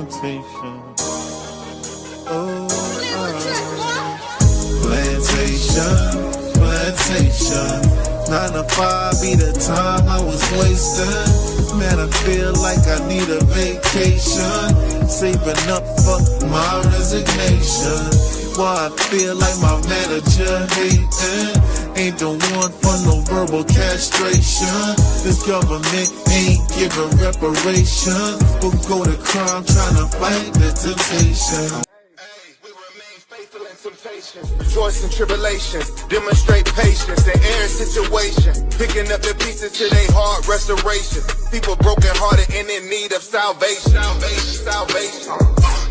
temptation. Oh, plantation. 9 to 5 be the time I was wasting. Man, I feel like I need a vacation. Saving up for my resignation. Why I feel like my manager hating. Ain't the one for no verbal castration. This government ain't giving reparation. We'll go to crime trying to fight the temptation. Rejoice in tribulations, demonstrate patience in every situation, picking up the pieces to their heart restoration. People broken hearted and in need of salvation.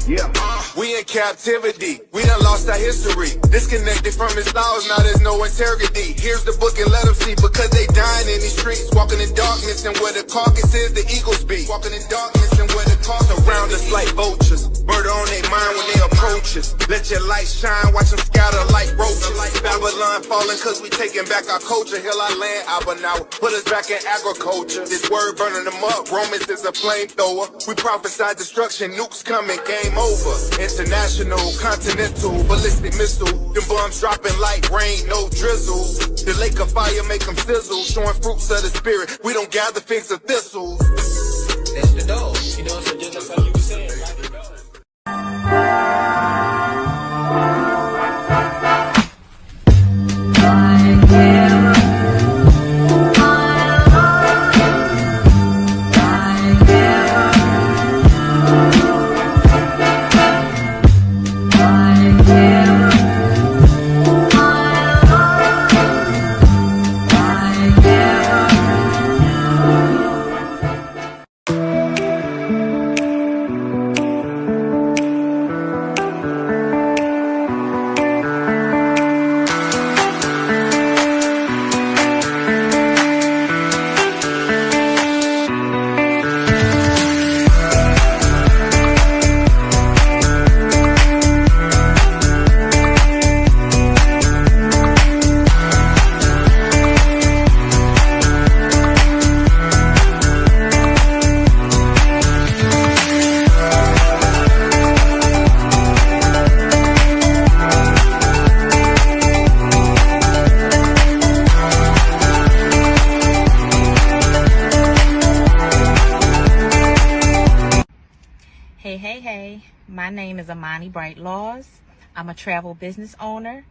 Yeah. We in captivity, we done lost our history. Disconnected from his laws, now there's no integrity. Here's the book and let them see, because they dying in these streets. Walking in darkness and where the carcass is, the eagles be. Walking in darkness and where the carcass around us like vultures. Murder on their mind when they approach us. Let your light shine, watch them scatter like roaches. Babylon falling cause we taking back our culture. Heal our land, Abba now put us back in agriculture. This word burning them up, Romans is a flamethrower. We prophesy destruction, nukes coming, game over. International, continental, ballistic missile. Them bombs dropping like rain, no drizzle. The lake of fire make them sizzle. Showing fruits of the spirit, we don't gather figs of thistles. That's the dog, you know, so just like how you were saying. Hey, my name is Amani Bright Laws. I'm a travel business owner.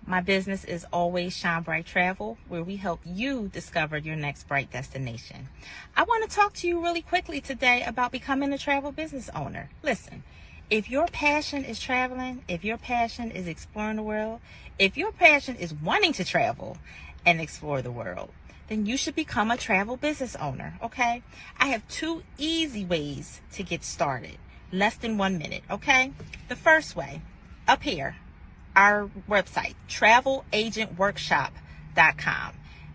My business is Always Shine Bright Travel, where we help you discover your next bright destination. I want to talk to you really quickly today about becoming a travel business owner. Listen, if your passion is traveling, if your passion is exploring the world, if your passion is wanting to travel and explore the world, then you should become a travel business owner, okay? I have 2 easy ways to get started. Less than 1 minute, okay? The first way, up here, our website, travelagentworkshop.com.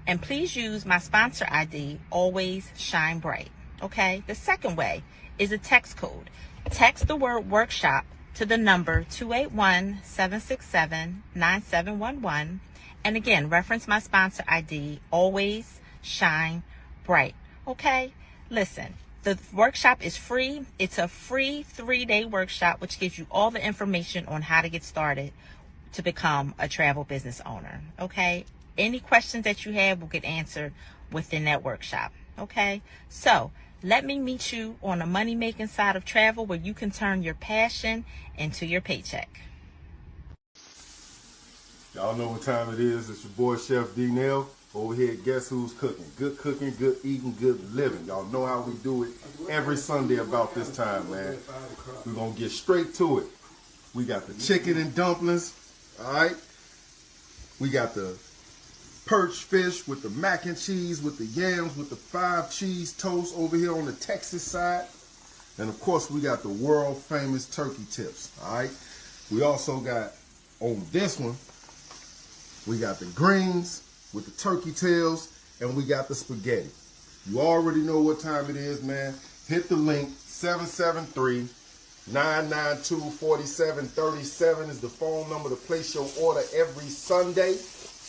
And please use my sponsor ID, Always Shine Bright, okay? The second way is a text code. Text the word workshop to the number 281-767-9711. And again, reference my sponsor ID, Always Shine Bright, okay? Listen. The workshop is free. It's a free 3-day workshop, which gives you all the information on how to get started to become a travel business owner. Okay. Any questions that you have will get answered within that workshop. Okay. So let me meet you on the money making side of travel, where you can turn your passion into your paycheck. Y'all know what time it is. It's your boy Chef D-Nail. Over here, guess who's cooking? Good cooking, good eating, good living. Y'all know how we do it every Sunday about this time, man. We're going to get straight to it. We got the chicken and dumplings, all right? We got the perch fish with the mac and cheese, with the yams, with the 5 cheese toast over here on the Texas side. And, of course, we got the world famous turkey tips, all right? We also got, on this one, we got the greens with the turkey tails, and we got the spaghetti. You already know what time it is, man. Hit the link, 773-992-4737 is the phone number to place your order every Sunday,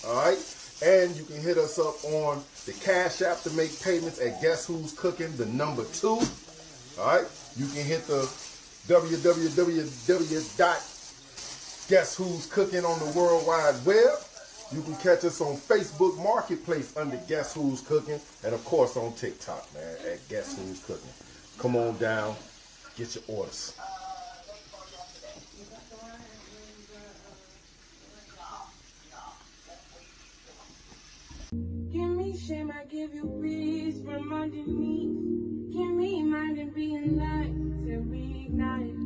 all right? And you can hit us up on the Cash App to make payments at Guess Who's Cooking, the number 2, all right? You can hit the www.guesswho'scooking on the World Wide Web. You can catch us on Facebook Marketplace under Guess Who's Cooking, and of course on TikTok, man, at Guess Who's Cooking. Come on down, get your orders. Give me shame, I give you peace from underneath. Give me mind and being light to reignite.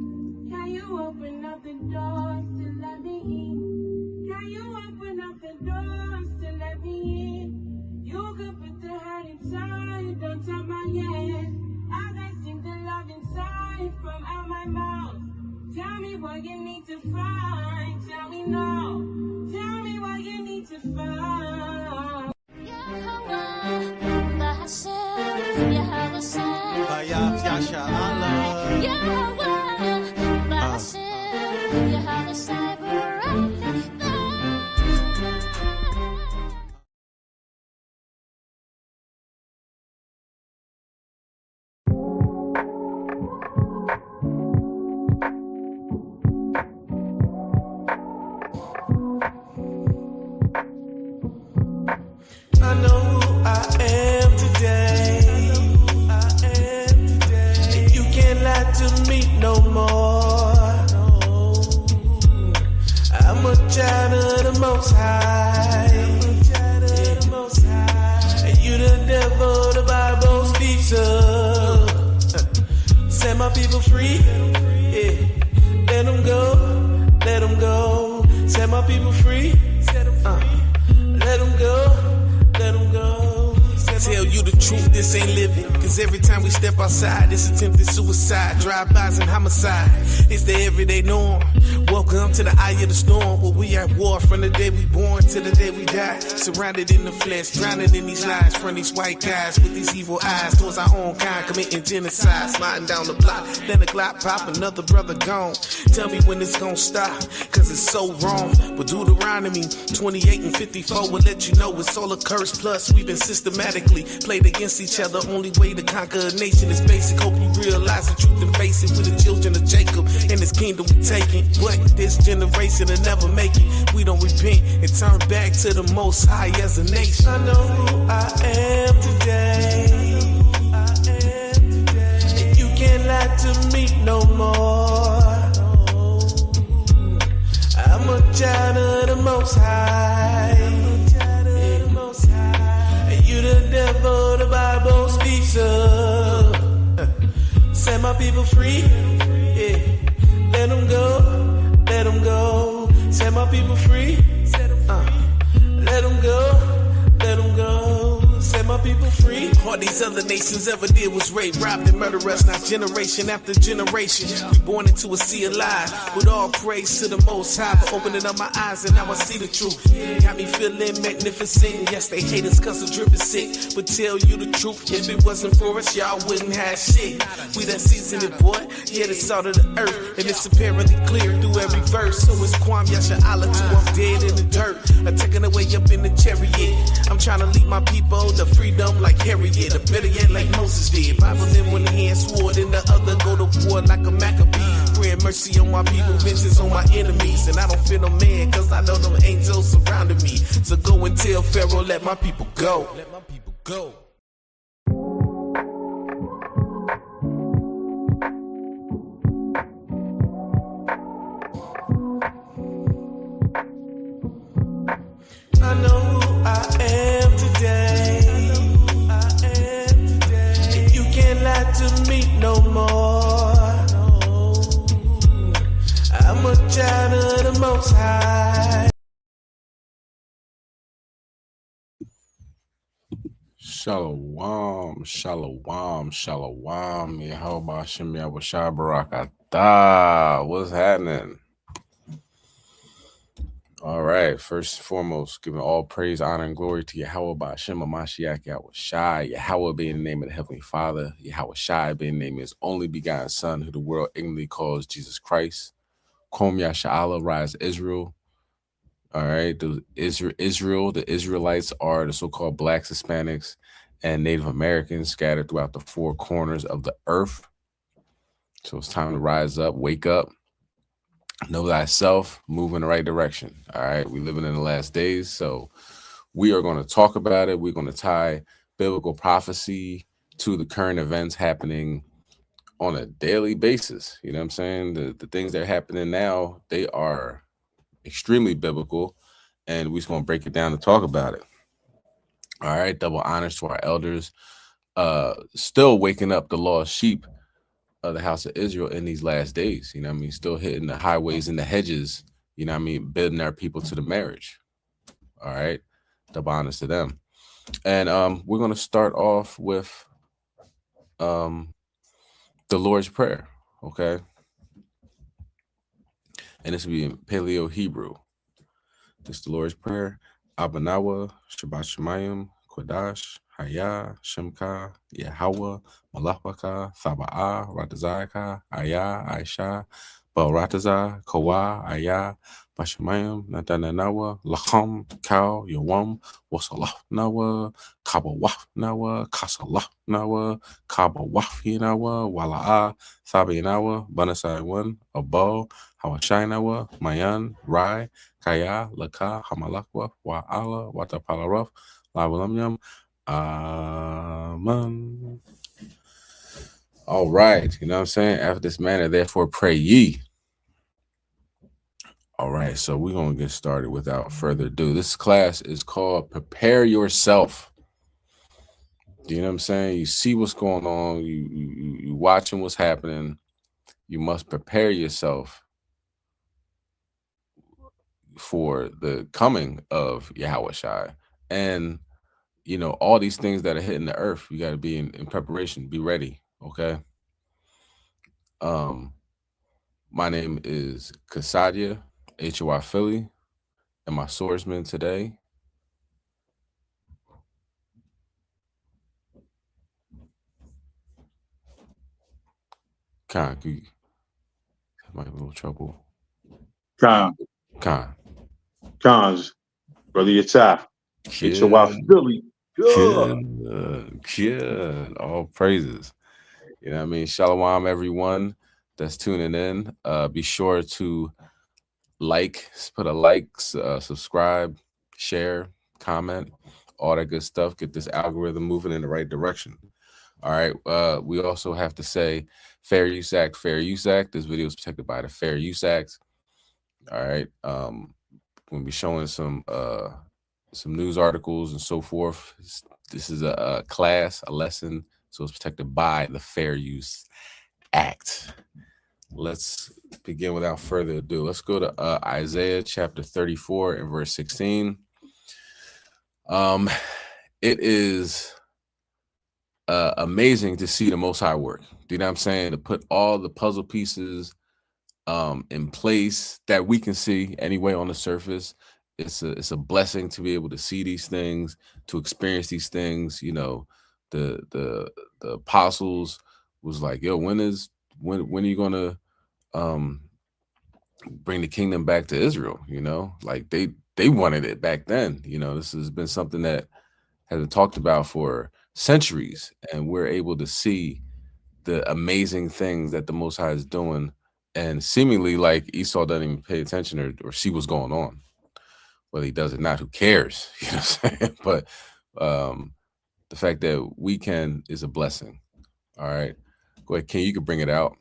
Can you open up the doors to let me in? Can you open up the doors to let me in? You could put the heart inside, don't tap my head. I can sing the love inside from out my mouth. Tell me what you need to find. Tell me now. Tell me what you need to find. I know who I am today. And you can't lie to me no more. I'm a child of the Most High. And you the devil, the Bible speaks of. Set my people free. Yeah. Let them go. Let them go. Set my people free. Let them go. Let them go. Tell you the truth, this ain't living. Cause every time we step outside, it's attempted suicide, drive-bys and homicide. It's the everyday norm. Welcome to the eye of the storm, where we at war from the day we born to the day we die. Surrounded in the flesh, drowning in these lies from these white guys with these evil eyes towards our own kind, committing genocide. Sliding down the block, then a Glock pop, another brother gone. Tell me when it's gonna stop, cause it's so wrong. But Deuteronomy 28 and 54 will let you know it's all a curse. Plus, we've been systematically played against each other. Only way to conquer a nation is basic. Hope you realize the truth and face it. We're the children of Jacob, and his kingdom we taking. But this generation will never make it. We don't repent and turn back to the Most High as a nation. I know who I am today. And you can't lie to me no more. I'm a child of the Most High. And you the devil, the Bible speaks of. Set my people free. Yeah. Let them go. Let them go. Set my people free. Let them go. Let them go. Set my people free. All these other nations ever did was rape, rob, and murder us. Now generation after generation, we born into a sea of lies. With all praise to the Most High for opening up my eyes, and now I see the truth. Got me feeling magnificent. Yes, they hate us cause we're dripping sick, but tell you the truth, if it wasn't for us, y'all wouldn't have shit. We done seasoned it, boy. Yeah, the salt of the earth, and it's apparently clear through every verse. So it's Kwam Yashala till I'm dead in the dirt, or taken away up in the chariot. I'm trying to lead my people to freedom like Harriet, or better yet like Moses did. Bible in one hand, sword in the other, go to war like a Maccabee. Praying mercy on my people, vengeance on my enemies. And I don't fear no man, cause I know them angels surrounding me. So go and tell Pharaoh, let my people go. Let my people go. I know who I am today. And you can't lie to me no more. I'm a child of the Most High. Shalom, shalom, shalom. Yehovah Shem Yahushua Barakatah. What's happening? All right, first and foremost, giving all praise, honor, and glory to Yahweh Hashem Mashiach Yahushua. Yahweh being the name of the Heavenly Father, Yahushua being the name of His only begotten Son, who the world ignorantly calls Jesus Christ. Kom Yasha'Allah, rise Israel. All right, the Israelites are the so-called blacks, Hispanics, and Native Americans scattered throughout the four corners of the earth. So it's time to rise up, wake up, know thyself, move in the right direction. All right. We're living in the last days. So we are going to talk about it. We're going to tie biblical prophecy to the current events happening on a daily basis. You know what I'm saying? The things that are happening now, they are extremely biblical. And we're just going to break it down and talk about it. All right. Double honors to our elders. Still waking up the lost sheep of the house of Israel in these last days. You know what I mean? Still hitting the highways and the hedges, you know what I mean? Building our people to the marriage. All right. Double honors to them. And we're going to start off with the Lord's Prayer. Okay. And this will be in Paleo Hebrew. This is the Lord's Prayer. Abanawa, Shabbat Shemayim, Kodash, Haya, Shemka, Yahweh, Malachaka, Thaba'a, Ratazaka, Aya, Aisha, Barataza, Kawa, Aya, Bashemayim, Natananawa, Lacham, Kau, Yawam, Wasalaf Nawa, Kabawaf Nawa, Kasalaf Nawa, Kabawaf Nawa, Wala'a, Thabi Nawa, Banasai 1, Abo, Hawashai Nawa, Mayan, Rai, Kaya, Laka, Hamalakwa, Wa'ala, Watapalaraf, Lawalamyam, Amen. All right. You know what I'm saying? After this manner, therefore pray ye. All right. So we're going to get started without further ado. This class is called Prepare Yourself. Do you know what I'm saying? You see what's going on. You watching what's happening. You must prepare yourself for the coming of Yahushua. And, you know, all these things that are hitting the earth, you got to be in preparation. Be ready. Okay. My name is Chassadyah, HOI Philly, and my swordsman today. Khan, might have a little trouble. Khan's brother Yatsaf. HOI Philly. Good. All praises. You know what I mean? Shalom, everyone that's tuning in. Be sure to put a like, subscribe, share, comment, all that good stuff. Get this algorithm moving in the right direction. All right. We also have to say Fair Use Act, Fair Use Act. This video is protected by the Fair Use Act. All right. We'll be showing some news articles and so forth. This is a class, a lesson, so it's protected by the Fair Use Act. Let's begin without further ado. Let's go to Isaiah chapter 34 and verse 16. It is amazing to see the Most High work. Do you know what I'm saying? To put all the puzzle pieces in place that we can see anyway on the surface. It's a blessing to be able to see these things, to experience these things. You know, the apostles was like, yo, when are you gonna bring the kingdom back to Israel? You know, like they wanted it back then. You know, this has been something that has been talked about for centuries, and we're able to see the amazing things that the Most High is doing, and seemingly like Esau doesn't even pay attention or see what's going on. Whether he does it or not, who cares? You know what I'm saying? But the fact that we can is a blessing. All right, go ahead, Ken. You can bring it out.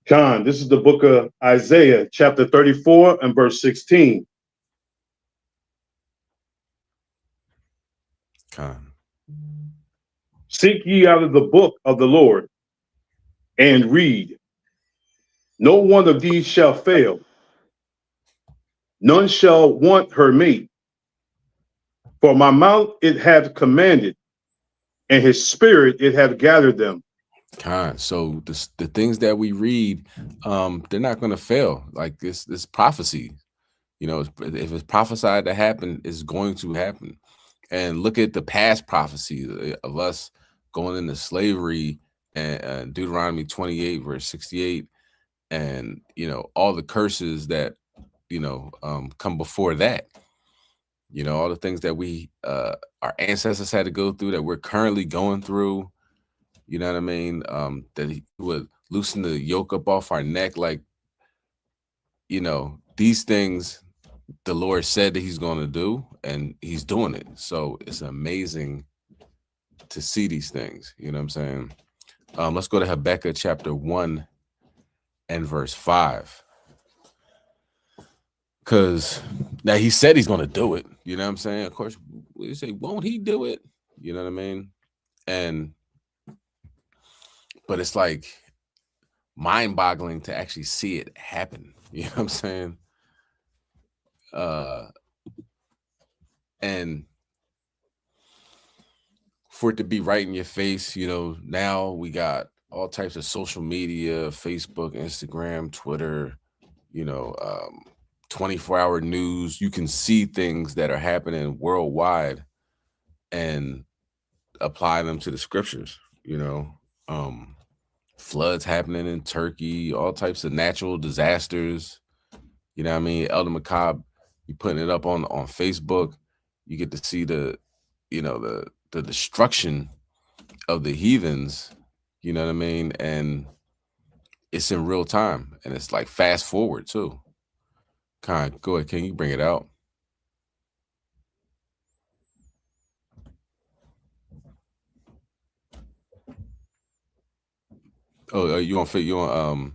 Khan, this is the book of Isaiah, chapter 34 and verse 16. Khan. Seek ye out of the book of the Lord and read. No one of these shall fail. None shall want her mate. For my mouth it hath commanded, and his spirit it hath gathered them. Khan. So the things that we read, they're not going to fail. Like this prophecy, you know, if it's prophesied to happen, it's going to happen. And look at the past prophecy of us going into slavery and Deuteronomy 28 verse 68, and you know all the curses that you know come before that. You know, all the things that we our ancestors had to go through, that we're currently going through. You know what I mean? That he would loosen the yoke up off our neck. Like, you know, these things the Lord said that he's going to do, and he's doing it. So it's amazing to see these things. You know what I'm saying? Let's go to Habakkuk chapter 1 and verse 5. Because now he said he's going to do it. You know what I'm saying? Of course, we say, won't he do it? You know what I mean? But it's like mind-boggling to actually see it happen. You know what I'm saying? And for it to be right in your face, you know, now we got all types of social media, Facebook, Instagram, Twitter, you know, 24-hour news. You can see things that are happening worldwide and apply them to the scriptures, you know. Floods happening in Turkey, all types of natural disasters. You know what I mean? Elder Macabre, you putting it up on Facebook, you get to see the, you know, the destruction of the heathens, you know what I mean? And it's in real time, and it's like fast forward too. Kind of, go ahead, can you bring it out? Oh, you on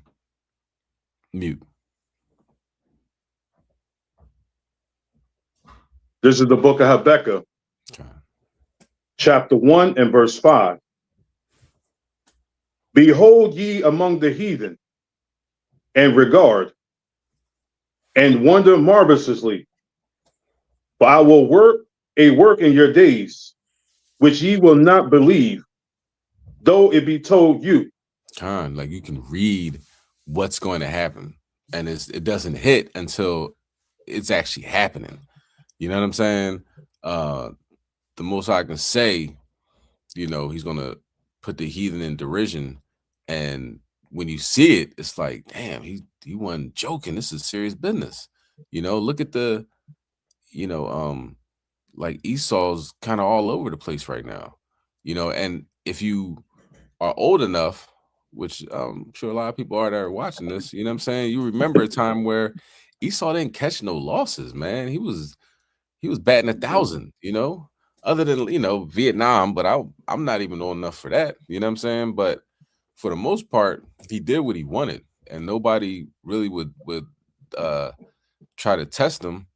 mute. This is the book of Habakkuk, Okay. chapter 1 and verse 5. Behold ye among the heathen, and regard, and wonder marvelously. For I will work a work in your days, which ye will not believe, though it be told you. Like you can read what's going to happen, and it doesn't hit until it's actually happening. You know what I'm saying? The most I can say, you know, he's gonna put the heathen in derision, and when you see it, it's like, damn, he wasn't joking. This is serious business. You know, look at the, you know, like Esau's kind of all over the place right now. You know, and if you are old enough, which I'm sure a lot of people are that are watching this, you know what I'm saying? You remember a time where Esau didn't catch no losses, man. He was batting 1,000, you know, other than, you know, Vietnam, but I'm not even old enough for that, you know what I'm saying? But for the most part, he did what he wanted, and nobody really would try to test him.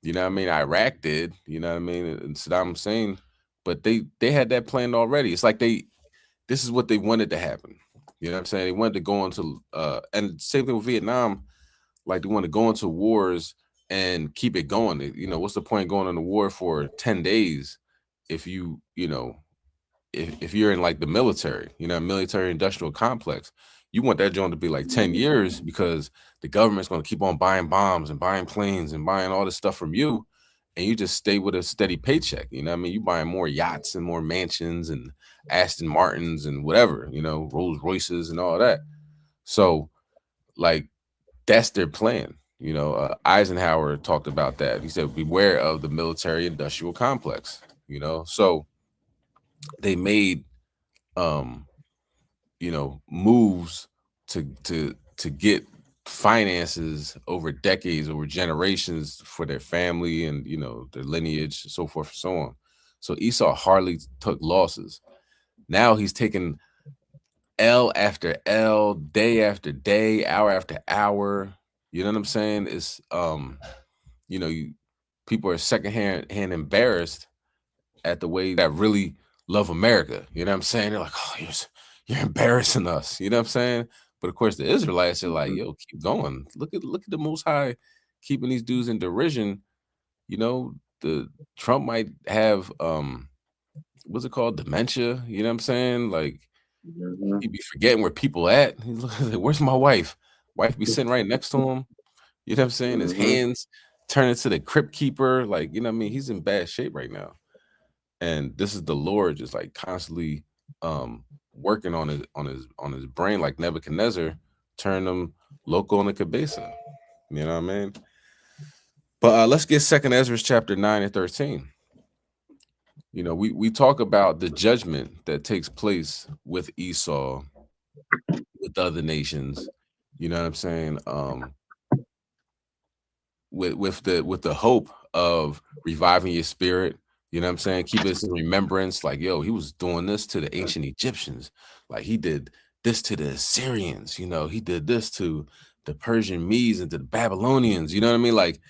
You know what I mean? Iraq did, you know what I mean? And Saddam Hussein, but they had that planned already. It's like this is what they wanted to happen. You know what I'm saying? They wanted to go into and same thing with Vietnam, like they want to go into wars and keep it going. You know, what's the point going on the war for 10 days if you know, if you're in like the military, you know, military industrial complex, you want that joint to be like 10 years because the government's going to keep on buying bombs and buying planes and buying all this stuff from you, and you just stay with a steady paycheck. You know what I mean? You buying more yachts and more mansions and Aston Martins and whatever, you know, Rolls Royces and all that. So like that's their plan. You know, Eisenhower talked about that. He said, beware of the military industrial complex, you know? So they made, you know, moves to get finances over decades, over generations for their family and, you know, their lineage, so forth and so on. So Esau hardly took losses. Now he's taking L after L, day after day, hour after hour. You know what I'm saying? It's you know, people are secondhand embarrassed at the way that really love America. You know what I'm saying? They're like, oh, you're embarrassing us. You know what I'm saying? But of course, the Israelites are like, yo, keep going. Look at the Most High keeping these dudes in derision. You know, the Trump might have what's it called, dementia. You know what I'm saying? Like he'd be forgetting where people at. He's like, where's my wife? Wife be sitting right next to him. You know what I'm saying? His hands turn into the crypt keeper. Like, you know what I mean? He's in bad shape right now. And this is the Lord just like constantly working on his brain, like Nebuchadnezzar, turn him loco in the cabeza. You know what I mean? But let's get 2nd Ezra chapter 9 and 13. You know, we talk about the judgment that takes place with Esau, with other nations. You know what I'm saying? With the hope of reviving your spirit. You know what I'm saying? Keep this in remembrance. Like, yo, he was doing this to the ancient Egyptians. Like, he did this to the Assyrians. You know, he did this to the Persian Medes and to the Babylonians. You know what I mean? Like,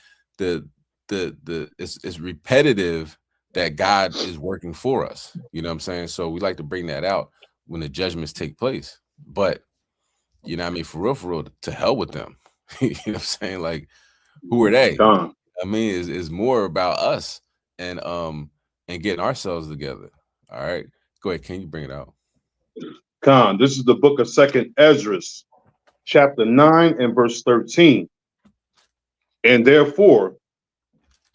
it's repetitive that God is working for us. You know what I'm saying? So we like to bring that out when the judgments take place. But you know what I mean? For real, to hell with them. You know what I'm saying? Like, who are they? Con, I mean, is more about us and getting ourselves together. All right. Go ahead. Can you bring it out? Con, this is the book of 2nd Ezra, chapter 9 and verse 13. And therefore,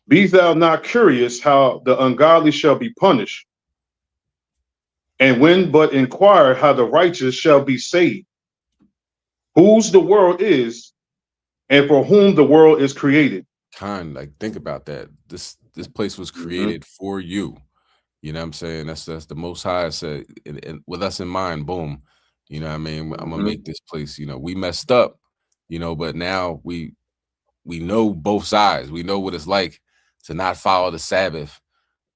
be thou not curious how the ungodly shall be punished, and when but inquire how the righteous shall be saved, whose the world is, and for whom the world is created. Like, think about that. This place was created for you. You know what I'm saying? That's the Most High said, and with us in mind, boom. You know what I mean? I'm gonna make this place. You know, we messed up. You know, but now we know both sides. We know what it's like to not follow the Sabbath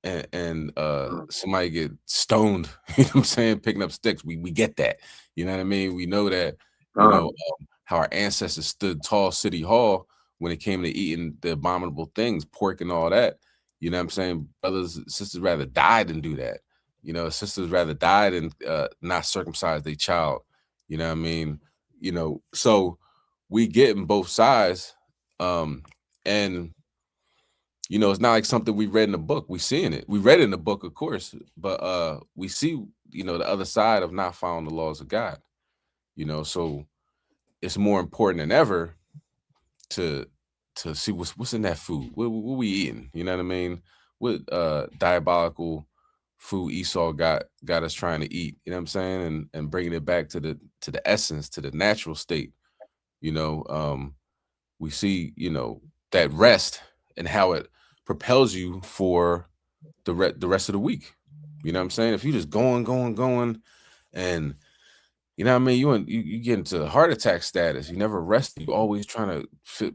and somebody get stoned. You know what I'm saying? Picking up sticks. We get that. You know what I mean? We know that. You know how our ancestors stood tall City Hall when it came to eating the abominable things, pork and all that. You know what I'm saying? Brothers and sisters rather die than do that. You know, sisters rather die than not circumcise their child. You know what I mean? You know, so we get in both sides. And you know, it's not like something we read in the book. We seeing it. We read it in the book, of course, but we see, you know, the other side of not following the laws of God. You know, so it's more important than ever to see what's in that food. What we eating? You know what I mean? What diabolical food Esau got us trying to eat? You know what I'm saying? And bringing it back to the essence, to the natural state. You know, we see, you know, that rest and how it propels you for the rest of the week. You know what I'm saying? If you just going, and you know what I mean, you get into heart attack status. You never rest. You always trying to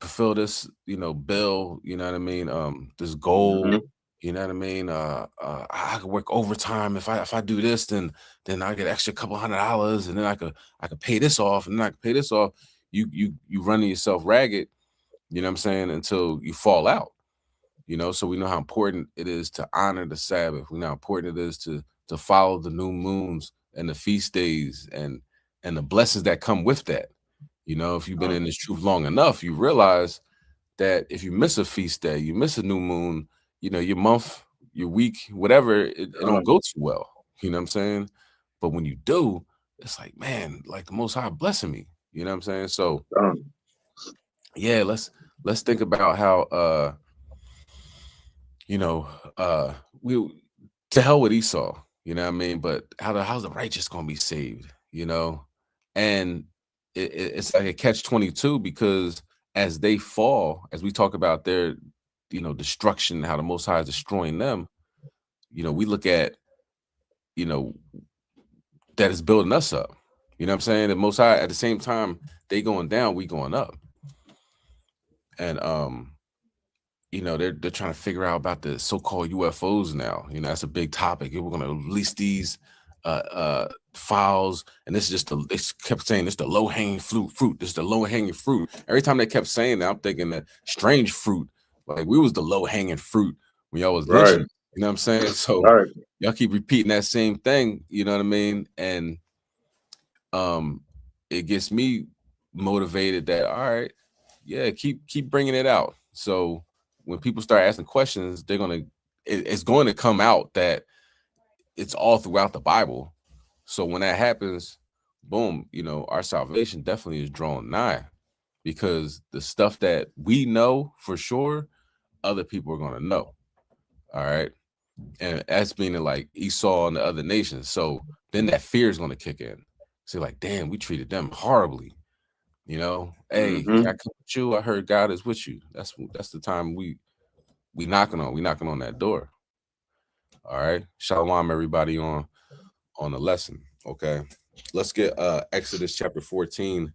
fulfill this, you know, bill. You know what I mean? This goal. You know what I mean? I could work overtime if I do this, then I get extra couple $100, and then I could pay this off, and then I could pay this off. You running yourself ragged. You know what I'm saying? Until you fall out. You know, so we know how important it is to honor the Sabbath. We know how important it is to follow the new moons and the feast days and the blessings that come with that. You know, if you've been in this truth long enough, you realize that if you miss a feast day, you miss a new moon, you know, your month, your week, whatever, it don't go too well. You know what I'm saying? But when you do, it's like, man, like the Most High blessing me. You know what I'm saying? So yeah, let's think about how you know, we to hell with Esau, you know what I mean? But how's the righteous gonna be saved, you know? And it's like a catch-22, because as they fall, as we talk about their, you know, destruction, how the Most High is destroying them, you know, we look at, you know, that is building us up. You know what I'm saying? The Most High, at the same time, they going down, we going up. And you know, they're trying to figure out about the so-called UFOs now. You know, that's a big topic. We're going to release these files, and this is just they kept saying this is the low-hanging fruit. This is the low-hanging fruit. Every time they kept saying that, I'm thinking that strange fruit. Like, we was the low-hanging fruit when y'all was lynching. You know what I'm saying? So y'all keep repeating that same thing. You know what I mean? And it gets me motivated that, all right, yeah, keep bringing it out. So when people start asking questions, it's going to come out that it's all throughout the Bible. So when that happens, boom, you know, our salvation definitely is drawn nigh, because the stuff that we know for sure, other people are going to know. All right. And that's meaning like Esau and the other nations. So then that fear is going to kick in. So like, damn, we treated them horribly. You know, hey, can with you. I heard God is with you. That's the time we knocking on that door. All right. Shalom, everybody on the lesson. Okay. Let's get Exodus chapter 14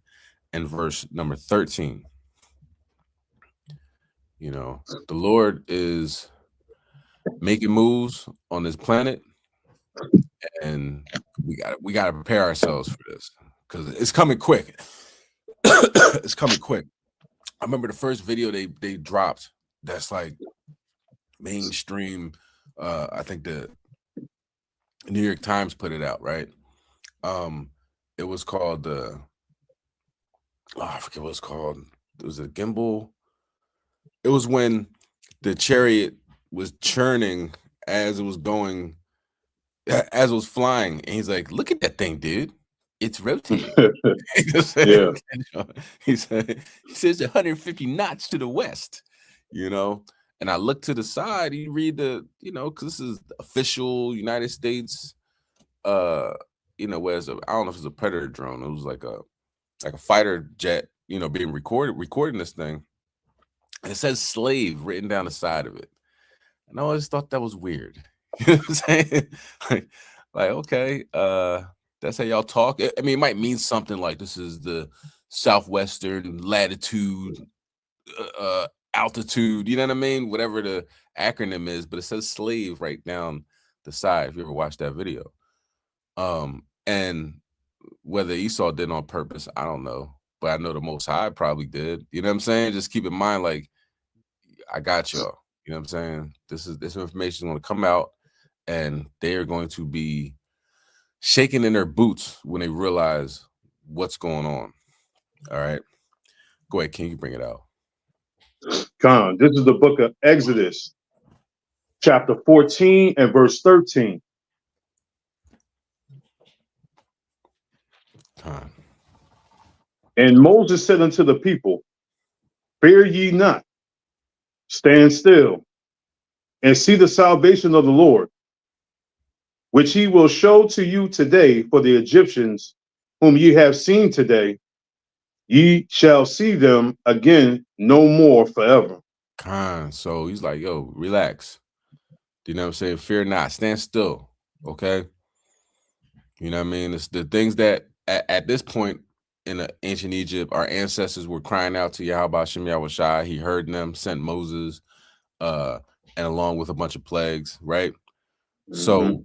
and verse number 13. You know, the Lord is making moves on this planet, and we gotta prepare ourselves for this because it's coming quick. It's coming quick. I remember the first video they dropped that's like mainstream. I think the New York Times put it out, right? It was called I forget what it's called. It was a gimbal. It was when the chariot was churning as it was going, as it was flying, and he's like, "Look at that thing, dude! It's rotating." Yeah. He says 150 knots to the west, you know. And I look to the side. You read the, you know, because this is official United States. You know, whereas I don't know if it's a Predator drone. It was like a fighter jet, you know, being recording this thing. And it says slave written down the side of it. And I always thought that was weird. You know what I'm saying? like, okay, that's how y'all talk. I mean, it might mean something like this is the southwestern latitude, altitude, you know what I mean? Whatever the acronym is, but it says slave right down the side, if you ever watched that video. And whether Esau did on purpose, I don't know. But I know the Most High probably did. You know what I'm saying? Just keep in mind, like, I got y'all. You know what I'm saying? This information is going to come out, and they are going to be shaking in their boots when they realize what's going on. All right. Go ahead, King, you bring it out. Con, this is the book of Exodus, chapter 14 and verse 13. Con. And Moses said unto the people, fear ye not, stand still, and see the salvation of the Lord, which he will show to you today. For the Egyptians whom ye have seen today, ye shall see them again no more forever. Con. So he's like, yo, relax. You know what I'm saying? Fear not, stand still. Okay. You know what I mean? It's the things that at this point in ancient Egypt, our ancestors were crying out to Yahweh Shem Yahweh Shai. He heard them, sent Moses, and along with a bunch of plagues, right? So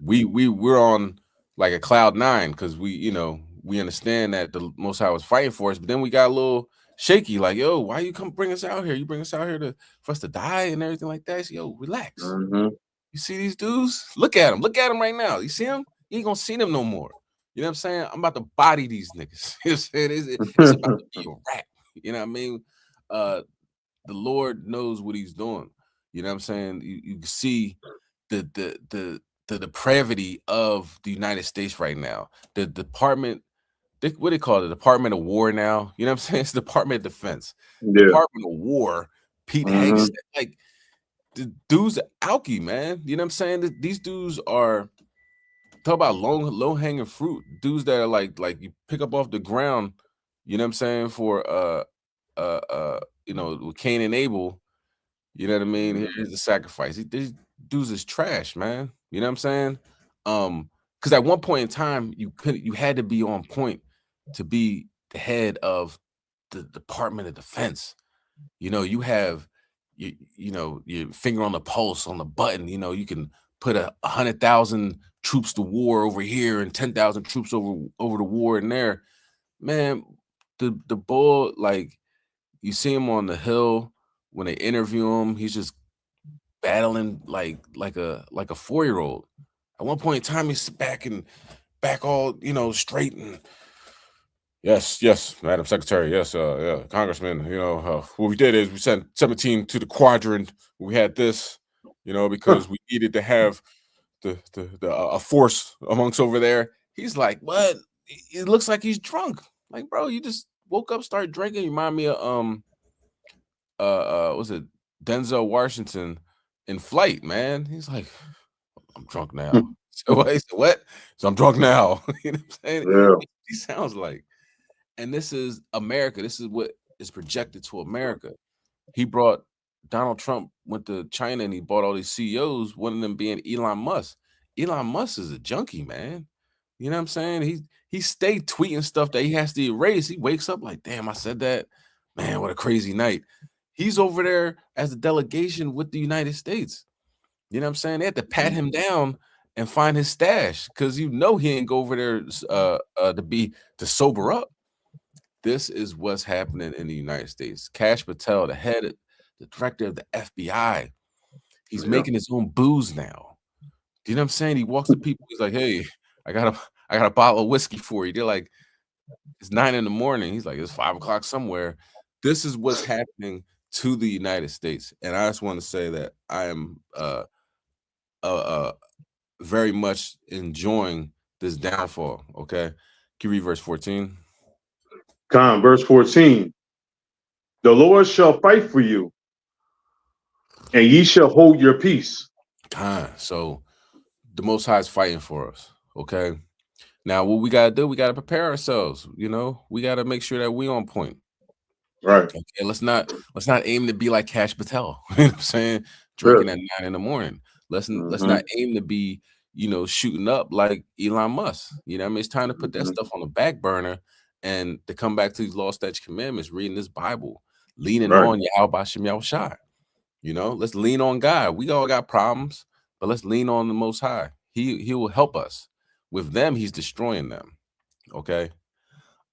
we're on like a cloud nine because we understand that the Most High was fighting for us, but then we got a little shaky, like, yo, why you come bring us out here? You bring us out here for us to die and everything like that. So, yo, relax. You see these dudes? Look at them right now. You see them? You ain't gonna see them no more. You know what I'm saying? I'm about to body these niggas. You know what I'm saying? It's about to be a wrap. You know what I mean? The Lord knows what he's doing. You know what I'm saying? You see the depravity of the United States right now. The department, what they call it, the Department of War now. You know what I'm saying? It's the Department of Defense. Yeah. Department of War, Pete Heggs, like the dudes are alky, man. You know what I'm saying? These dudes are, talk about low hanging fruit. Dudes that are like you pick up off the ground, you know what I'm saying, for you know, with Cain and Abel, you know what I mean? Here's the sacrifice. These dudes is trash, man. You know what I'm saying? Because at one point in time, you had to be on point to be the head of the Department of Defense. You know, you have you know, your finger on the pulse, on the button. You know, you can put 100,000 troops to war over here and 10,000 troops over the war in there. Man, the bull, like, you see him on the Hill when they interview him, he's just battling like a 4-year-old. At one point in time, he's back all, you know, straight and yes, Madam Secretary, yes, yeah, Congressman, you know, what we did is we sent 17 to the quadrant. We had this, you know, because we needed to have a force amongst over there. He's like, what? It looks like he's drunk. Like, bro, you just woke up, started drinking. You remind me of was it Denzel Washington in Flight, man? He's like, I'm drunk now. So I said, what? So I'm drunk now. You know what I'm saying? Yeah. He sounds like. And this is America. This is what is projected to America. Donald Trump went to China and he bought all these CEOs, one of them being Elon Musk. Elon Musk is a junkie, man. You know what I'm saying? He stayed tweeting stuff that he has to erase. He wakes up like, damn, I said that. Man, what a crazy night. He's over there as a delegation with the United States. You know what I'm saying? They had to pat him down and find his stash because he ain't go over there to sober up. This is what's happening in the United States. Kash Patel, the director of the FBI, he's making his own booze now. Do you know what I'm saying? He walks to people. He's like, "Hey, I got a bottle of whiskey for you." They're like, "It's 9 a.m." He's like, "It's 5 o'clock somewhere." This is what's happening to the United States, and I just want to say that I am very much enjoying this downfall. Okay, can you read verse 14? Verse 14. The Lord shall fight for you, and ye shall hold your peace. So the Most High is fighting for us. Okay. Now, what we gotta do, we gotta prepare ourselves. You know, we gotta make sure that we on point. Right. Okay. Let's not aim to be like Kash Patel. You know what I'm saying? Drinking at 9 a.m. Let's not aim to be, shooting up like Elon Musk. You know what I mean? It's time to put that stuff on the back burner and to come back to these law, statutes, commandments, reading this Bible, leaning on Yahweh Shem Yahushai. Let's lean on God. We all got problems, but let's lean on the Most High. He will help us. With them, he's destroying them. Okay.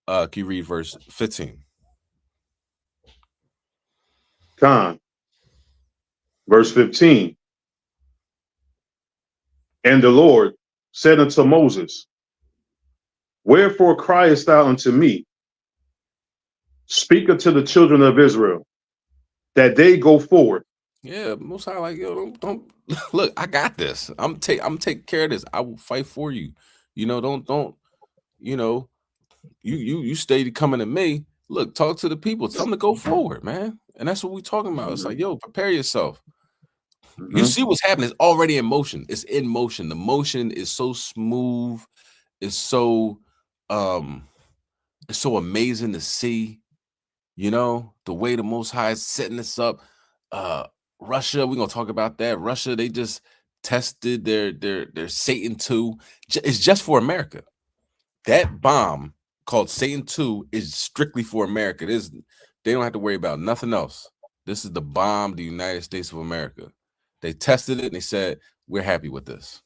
Can you read verse 15? Verse 15. And the Lord said unto Moses, wherefore criest thou unto me? Speak unto the children of Israel, that they go forward. Yeah, Most High, like, yo, don't look. I got this. I'm taking care of this. I will fight for you. Don't. You stay coming to me. Look, talk to the people. Tell them to go forward, man. And that's what we're talking about. It's like, yo, prepare yourself. You see what's happening. It's already in motion. It's in motion. The motion is so smooth. It's so amazing to see. The way the Most High is setting this up. Russia, we're gonna talk about that. Russia, they just tested their Satan 2. It's just for America. That bomb called Satan 2 is strictly for America. They don't have to worry about nothing else. This is the bomb, the United States of America. They tested it and they said, we're happy with this.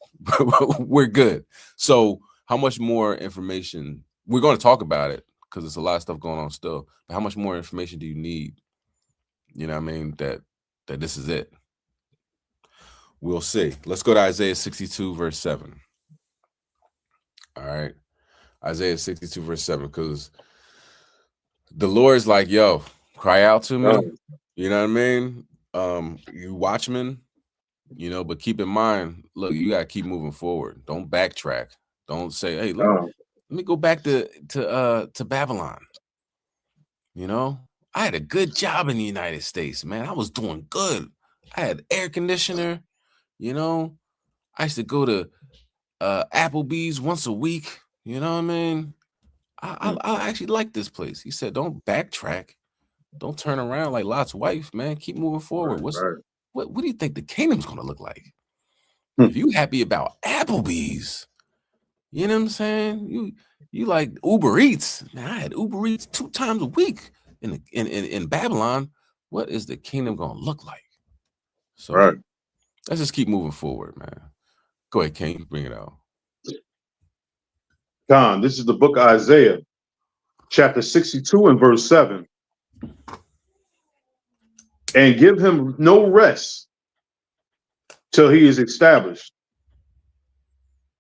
We're good. So how much more information? We're going to talk about it because there's a lot of stuff going on still. But how much more information do you need? You know what I mean? That this is it. We'll see. Let's go to Isaiah 62, verse 7. All right. Isaiah 62, verse 7, because the Lord's like, yo, cry out to me. You know what I mean? You watchmen, but keep in mind, look, you got to keep moving forward. Don't backtrack. Don't say, hey, let me go back to Babylon. I had a good job in the United States, man. I was doing good. I had air conditioner. I used to go to Applebee's once a week. You know what I mean? I actually like this place. He said, don't backtrack. Don't turn around like Lot's wife, man. Keep moving forward. What do you think the kingdom's going to look like? If you happy about Applebee's, you know what I'm saying? You like Uber Eats. Man, I had Uber Eats 2 times a week in Babylon. What is the kingdom going to look like? So let's just keep moving forward, man. Go ahead, King. Bring it out. This is the book of Isaiah, chapter 62 and verse 7. And give him no rest till he is established,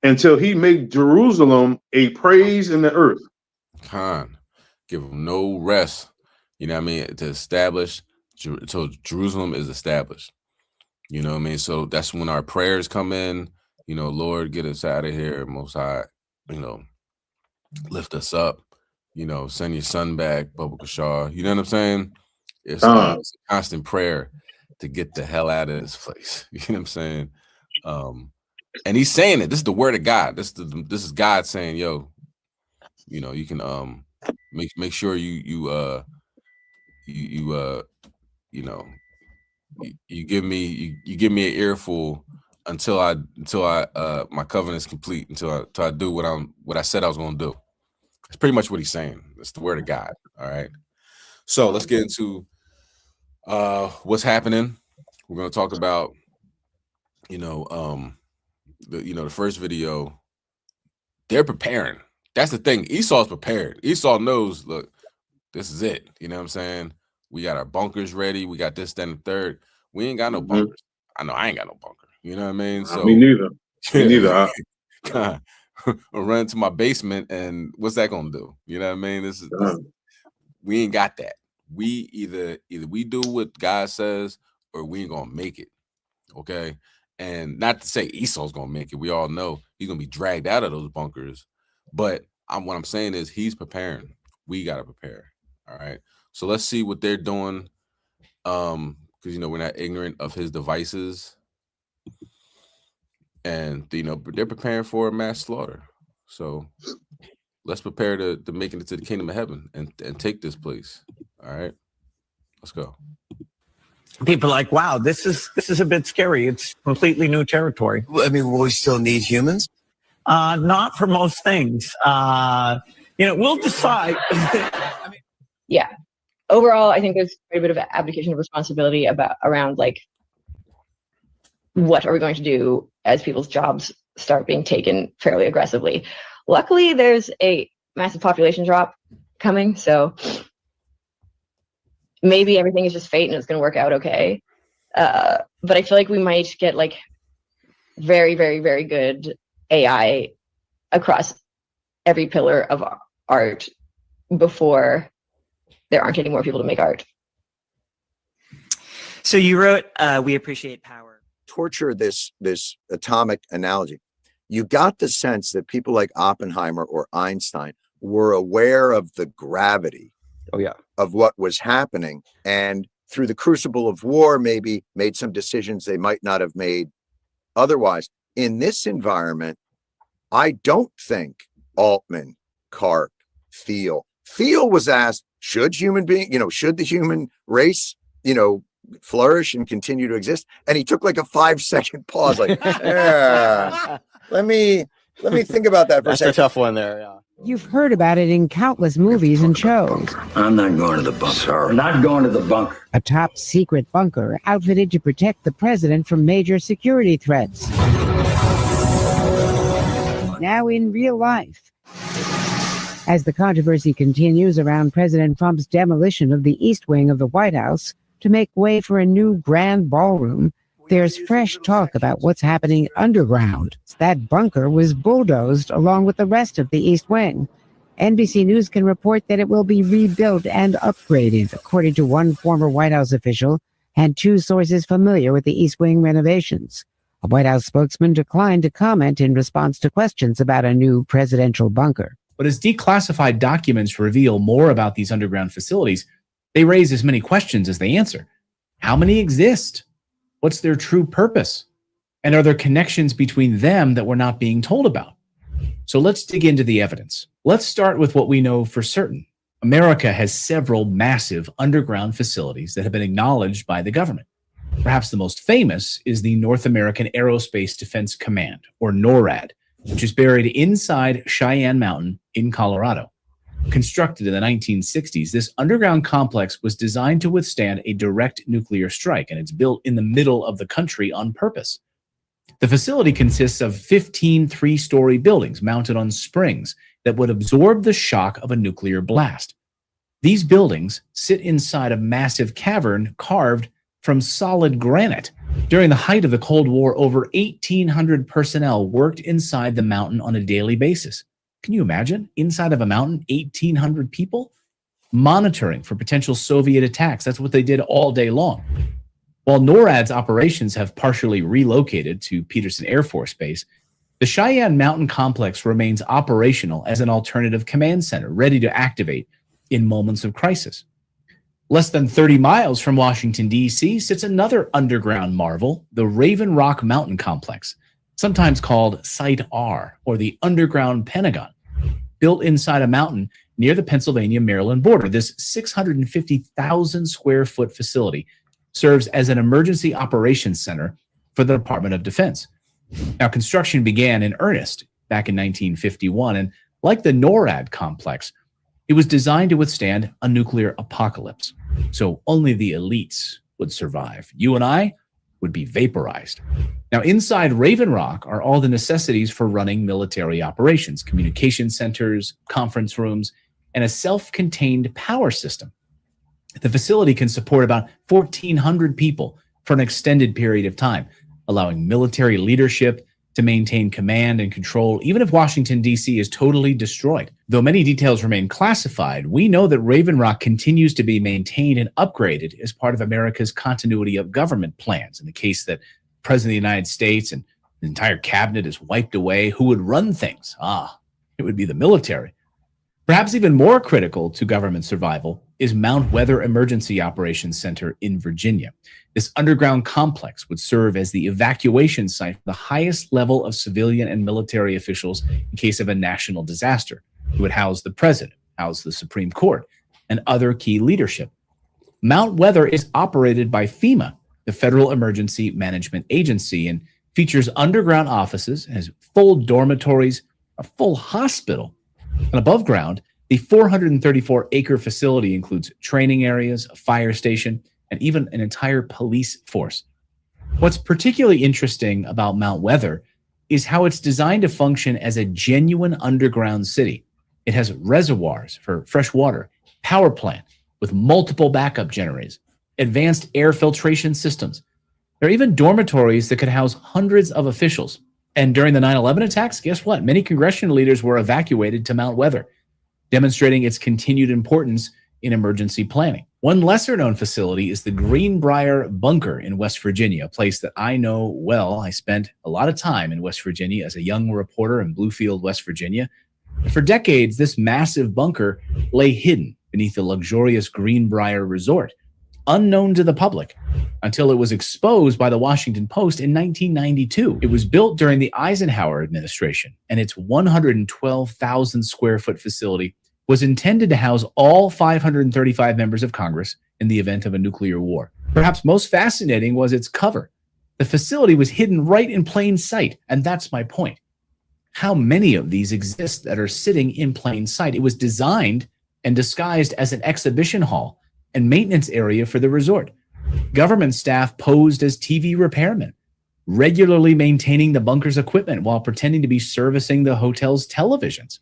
until he make Jerusalem a praise in the earth. Give him no rest. You know what I mean? To establish, so Jerusalem is established. You know what I mean? So that's when our prayers come in. Lord, get us out of here. Most High, lift us up. Send your son back, Baba Kashar. You know what I'm saying? It's a constant prayer to get the hell out of this place. You know what I'm saying? And he's saying it. This is the word of God. This is God saying, yo, you can make sure you you know, you give me an earful until I my covenant is complete, until I do what I said I was going to do. It's pretty much what he's saying. It's the word of God. All right. So let's get into what's happening. We're going to talk about, the first video. They're preparing. That's the thing. Esau's prepared. Esau knows, look, this is it. You know what I'm saying? We got our bunkers ready. We got this, then the third. We ain't got no bunkers. I know I ain't got no bunker. You know what I mean? So me neither. Me neither. I'll run into my basement, and what's that gonna do? You know what I mean? This we ain't got that. We either we do what God says, or we ain't gonna make it. Okay. And not to say Esau's gonna make it. We all know he's gonna be dragged out of those bunkers. But what I'm saying is he's preparing. We gotta prepare. All right. So let's see what they're doing. Because we're not ignorant of his devices. And they're preparing for a mass slaughter. So let's prepare to make it into the kingdom of heaven and take this place. All right. Let's go. People are like, wow, this is a bit scary. It's completely new territory. I mean, will we still need humans? Not for most things. We'll decide. Yeah. Overall, I think there's quite a bit of abdication of responsibility around like, what are we going to do as people's jobs start being taken fairly aggressively? Luckily, there's a massive population drop coming, so maybe everything is just fate and it's going to work out okay. But I feel like we might get like very, very, very good AI across every pillar of art before there aren't any more people to make art. So you wrote, we appreciate power. Torture this atomic analogy. You got the sense that people like Oppenheimer or Einstein were aware of the gravity of what was happening, and through the crucible of war maybe made some decisions they might not have made otherwise. In this environment, I don't think Altman, Karp, Thiel was asked, should the human race, flourish and continue to exist? And he took like a 5-second pause, like, yeah, let me think about that for a second. That's a tough one there, yeah. You've heard about it in countless movies and shows. I'm not going to the bunker. Sir, not going to the bunker. A top secret bunker outfitted to protect the president from major security threats. Now in real life. As the controversy continues around President Trump's demolition of the East Wing of the White House to make way for a new grand ballroom, there's fresh talk about what's happening underground. That bunker was bulldozed along with the rest of the East Wing. NBC News can report that it will be rebuilt and upgraded, according to one former White House official and 2 sources familiar with the East Wing renovations. A White House spokesman declined to comment in response to questions about a new presidential bunker. But as declassified documents reveal more about these underground facilities, they raise as many questions as they answer. How many exist? What's their true purpose? And are there connections between them that we're not being told about? So let's dig into the evidence. Let's start with what we know for certain. America has several massive underground facilities that have been acknowledged by the government. Perhaps the most famous is the North American Aerospace Defense Command, or NORAD, which is buried inside Cheyenne Mountain in Colorado. Constructed in the 1960s, this underground complex was designed to withstand a direct nuclear strike, and it's built in the middle of the country on purpose. The facility consists of 15 3-story buildings mounted on springs that would absorb the shock of a nuclear blast. These buildings sit inside a massive cavern carved from solid granite. During the height of the Cold War, over 1,800 personnel worked inside the mountain on a daily basis. Can you imagine? Inside of a mountain, 1,800 people monitoring for potential Soviet attacks. That's what they did all day long. While NORAD's operations have partially relocated to Peterson Air Force Base, the Cheyenne Mountain Complex remains operational as an alternative command center, ready to activate in moments of crisis. Less than 30 miles from Washington, D.C. sits another underground marvel, the Raven Rock Mountain Complex, sometimes called Site R, or the Underground Pentagon. Built inside a mountain, near the Pennsylvania-Maryland border. This 650,000 square foot facility serves as an emergency operations center for the Department of Defense. Now, construction began in earnest back in 1951, and like the NORAD complex, it was designed to withstand a nuclear apocalypse. So only the elites would survive. You and I would be vaporized. Now, inside Raven Rock are all the necessities for running military operations: communication centers, conference rooms, and a self-contained power system. The facility can support about 1,400 people for an extended period of time, allowing military leadership to maintain command and control, even if Washington, D.C. is totally destroyed. Though many details remain classified, we know that Raven Rock continues to be maintained and upgraded as part of America's continuity of government plans. In the case that the President of the United States and the entire cabinet is wiped away, who would run things? It would be the military. Perhaps even more critical to government survival is Mount Weather Emergency Operations Center in Virginia. This underground complex would serve as the evacuation site for the highest level of civilian and military officials in case of a national disaster. It would house the president, house the Supreme Court, and other key leadership. Mount Weather is operated by FEMA, the Federal Emergency Management Agency, and features underground offices, has full dormitories, a full hospital. And above ground, the 434-acre facility includes training areas, a fire station, and even an entire police force. What's particularly interesting about Mount Weather is how it's designed to function as a genuine underground city. It has reservoirs for fresh water, power plant with multiple backup generators, advanced air filtration systems. There are even dormitories that could house hundreds of officials. And during the 9/11 attacks, guess what? Many congressional leaders were evacuated to Mount Weather, demonstrating its continued importance in emergency planning. One lesser-known facility is the Greenbrier Bunker in West Virginia, a place that I know well. I spent a lot of time in West Virginia as a young reporter in Bluefield, West Virginia. For decades, this massive bunker lay hidden beneath the luxurious Greenbrier Resort, unknown to the public, until it was exposed by the Washington Post in 1992. It was built during the Eisenhower administration, and its 112,000 square foot facility was intended to house all 535 members of Congress in the event of a nuclear war. Perhaps most fascinating was its cover. The facility was hidden right in plain sight, and that's my point. How many of these exist that are sitting in plain sight? It was designed and disguised as an exhibition hall and maintenance area for the resort. Government staff posed as TV repairmen, regularly maintaining the bunker's equipment while pretending to be servicing the hotel's televisions.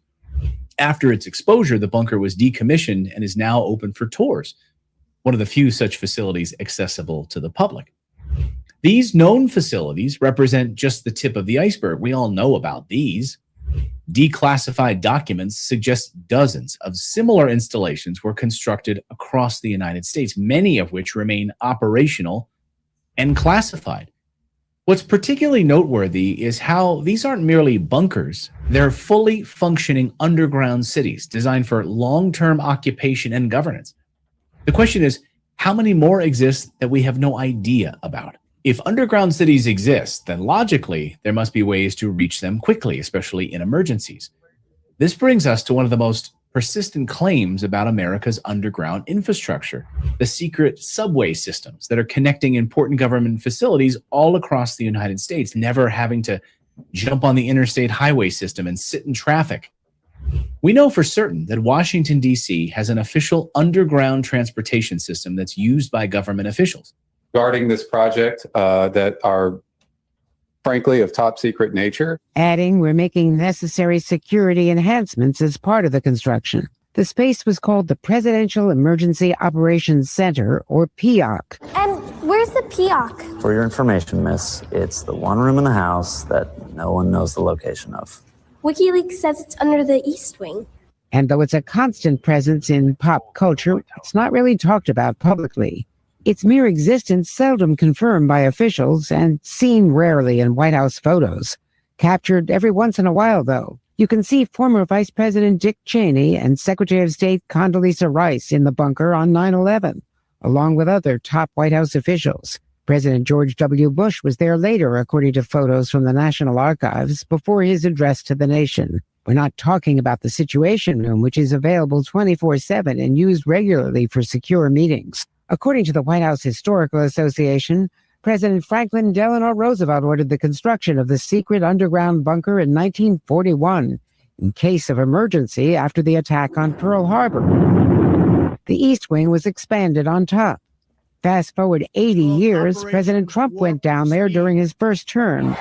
After its exposure, the bunker was decommissioned and is now open for tours, one of the few such facilities accessible to the public. These known facilities represent just the tip of the iceberg. We all know about these. Declassified documents suggest dozens of similar installations were constructed across the United States, many of which remain operational and classified. What's particularly noteworthy is how these aren't merely bunkers. They're fully functioning underground cities designed for long-term occupation and governance. The question is, how many more exist that we have no idea about? If underground cities exist, then logically, there must be ways to reach them quickly, especially in emergencies. This brings us to one of the most persistent claims about America's underground infrastructure, the secret subway systems that are connecting important government facilities all across the United States, never having to jump on the interstate highway system and sit in traffic. We know for certain that Washington, D.C. has an official underground transportation system that's used by government officials. Regarding this project that are frankly of top secret nature. Adding, we're making necessary security enhancements as part of the construction. The space was called the Presidential Emergency Operations Center, or PEOC. And where's the PEOC? For your information, miss, it's the one room in the house that no one knows the location of. WikiLeaks says it's under the East Wing. And though it's a constant presence in pop culture, it's not really talked about publicly. Its mere existence seldom confirmed by officials and seen rarely in White House photos. Captured every once in a while, though. You can see former Vice President Dick Cheney and Secretary of State Condoleezza Rice in the bunker on 9/11, along with other top White House officials. President George W. Bush was there later, according to photos from the National Archives, before his address to the nation. We're not talking about the Situation Room, which is available 24/7 and used regularly for secure meetings. According to the White House Historical Association, President Franklin Delano Roosevelt ordered the construction of the secret underground bunker in 1941 in case of emergency after the attack on Pearl Harbor. The East Wing was expanded on top. Fast forward 80 years, President Trump went down there during his first term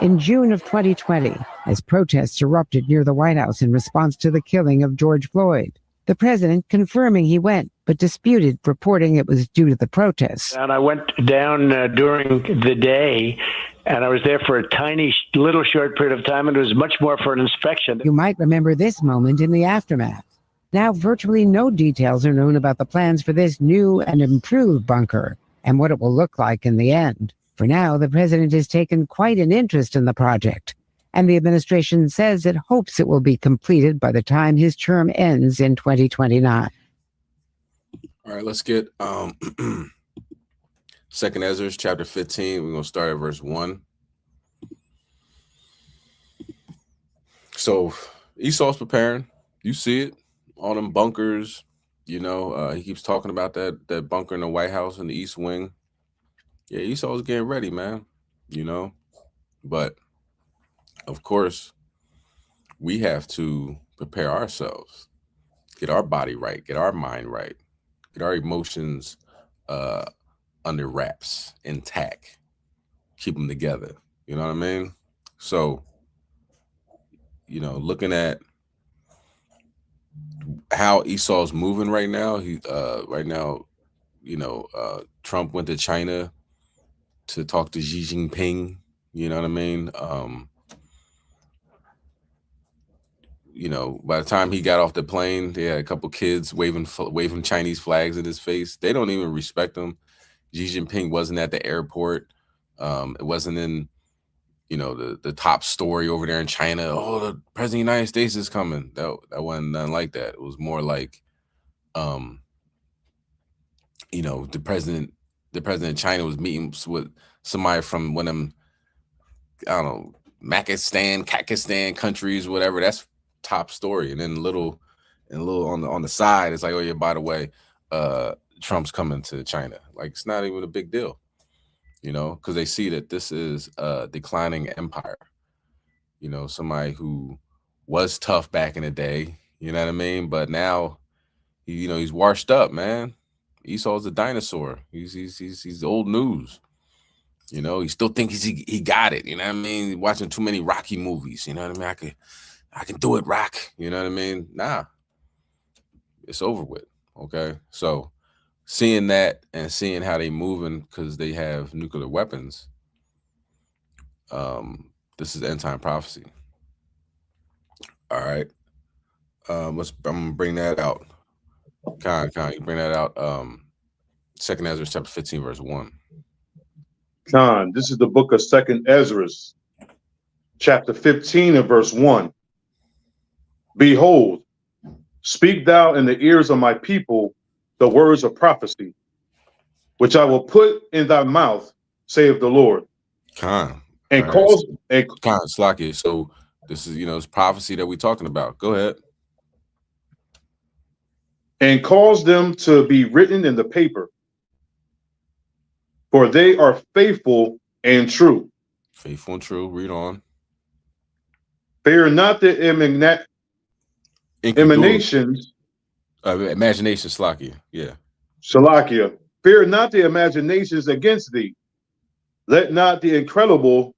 in June of 2020 as protests erupted near the White House in response to the killing of George Floyd. The president confirming he went, but disputed, reporting it was due to the protests. And I went down during the day, and I was there for a tiny, little short period of time, and it was much more for an inspection. You might remember this moment in the aftermath. Now virtually no details are known about the plans for this new and improved bunker and what it will look like in the end. For now, the president has taken quite an interest in the project, and the administration says it hopes it will be completed by the time his term ends in 2029. All right, let's get Second Ezra chapter 15. We're going to start at verse 1. So Esau's preparing. You see it. All them bunkers. You know, he keeps talking about that bunker in the White House in the East Wing. Yeah, Esau's getting ready, man. You know, but of course, we have to prepare ourselves, get our body right, get our mind right, get our emotions under wraps, intact, keep them together. You know what I mean? So, you know, looking at how Esau's moving right now, Trump went to China to talk to Xi Jinping. You know what I mean? You know, by the time he got off the plane, they had a couple kids waving Chinese flags in his face. They don't even respect him. Xi Jinping wasn't at the airport. It wasn't in, you know, the top story over there in China. Oh, the president of the United States is coming. That wasn't nothing like that. It was more like, you know, the president of China was meeting with somebody from one of them, I don't know, Pakistan countries, whatever. That's top story. And then a little on the side, it's like, oh yeah, by the way, Trump's coming to China. Like, it's not even a big deal, you know, because they see that this is a declining empire. You know, somebody who was tough back in the day, you know what I mean? But now, he's washed up, man. Esau's a dinosaur. He's old news. You know, he still thinks he got it. You know what I mean? Watching too many Rocky movies. You know what I mean? I can do it, Rock. You know what I mean? Nah, it's over with. Okay, so seeing that and seeing how they moving because they have nuclear weapons. This is end time prophecy. All right, I'm gonna bring that out. Con, you bring that out. Second Ezra chapter 15 verse 1. Con, this is the book of Second Ezra, chapter 15 and verse 1. Behold, speak thou in the ears of my people the words of prophecy, which I will put in thy mouth, saith the Lord. Con. And right. cause Con, Slacky. So this is, it's prophecy that we're talking about. Go ahead. And cause them to be written in the paper, for they are faithful and true. Faithful and true. Read on. Fear not the emanations. Imagination, Slakia. Yeah. Salakia. Fear not the imaginations against thee. Let not the incredulity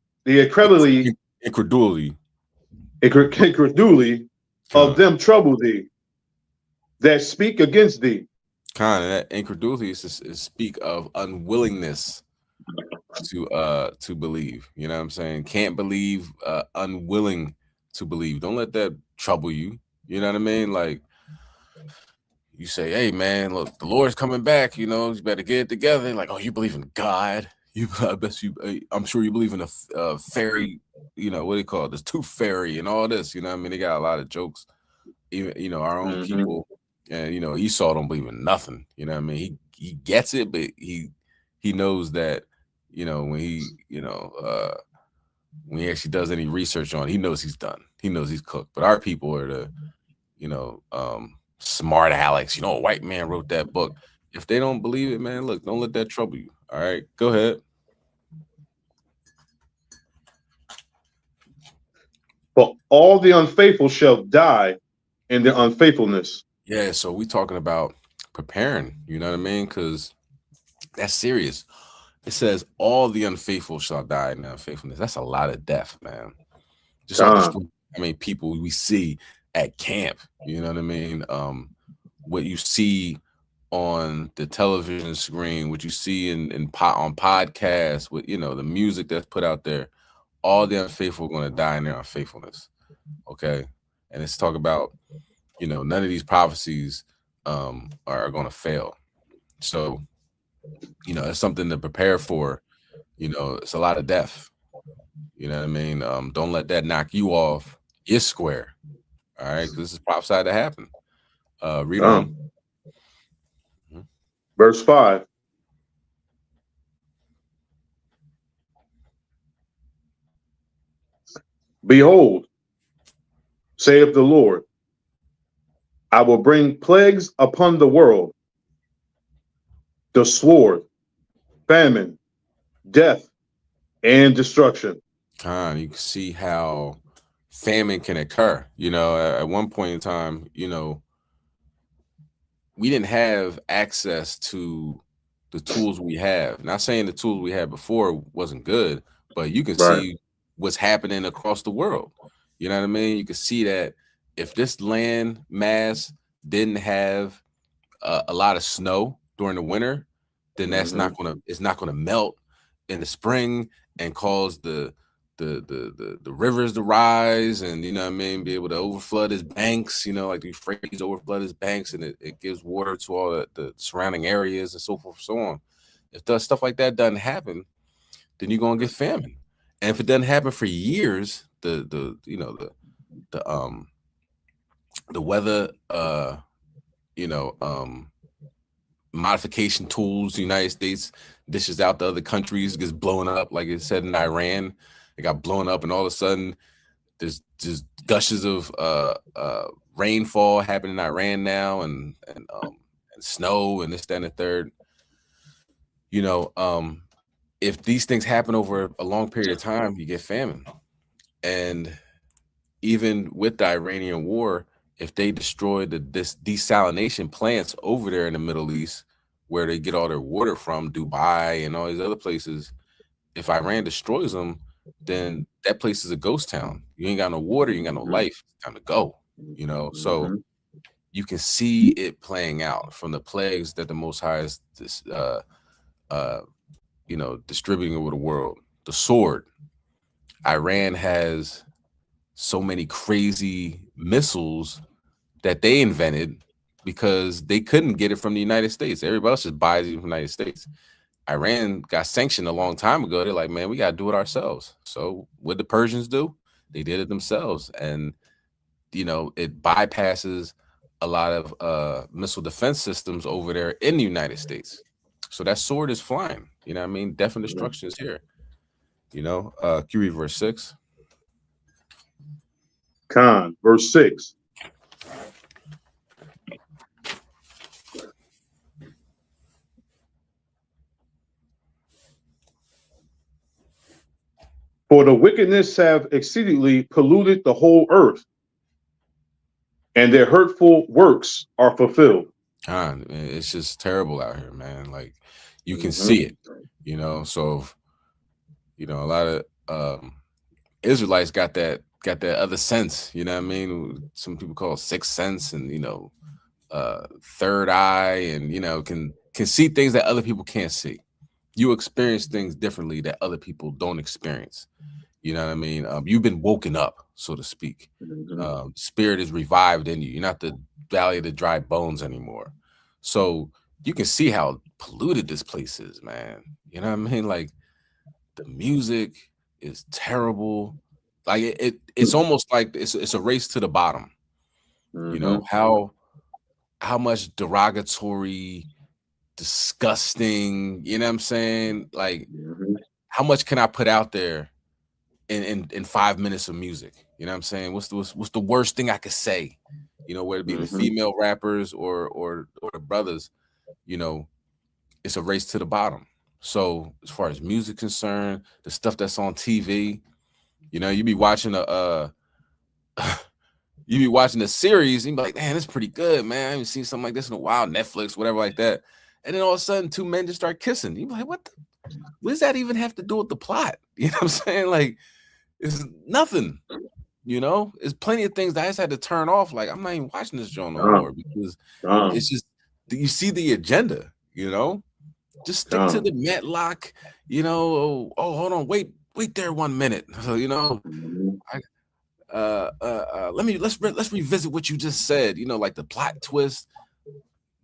of them trouble thee that speak against thee. Kind of that incredulity is speak of unwillingness to believe. You know what I'm saying? Can't believe, unwilling to believe. Don't let that trouble you. You know what I mean? Like, you say, hey man, look, the Lord's coming back, you better get it together. Like, oh, you believe in God? I'm sure you believe in a fairy, what do you call it? This tooth fairy and all this, you know what I mean? They got a lot of jokes, even, our own people. And, Esau don't believe in nothing, you know what I mean? He gets it, but he knows that, when he, when he actually does any research on it, he knows he's done. He knows he's cooked. But our people are the, smart Alex. A white man wrote that book. If they don't believe it, man, look, don't let that trouble you. All right, go ahead. But all the unfaithful shall die in their unfaithfulness. Yeah, so we talking about preparing, you know what I mean? Because that's serious. It says all the unfaithful shall die in their unfaithfulness. That's a lot of death, man. Just people we see at camp, you know what I mean? What you see on the television screen, what you see on podcasts, with the music that's put out there, all the unfaithful are going to die in their unfaithfulness. Okay, and it's talk about none of these prophecies are going to fail. So it's something to prepare for. It's a lot of death. You know what I mean? Don't let that knock you off your square. All right, because this is prophesied to happen. Read on. Verse 5. Behold, saith the Lord, I will bring plagues upon the world, the sword, famine, death, and destruction. You can see how famine can occur. At one point in time, we didn't have access to the tools we have. Not saying the tools we had before wasn't good, but you can see what's happening across the world. You know what I mean? You can see that if this land mass didn't have a lot of snow during the winter, then it's not gonna melt in the spring and cause the rivers to rise, and be able to overflood his banks, like the Euphrates overflood his banks, and it gives water to all the surrounding areas and so forth and so on. If stuff like that doesn't happen, then you're gonna get famine. And if it doesn't happen for years, the weather modification tools the United States dishes out to other countries gets blown up, like it said in Iran. It got blown up, and all of a sudden there's just gushes of rainfall happening in Iran now, and snow and this, that, and the third. If these things happen over a long period of time, you get famine. And even with the Iranian war, if they destroy this desalination plants over there in the Middle East, where they get all their water from, Dubai and all these other places, if Iran destroys them, then that place is a ghost town. You ain't got no water, you ain't got no life. It's time to go. So you can see it playing out from the plagues that the Most High is distributing over the world. The sword. Iran has so many crazy missiles that they invented because they couldn't get it from the United States. Everybody else just buys it from the United States. Iran got sanctioned a long time ago. They're like, man, we got to do it ourselves. So what the Persians do? They did it themselves. And, it bypasses a lot of missile defense systems over there in the United States. So that sword is flying. You know what I mean? Death and destruction is here. Can you read verse 6? Verse 6. For the wickedness have exceedingly polluted the whole earth, and their hurtful works are fulfilled. It's just terrible out here, man. Like, you can see it, so a lot of Israelites got that other sense, you know what I mean? Some people call it sixth sense, and third eye, and can see things that other people can't see. You experience things differently that other people don't experience. You know what I mean? You've been woken up, so to speak. Spirit is revived in you. You're not the valley of the dry bones anymore. So you can see how polluted this place is, man. You know what I mean? Like, the music is terrible. Like, it's almost like it's a race to the bottom. How much derogatory, disgusting, you know what I'm saying? Like, how much can I put out there in 5 minutes of music. You know what I'm saying? What's the worst thing I could say? You know, whether it be the female rappers or the brothers, you know, it's a race to the bottom. So as far as music concerned, the stuff that's on TV, you know, you be watching a series and you be like, man, it's pretty good, man. I haven't seen something like this in a while, Netflix, whatever like that. And then all of a sudden, two men just start kissing. You be like, what does that even have to do with the plot? You know what I'm saying? Like, it's nothing. You know, there's plenty of things that I just had to turn off. Like, I'm not even watching this show no more because it's just, you see the agenda, you know? Just stick to the Matlock, you know. Oh, hold on, wait there 1 minute. So, you know, let's revisit what you just said. You know, like the plot twist.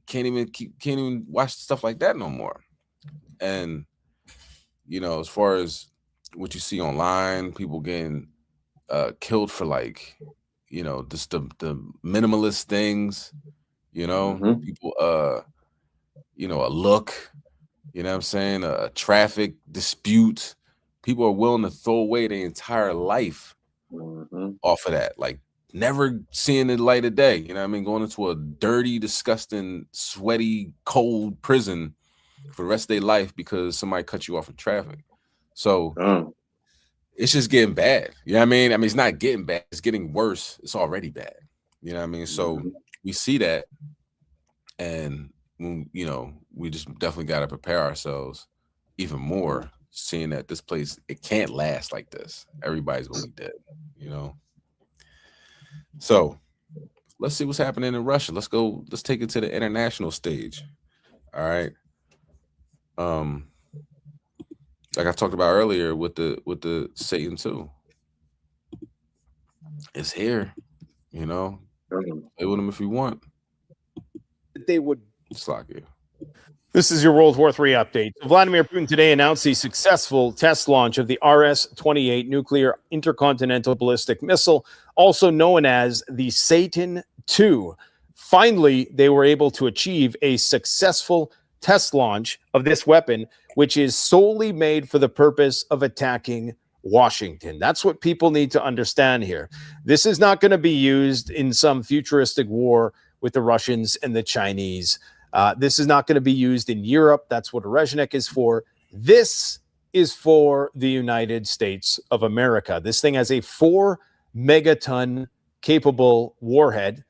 Can't even watch stuff like that no more. And you know, as far as what you see online, people getting killed for, like, you know, just the minimalist things. You know, people you know, a look. You know what I'm saying? A traffic dispute. People are willing to throw away their entire life off of that. Like, never seeing the light of day. You know what I mean? Going into a dirty, disgusting, sweaty, cold prison for the rest of their life because somebody cut you off in traffic. So it's just getting bad. You know what I mean? I mean, it's not getting bad. It's getting worse. It's already bad. You know what I mean? So we see that. And, you know, we just definitely got to prepare ourselves even more, seeing that this place, it can't last like this. Everybody's going to be dead, you know? So let's see what's happening in Russia. Let's take it to the international stage. All right. Like I talked about earlier with the Satan 2. It's here, you know. Play with them if you want. They would slack you. This is your World War III update. Vladimir Putin today announced the successful test launch of the RS-28 nuclear intercontinental ballistic missile, also known as the Satan II. Finally, they were able to achieve a successful test launch of this weapon, which is solely made for the purpose of attacking Washington. That's what people need to understand here. This is not going to be used in some futuristic war with the Russians and the Chinese. This is not going to be used in Europe. That's what Rezhnev is for. This is for the United States of America. This thing has a 4 megaton capable warhead,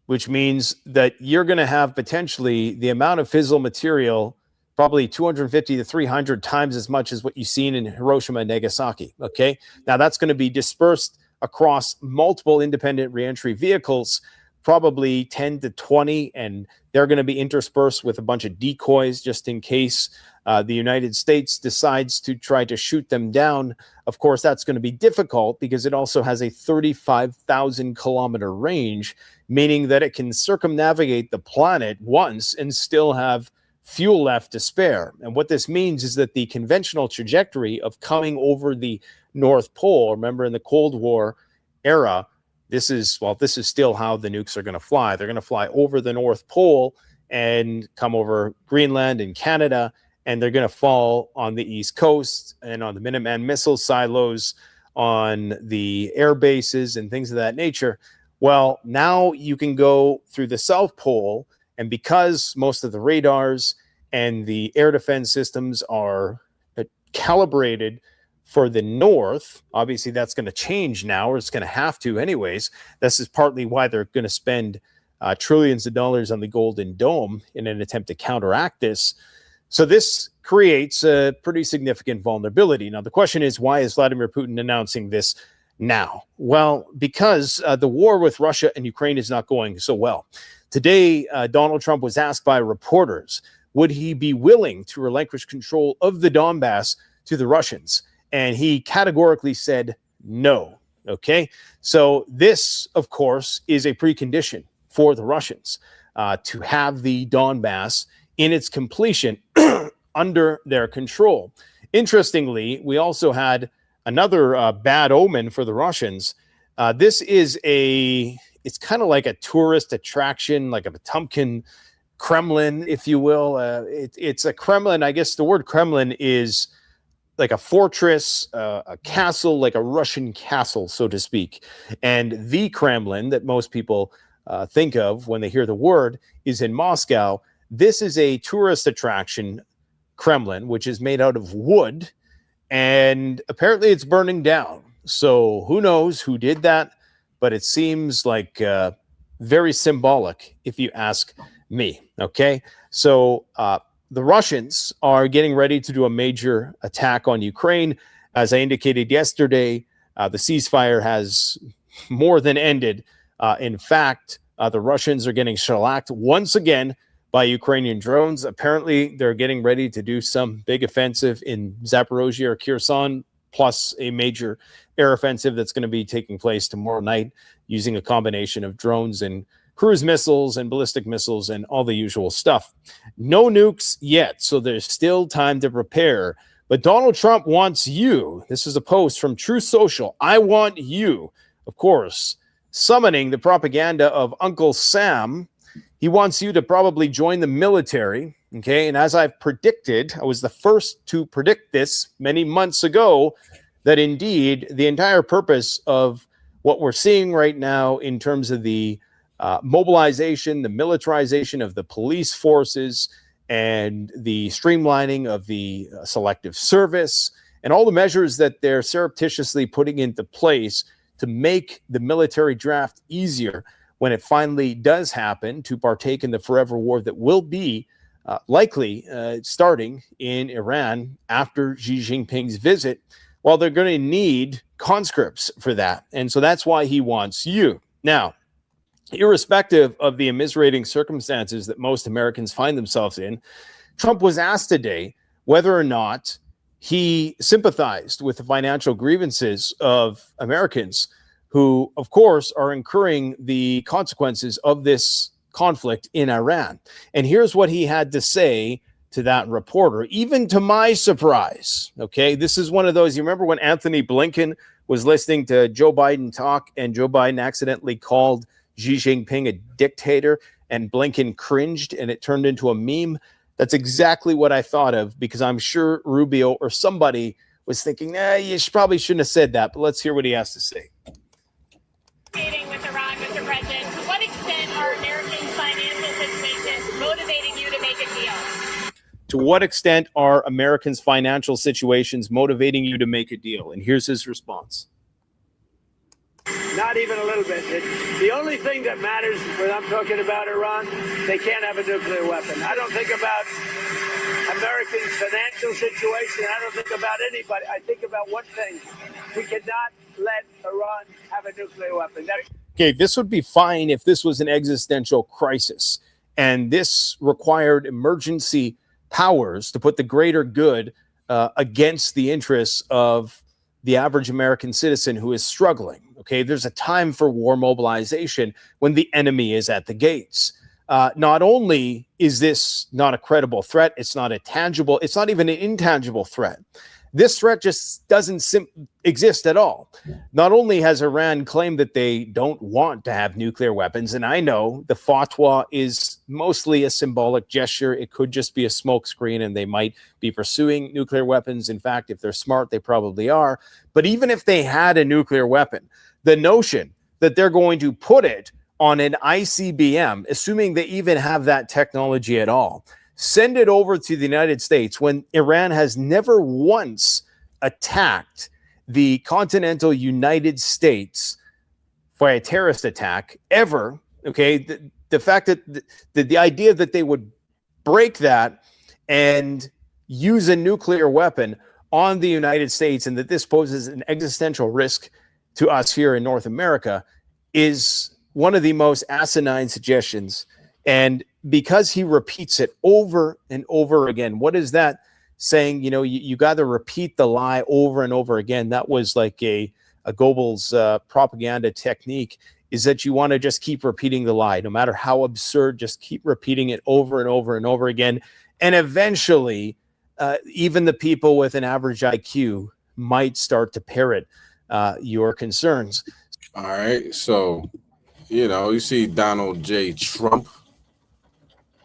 which means that you're going to have potentially the amount of fissile material, probably 250 to 300 times as much as what you've seen in Hiroshima and Nagasaki. Okay. Now that's going to be dispersed across multiple independent reentry vehicles, probably 10 to 20, and they're going to be interspersed with a bunch of decoys just in case the United States decides to try to shoot them down. Of course, that's going to be difficult because it also has a 35,000 kilometer range, meaning that it can circumnavigate the planet once and still have fuel left to spare. And what this means is that the conventional trajectory of coming over the North Pole, remember in the Cold War era, this is still how the nukes are going to fly. They're going to fly over the North Pole and come over Greenland and Canada, and they're going to fall on the East Coast and on the Minuteman missile silos, on the air bases and things of that nature. Well, now you can go through the South Pole, and because most of the radars and the air defense systems are calibrated for the North, obviously that's going to change now, or it's going to have to anyways. This is partly why they're going to spend trillions of dollars on the Golden Dome in an attempt to counteract this. So this creates a pretty significant vulnerability. Now, the question is, why is Vladimir Putin announcing this now? Well, because the war with Russia and Ukraine is not going so well. Today, Donald Trump was asked by reporters, would he be willing to relinquish control of the Donbass to the Russians? And he categorically said no. Okay, so this, of course, is a precondition for the Russians to have the Donbass in its completion under their control. Interestingly, we also had another bad omen for the Russians. This is it's kind of like a tourist attraction, like a Potemkin Kremlin, if you will. It's a Kremlin. I guess the word Kremlin is like a fortress, a castle, like a Russian castle, so to speak. And the Kremlin that most people think of when they hear the word is in Moscow. This is a tourist attraction, Kremlin, which is made out of wood, and apparently it's burning down. So who knows who did that, but it seems like very symbolic, if you ask me. Okay, so the Russians are getting ready to do a major attack on Ukraine. As I indicated yesterday, the ceasefire has more than ended. In fact, the Russians are getting shellacked once again by Ukrainian drones. Apparently, they're getting ready to do some big offensive in Zaporozhye or Kherson, plus a major air offensive that's going to be taking place tomorrow night using a combination of drones and cruise missiles and ballistic missiles and all the usual stuff. No nukes yet, so there's still time to prepare. But Donald Trump wants you. This is a post from True Social. I want you, of course, summoning the propaganda of Uncle Sam. He wants you to probably join the military, okay? And as I've predicted, I was the first to predict this many months ago, that indeed the entire purpose of what we're seeing right now in terms of the mobilization, the militarization of the police forces, and the streamlining of the selective service, and all the measures that they're surreptitiously putting into place to make the military draft easier when it finally does happen to partake in the forever war that will be likely starting in Iran after Xi Jinping's visit. Well, they're going to need conscripts for that. And so that's why he wants you. Now, irrespective of the immiserating circumstances that most Americans find themselves in, Trump was asked today whether or not he sympathized with the financial grievances of Americans who, of course, are incurring the consequences of this conflict in Iran. And here's what he had to say to that reporter, even to my surprise. Okay, this is one of those, you remember when Anthony Blinken was listening to Joe Biden talk and Joe Biden accidentally called Xi Jinping a dictator and Blinken cringed and it turned into a meme? That's exactly what I thought of, because I'm sure Rubio or somebody was thinking, you probably shouldn't have said that, but let's hear what he has to say. With Iran, Mr. President, to what extent are Americans' financial situations motivating you to make a deal? To what extent are Americans' financial situations motivating you to make a deal? And here's his response. Not even a little bit. The only thing that matters when I'm talking about Iran, they can't have a nuclear weapon. I don't think about Americans' financial situation. I don't think about anybody. I think about one thing. We cannot let Iran have a nuclear weapon. Okay, this would be fine if this was an existential crisis and this required emergency powers to put the greater good against the interests of the average American citizen who is struggling. Okay, there's a time for war mobilization when the enemy is at the gates. Not only is this not a credible threat, it's not a tangible, it's not even an intangible threat. This threat just doesn't exist at all. Not only has Iran claimed that they don't want to have nuclear weapons, and I know the fatwa is mostly a symbolic gesture. It could just be a smokescreen, and they might be pursuing nuclear weapons. In fact, if they're smart, they probably are. But even if they had a nuclear weapon, the notion that they're going to put it on an ICBM, assuming they even have that technology at all, send it over to the United States when Iran has never once attacked the continental United States for a terrorist attack ever. Okay, the fact that the idea that they would break that and use a nuclear weapon on the United States and that this poses an existential risk to us here in North America is one of the most asinine suggestions. And because he repeats it over and over again, what is that saying? You know, you got to repeat the lie over and over again. That was like a Goebbels propaganda technique, is that you want to just keep repeating the lie, no matter how absurd, just keep repeating it over and over and over again. And eventually, even the people with an average IQ might start to parrot your concerns. All right. So, you know, you see Donald J. Trump,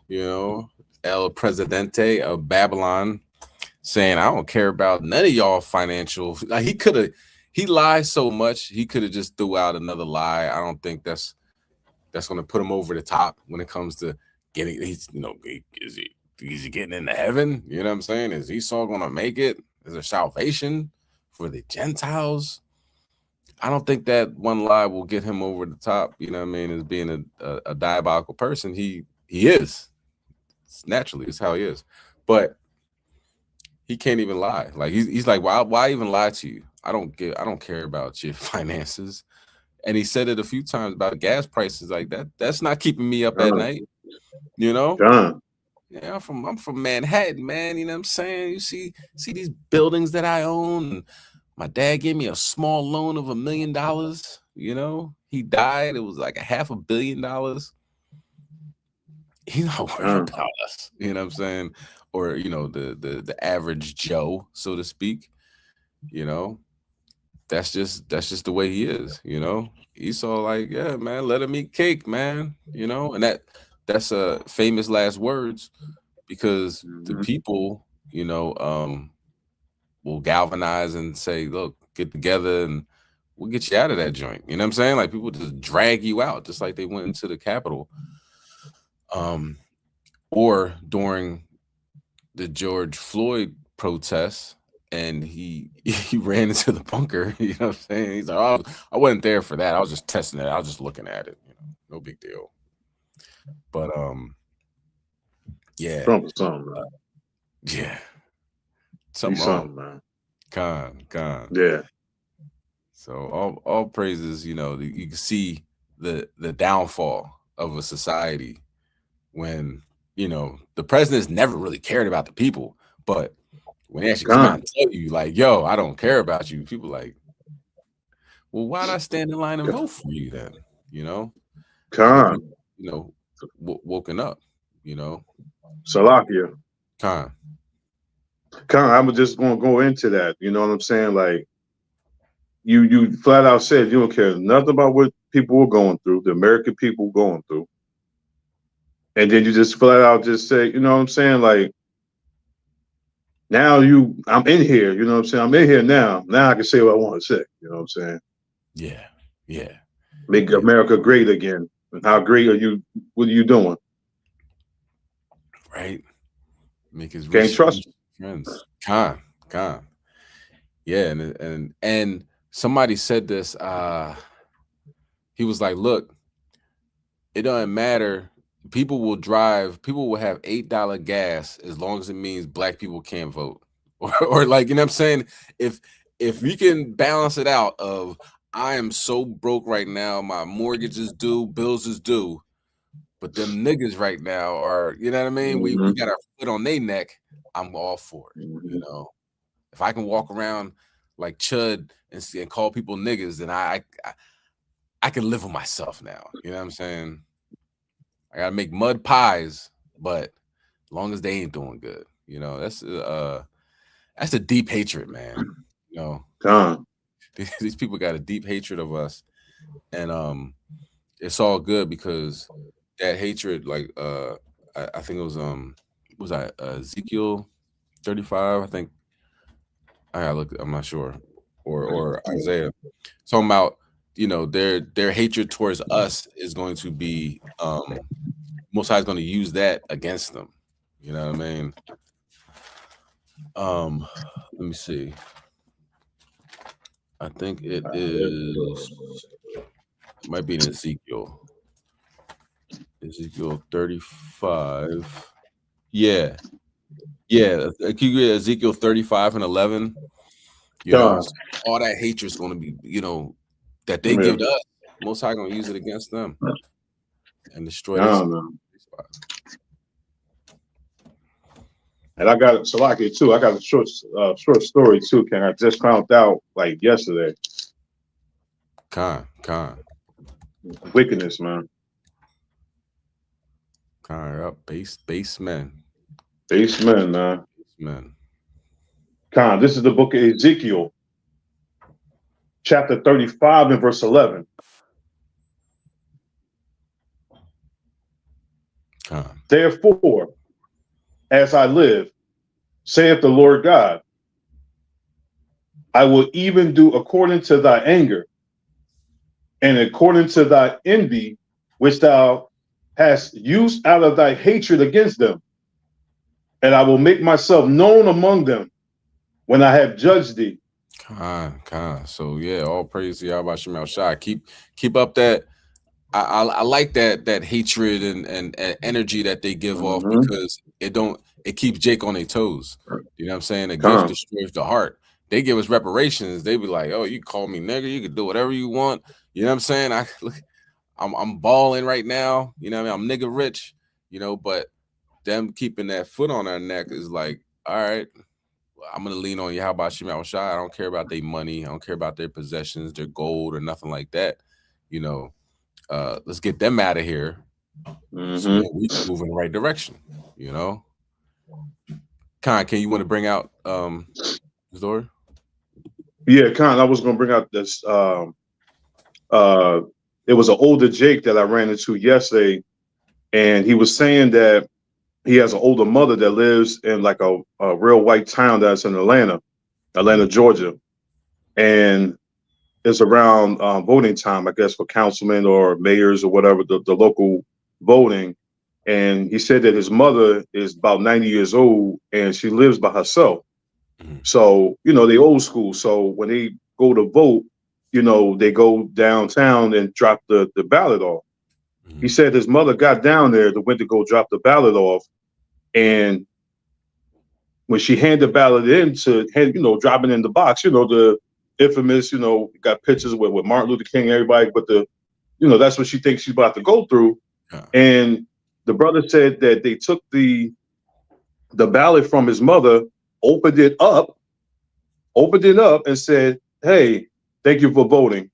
you know, El Presidente of Babylon, saying, I don't care about none of y'all financial. Like he lies so much. He could have just threw out another lie. I don't think that's going to put him over the top when it comes to getting, is he getting into heaven? You know what I'm saying? Is Esau going to make it? Is there salvation for the Gentiles? I don't think that one lie will get him over the top, you know what I mean, as being a diabolical person. He is. It's naturally, it's how he is. But he can't even lie. Like he's like, why even lie to you? I don't care about your finances. And he said it a few times about gas prices like that. That's not keeping me up at night, you know? Yeah, I'm from Manhattan, man. You know what I'm saying? You see these buildings that I own. My dad gave me a small loan of $1 million. You know, he died. It was like $500 million. He's not worried about us. You know what I'm saying? Or the average Joe, so to speak. You know, that's just the way he is. You know, Esau, like, yeah, man, let him eat cake, man. You know, and that's a famous last words. Because the people, will galvanize and say, look, get together and we'll get you out of that joint. You know what I'm saying? Like people just drag you out, just like they went into the Capitol. Or during the George Floyd protests and he ran into the bunker, you know what I'm saying? He's like, oh, I wasn't there for that. I was just testing it. I was just looking at it. No big deal. But yeah. Trump is something, man. Yeah. Something wrong, man. Con. Yeah. So all praises, you can see the downfall of a society when, the president's never really cared about the people, but when they actually come out and tell you, like, yo, I don't care about you, people like, well, why'd I stand in line and vote for you then? Woken up, Salakia. Con, I was just going to go into that. You know what I'm saying? Like, you flat out said you don't care nothing about what people were going through, the American people going through. And then you just flat out just say, you know what I'm saying? Like, now I'm in here, you know what I'm saying? I'm in here now. Now I can say what I want to say. You know what I'm saying? Yeah. Make America great again. And how great are you? What are you doing? Right. Make his can't trust friends. Con. Yeah, and somebody said this. He was like, look, it doesn't matter. People will have $8 gas as long as it means black people can't vote. Or like, you know what I'm saying? If we can balance it out of I am so broke right now, my mortgage is due, bills is due, but them niggas right now are, you know what I mean? We got our foot on their neck. I'm all for it. If I can walk around like Chud and call people niggas, then I can live with myself now. You know what I'm saying? I gotta make mud pies, but as long as they ain't doing good, that's a deep hatred, man. These people got a deep hatred of us, and it's all good because that hatred, like I think it was Ezekiel 35, I think. I gotta look, I'm not sure, or Isaiah talking about their hatred towards us is going to be Most High is going to use that against them. You know what I mean? Let me see. I think it might be in Ezekiel 35. Yeah. Can you get Ezekiel 35 and 11? All that hatred is going to be, that they give to us. Most High going to use it against them and destroy them. And I got Salakia too. I got a short story too, Ken. I just found out like yesterday. Con. Wickedness, man. Base men. Base men, man. Man. Con, this is the book of Ezekiel, chapter 35 and verse 11. Therefore, as I live, saith the Lord God, I will even do according to thy anger and according to thy envy, which thou hast used out of thy hatred against them. And I will make myself known among them when I have judged thee. Con. So yeah, all praise to Yahweh Shem Shai. Keep up that. I like that hatred and energy that they give off, because it keeps Jake on their toes. You know what I'm saying? A gift destroys the heart. They give us reparations. They be like, oh, you call me nigga, you can do whatever you want. You know what I'm saying? I'm balling right now. You know what I mean? I'm nigga rich. You know, but them keeping that foot on their neck is like, all right, I'm gonna lean on you. How about Shemal Shai? I don't care about their money. I don't care about their possessions, their gold, or nothing like that. You know. Let's get them out of here. So we move in the right direction, you know. Khan, can you want to bring out the story? Yeah, Khan, I was gonna bring out this. It was an older Jake that I ran into yesterday, and he was saying that he has an older mother that lives in like a real white town that's in Atlanta, Georgia, and it's around voting time, I guess, for councilmen or mayors or whatever, the local voting. And he said that his mother is about 90 years old and she lives by herself. So, you know, they old school. So when they go to vote, you know, they go downtown and drop the ballot off. He said his mother got down there, went to go drop the ballot off. And when she handed the ballot in to, you know, drop it in the box, you know, the infamous, you know, got pictures with Martin Luther King, everybody, but you know, that's what she thinks she's about to go through. And the brother said that they took the ballot from his mother, opened it up and said, hey, thank you for voting,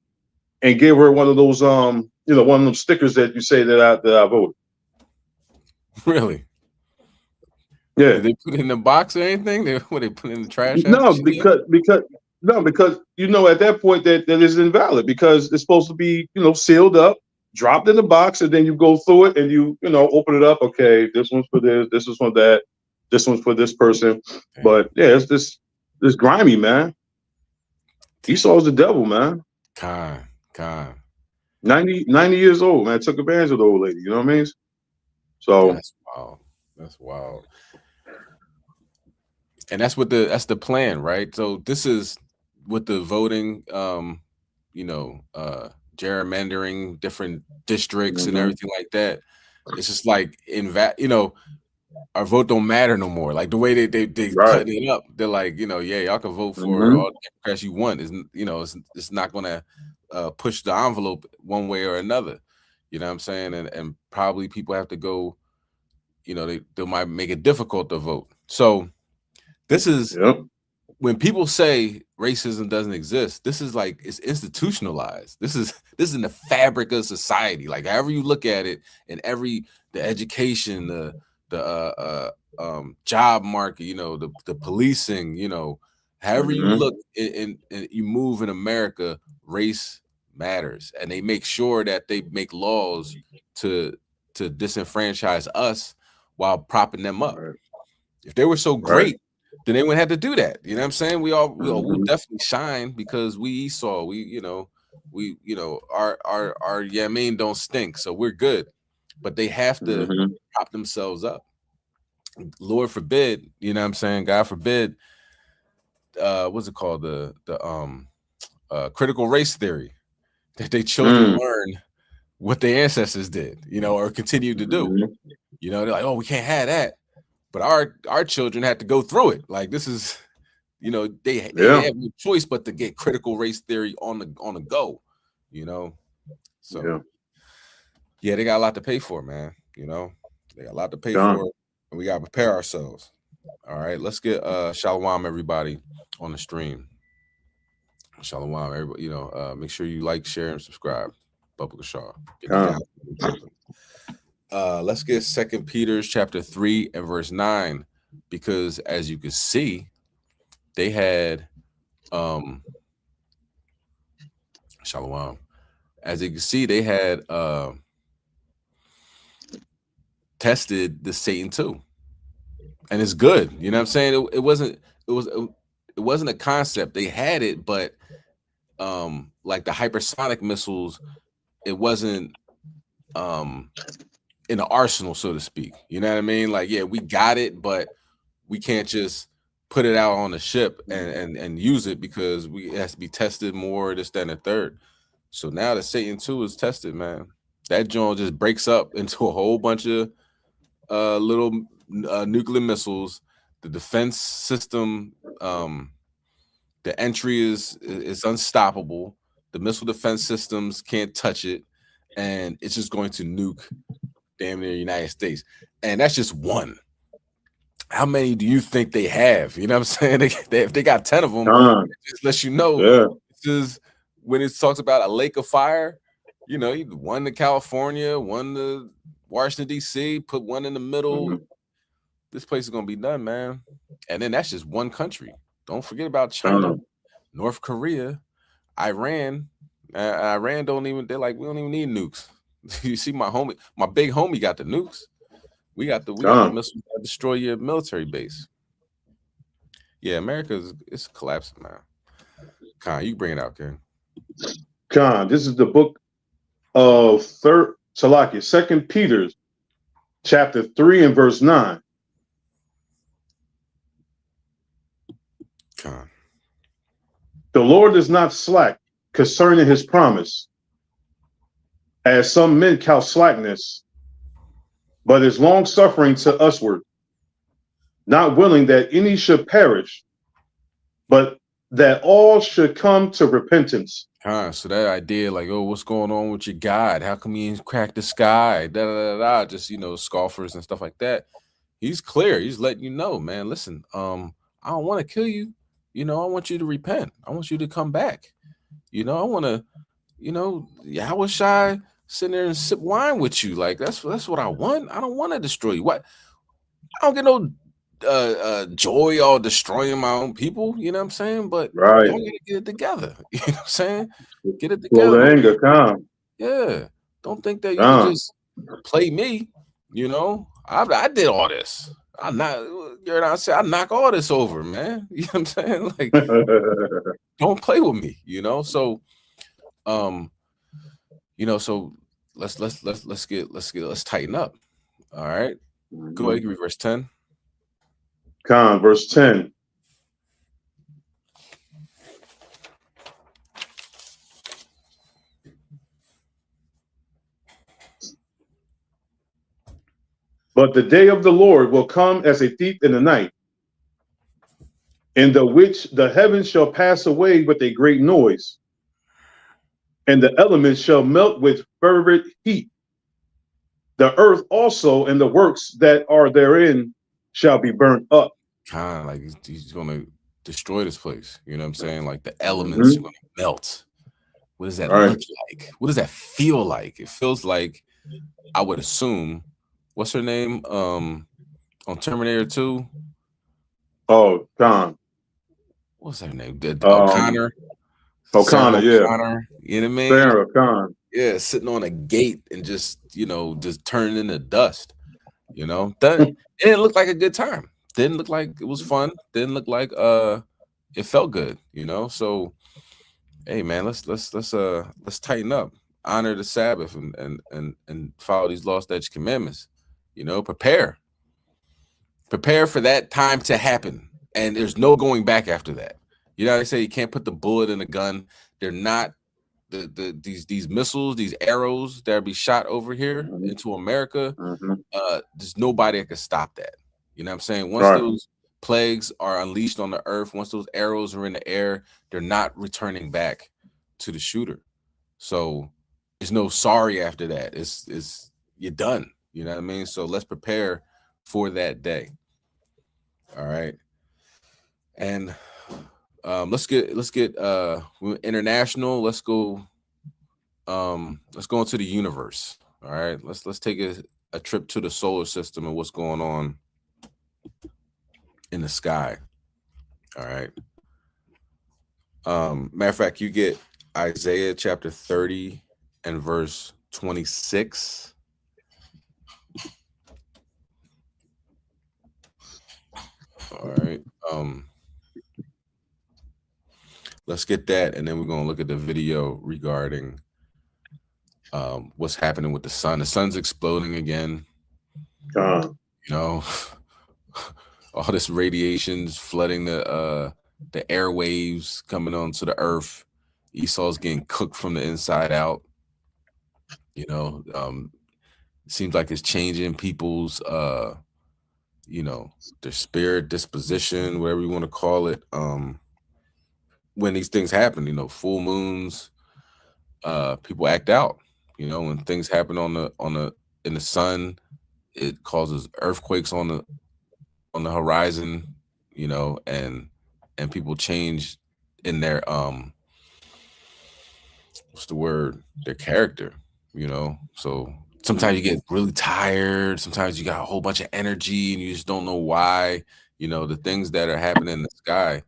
and gave her one of those, you know, one of those stickers that you say that I voted. Really? Yeah. Did they put it in the box or anything? They put it in the trash? No, because you know, at that point that is invalid, because it's supposed to be, you know, sealed up, dropped in the box, and then you go through it and you know, open it up. Okay, this one's for this is for that, this one's for this person. But yeah, it's this grimy, man. Esau's the devil, man. Con. 90 years old, man. Took advantage of the old lady. You know what I mean? So That's wild. And that's the plan, right? So this is with the voting, you know, gerrymandering different districts and everything like that. It's just like you know, our vote don't matter no more. Like the way they cutting it up, they're like, you know, yeah, y'all can vote for all the Democrats you want. Is, you know, it's not gonna push the envelope one way or another. You know what I'm saying? And probably people have to go, you know, they might make it difficult to vote. So this is when people say racism doesn't exist, this is like, it's institutionalized. This is in the fabric of society. Like however you look at it, and the education, the job market, you know, the policing, you know, however you look and you move in America, race matters, and they make sure that they make laws to disenfranchise us while propping them up. If they were so great, then they wouldn't have to do that. You know what I'm saying? We'll definitely shine because we Esau. We our Yamin don't stink, so we're good. But they have to prop themselves up. Lord forbid, you know what I'm saying? God forbid, what's it called? The critical race theory, that they children learn what their ancestors did, you know, or continue to do. You know, they're like, oh, we can't have that. But our children had to go through it. Like this is, you know, they have no choice but to get critical race theory on the go, you know. So yeah, they got a lot to pay for, man. You know, they got a lot to pay for, and we gotta prepare ourselves. All right, let's get Shalom everybody on the stream. Shalom, everybody. You know, make sure you like, share, and subscribe. Bubba Shaw. Let's get 2 Peter chapter 3 and verse 9, because as you can see, they had Shalom. As you can see, they had tested the Satan too. and it's good. You know what I'm saying? It wasn't a concept. They had it, but like the hypersonic missiles, it wasn't in the arsenal, so to speak. You know what I mean? Like, yeah, we got it, but we can't just put it out on the ship and use it because it has to be tested more, this, that, and the third. So now the Satan 2 is tested, man. That joint just breaks up into a whole bunch of little nuclear missiles. The defense system, the entry is unstoppable. The missile defense systems can't touch it, and it's just going to nuke damn near the United States. And that's just one. How many do you think they have? You know what I'm saying? If they got 10 of them, it just lets you know. This is when it talks about a lake of fire. You know, one to California, one to Washington, D.C., put one in the middle. This place is going to be done, man. And then that's just one country. Don't forget about China, North Korea, Iran. Iran they're like, we don't even need nukes. You see my big homie got the nukes. We got the missiles that destroy your military base. Yeah, it's collapsing, man. Khan, you bring it out, King. Khan, this is the book of 2 Peter, chapter 3 and verse 9. Khan. The Lord is not slack concerning his promise, as some men count slackness, but is long suffering to usward, not willing that any should perish, but that all should come to repentance. So that idea, like, oh, what's going on with your God? How come he ain't cracked the sky? Just, scoffers and stuff like that. He's clear. He's letting you know, man. Listen, I don't want to kill you. I want you to repent. I want you to come back. I want to, YAH sit there and sip wine with you. Like, that's what I want. I don't want to destroy you. What? I don't get no joy all destroying my own people. You know what I'm saying? But y'all gotta get it together. You know what I'm saying? Get it together. Well, the anger, calm. Yeah. Don't think that you can just play me. I did all this. I knock all this over, man. You know what I'm saying? Like, don't play with me, So so let's tighten up. All right. Go ahead, read verse 10. Verse 10. But the day of the Lord will come as a thief in the night, in the which the heavens shall pass away with a great noise, and the elements shall melt with fervent heat. The earth also and the works that are therein shall be burnt up. Like he's going to destroy this place. You know what I'm saying? Like the elements are going to melt. What does that look like? What does that feel like? It feels like, I would assume, what's her name? On Terminator 2? Oh, Khan. What's her name? O'Connor. O'Connor, yeah. O'Connor, you know what I mean? Sarah O'Connor. Yeah, sitting on a gate and just turning into dust. It didn't look like a good time. Didn't look like it was fun. Didn't look like it felt good, So hey man, let's tighten up. Honor the Sabbath and follow these lost edge commandments. Prepare for that time to happen. And there's no going back after that. They say you can't put the bullet in the gun. They're not these missiles, these arrows that be shot over here into America. There's nobody that can stop that. You know what I'm saying? Once those plagues are unleashed on the earth, once those arrows are in the air, they're not returning back to the shooter. So there's no sorry after that. It's you're done. You know what I mean? So let's prepare for that day. All right. And let's get international. Let's go into the universe. All right. Let's take a trip to the solar system and what's going on in the sky. All right. Matter of fact, you get Isaiah chapter 30 and verse 26. All right. Let's get that, and then we're gonna look at the video regarding what's happening with the sun. The sun's exploding again. You know, all this radiation's flooding the airwaves coming onto the earth. Esau's getting cooked from the inside out. You know, it seems like it's changing people's you know, their spirit, disposition, whatever you want to call it. When these things happen, you know, full moons, people act out. You know, when things happen in the sun, it causes earthquakes on the horizon, you know, and people change in their what's the word? Their character, you know. So sometimes you get really tired, sometimes you got a whole bunch of energy and you just don't know why. You know, the things that are happening in the sky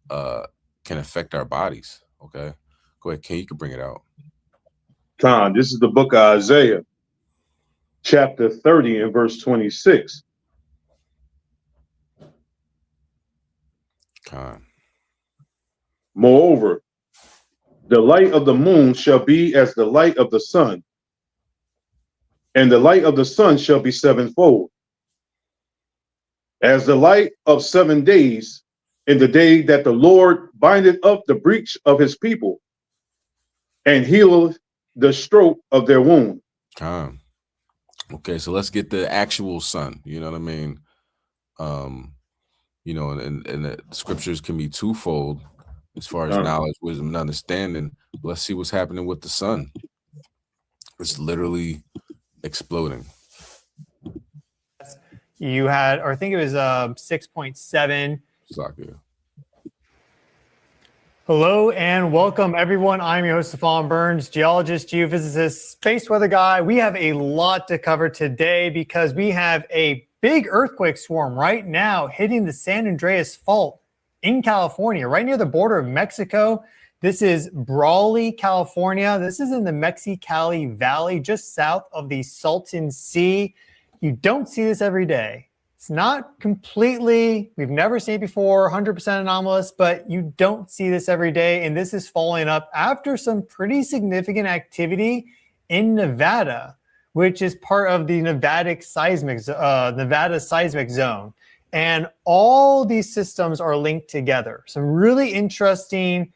can affect our bodies. Okay. Go ahead, Ken, you can bring it out. Tom, this is the book of Isaiah, chapter 30 and verse 26. Moreover, the light of the moon shall be as the light of the sun, and the light of the sun shall be sevenfold. As the light of 7 days, in the day that the Lord bindeth up the breach of his people, and healeth the stroke of their wound. Okay, so let's get the actual sun. You know what I mean? You know, and the scriptures can be twofold as far as knowledge, wisdom, and understanding. Let's see what's happening with the sun. It's literally exploding. You had, or I think it was 6.7. Hello and welcome, everyone. I'm your host, Stefan Burns, geologist, geophysicist, space weather guy. We have a lot to cover today because we have a big earthquake swarm right now hitting the San Andreas Fault in California, right near the border of Mexico. This is Brawley, California. This is in the Mexicali Valley, just south of the Salton Sea. You don't see this every day. It's not completely, we've never seen it before, 100% anomalous, but you don't see this every day. And this is following up after some pretty significant activity in Nevada, which is part of the Nevada seismic zone. And all these systems are linked together. Some really interesting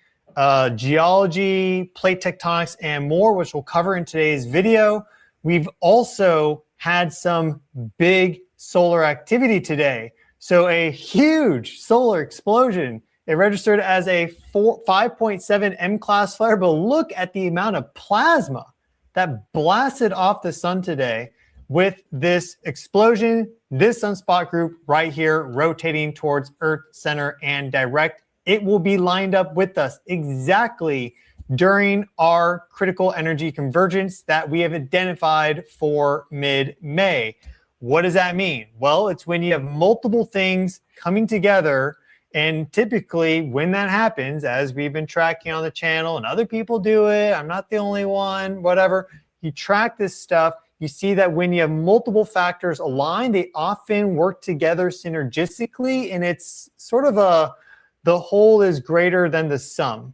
geology, plate tectonics, and more, which we'll cover in today's video. We've also had some big solar activity today. So a huge solar explosion. It registered as a 5.7 M-class flare, but look at the amount of plasma that blasted off the sun today with this explosion, this sunspot group right here rotating towards Earth center and direct. It will be lined up with us exactly during our critical energy convergence that we have identified for mid-May. What does that mean? Well, it's when you have multiple things coming together, and typically when that happens, as we've been tracking on the channel and other people do it, I'm not the only one, whatever, you track this stuff, you see that when you have multiple factors aligned, they often work together synergistically, and it's sort of the whole is greater than the sum.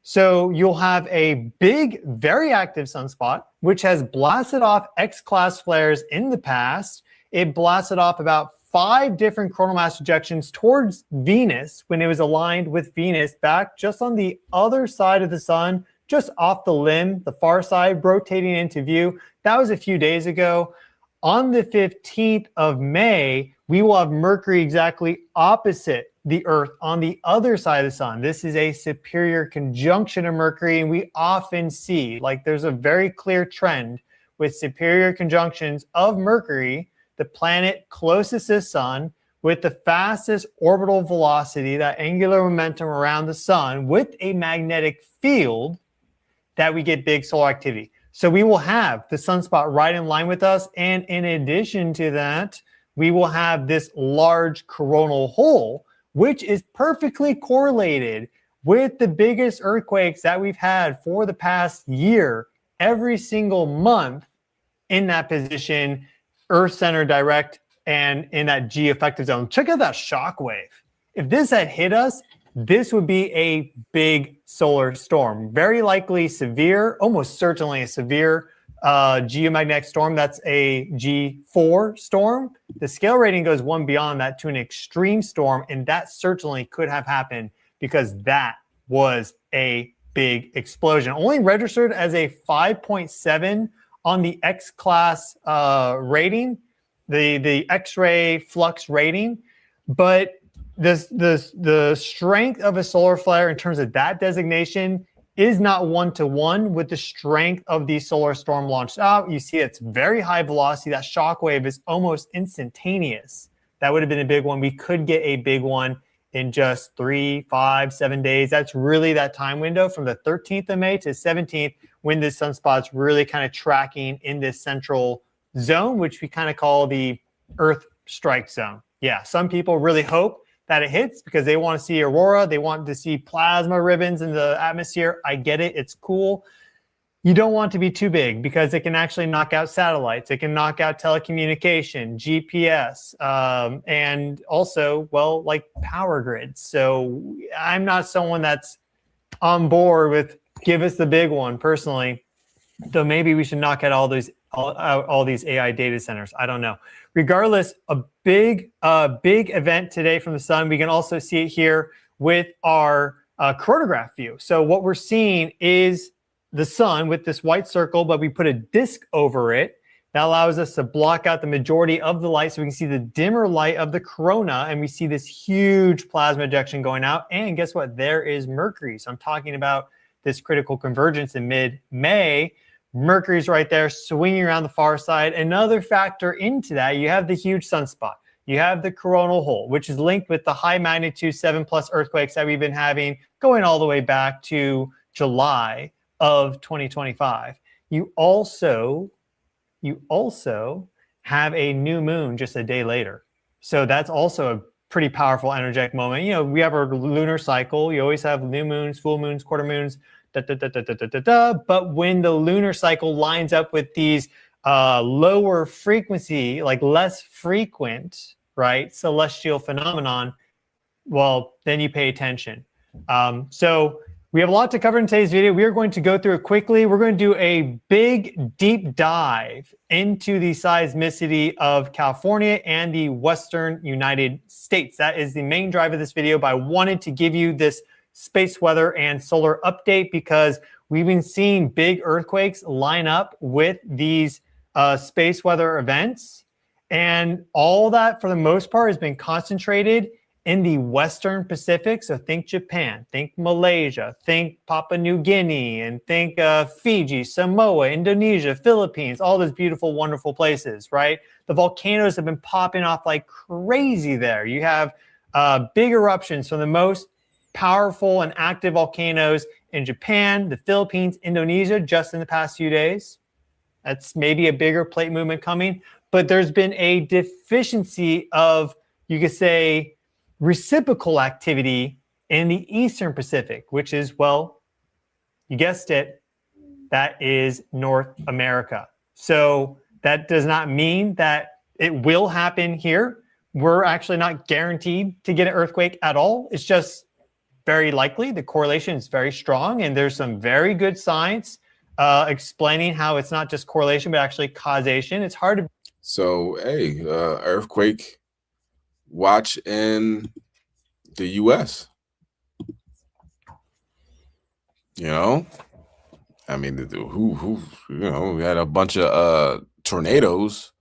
So you'll have a big, very active sunspot, which has blasted off X-class flares in the past. It blasted off about 5 different coronal mass ejections towards Venus when it was aligned with Venus back just on the other side of the sun, just off the limb, the far side, rotating into view. That was a few days ago. On the 15th of May, we will have Mercury exactly opposite the Earth on the other side of the sun. This is a superior conjunction of Mercury, and we often see, like, there's a very clear trend with superior conjunctions of Mercury, the planet closest to the sun, with the fastest orbital velocity, that angular momentum around the sun, with a magnetic field, that we get big solar activity. So we will have the sunspot right in line with us, and in addition to that, we will have this large coronal hole, which is perfectly correlated with the biggest earthquakes that we've had for the past year. Every single month in that position, Earth center direct and in that G effective zone. Check out that shock wave. If this had hit us, this would be a big solar storm. Very likely severe, almost certainly a severe geomagnetic storm. That's a G4 storm. The scale rating goes one beyond that to an extreme storm, and that certainly could have happened because that was a big explosion. Only registered as a 5.7 on the X-class rating, the X-ray flux rating, but the strength of a solar flare in terms of that designation is not one-to-one with the strength of the solar storm launched out. You see it's very high velocity. That shock wave is almost instantaneous. That would have been a big one. We could get a big one in just 3, 5, 7 days. That's really that time window from the 13th of May to 17th when this sunspot's really kind of tracking in this central zone, which we kind of call the Earth strike zone. Yeah, some people really hope that it hits because they want to see aurora. They want to see plasma ribbons in the atmosphere. I get it. It's cool. You don't want it to be too big because it can actually knock out satellites. It can knock out telecommunication, GPS, and also, well, like power grids. So I'm not someone that's on board with give us the big one personally. So maybe we should knock out all these AI data centers. I don't know. Regardless, a big event today from the sun. We can also see it here with our coronagraph view. So what we're seeing is the sun with this white circle, but we put a disk over it. That allows us to block out the majority of the light so we can see the dimmer light of the corona, and we see this huge plasma ejection going out. And guess what? There is Mercury. So I'm talking about this critical convergence in mid-May. Mercury's right there swinging around the far side. Another factor into that, you have the huge sunspot. You have the coronal hole, which is linked with the high magnitude 7+ earthquakes that we've been having going all the way back to July of 2025. You also have a new moon just a day later. So that's also a pretty powerful energetic moment. You know, we have our lunar cycle. You always have new moons, full moons, quarter moons, but when the lunar cycle lines up with these lower frequency, like less frequent, right, celestial phenomenon, well, then you pay attention. So we have a lot to cover in today's video. We are going to go through it quickly. We're going to do a big deep dive into the seismicity of California and the Western United States. That is the main drive of this video, but I wanted to give you this space weather and solar update because we've been seeing big earthquakes line up with these space weather events. And all that, for the most part, has been concentrated in the Western Pacific. So think Japan, think Malaysia, think Papua New Guinea, and think Fiji, Samoa, Indonesia, Philippines, all those beautiful, wonderful places, right? The volcanoes have been popping off like crazy there. You have big eruptions from the most powerful and active volcanoes in Japan, the Philippines, Indonesia, just in the past few days. That's maybe a bigger plate movement coming, but there's been a deficiency of, you could say, reciprocal activity in the Eastern Pacific, which is, well, you guessed it, that is North America. So that does not mean that it will happen here. We're actually not guaranteed to get an earthquake at all. It's just very likely. The correlation is very strong, and there's some very good science explaining how it's not just correlation, but actually causation. It's hard to. So, hey, earthquake watch in the U.S. You know, I mean, we had a bunch of tornadoes,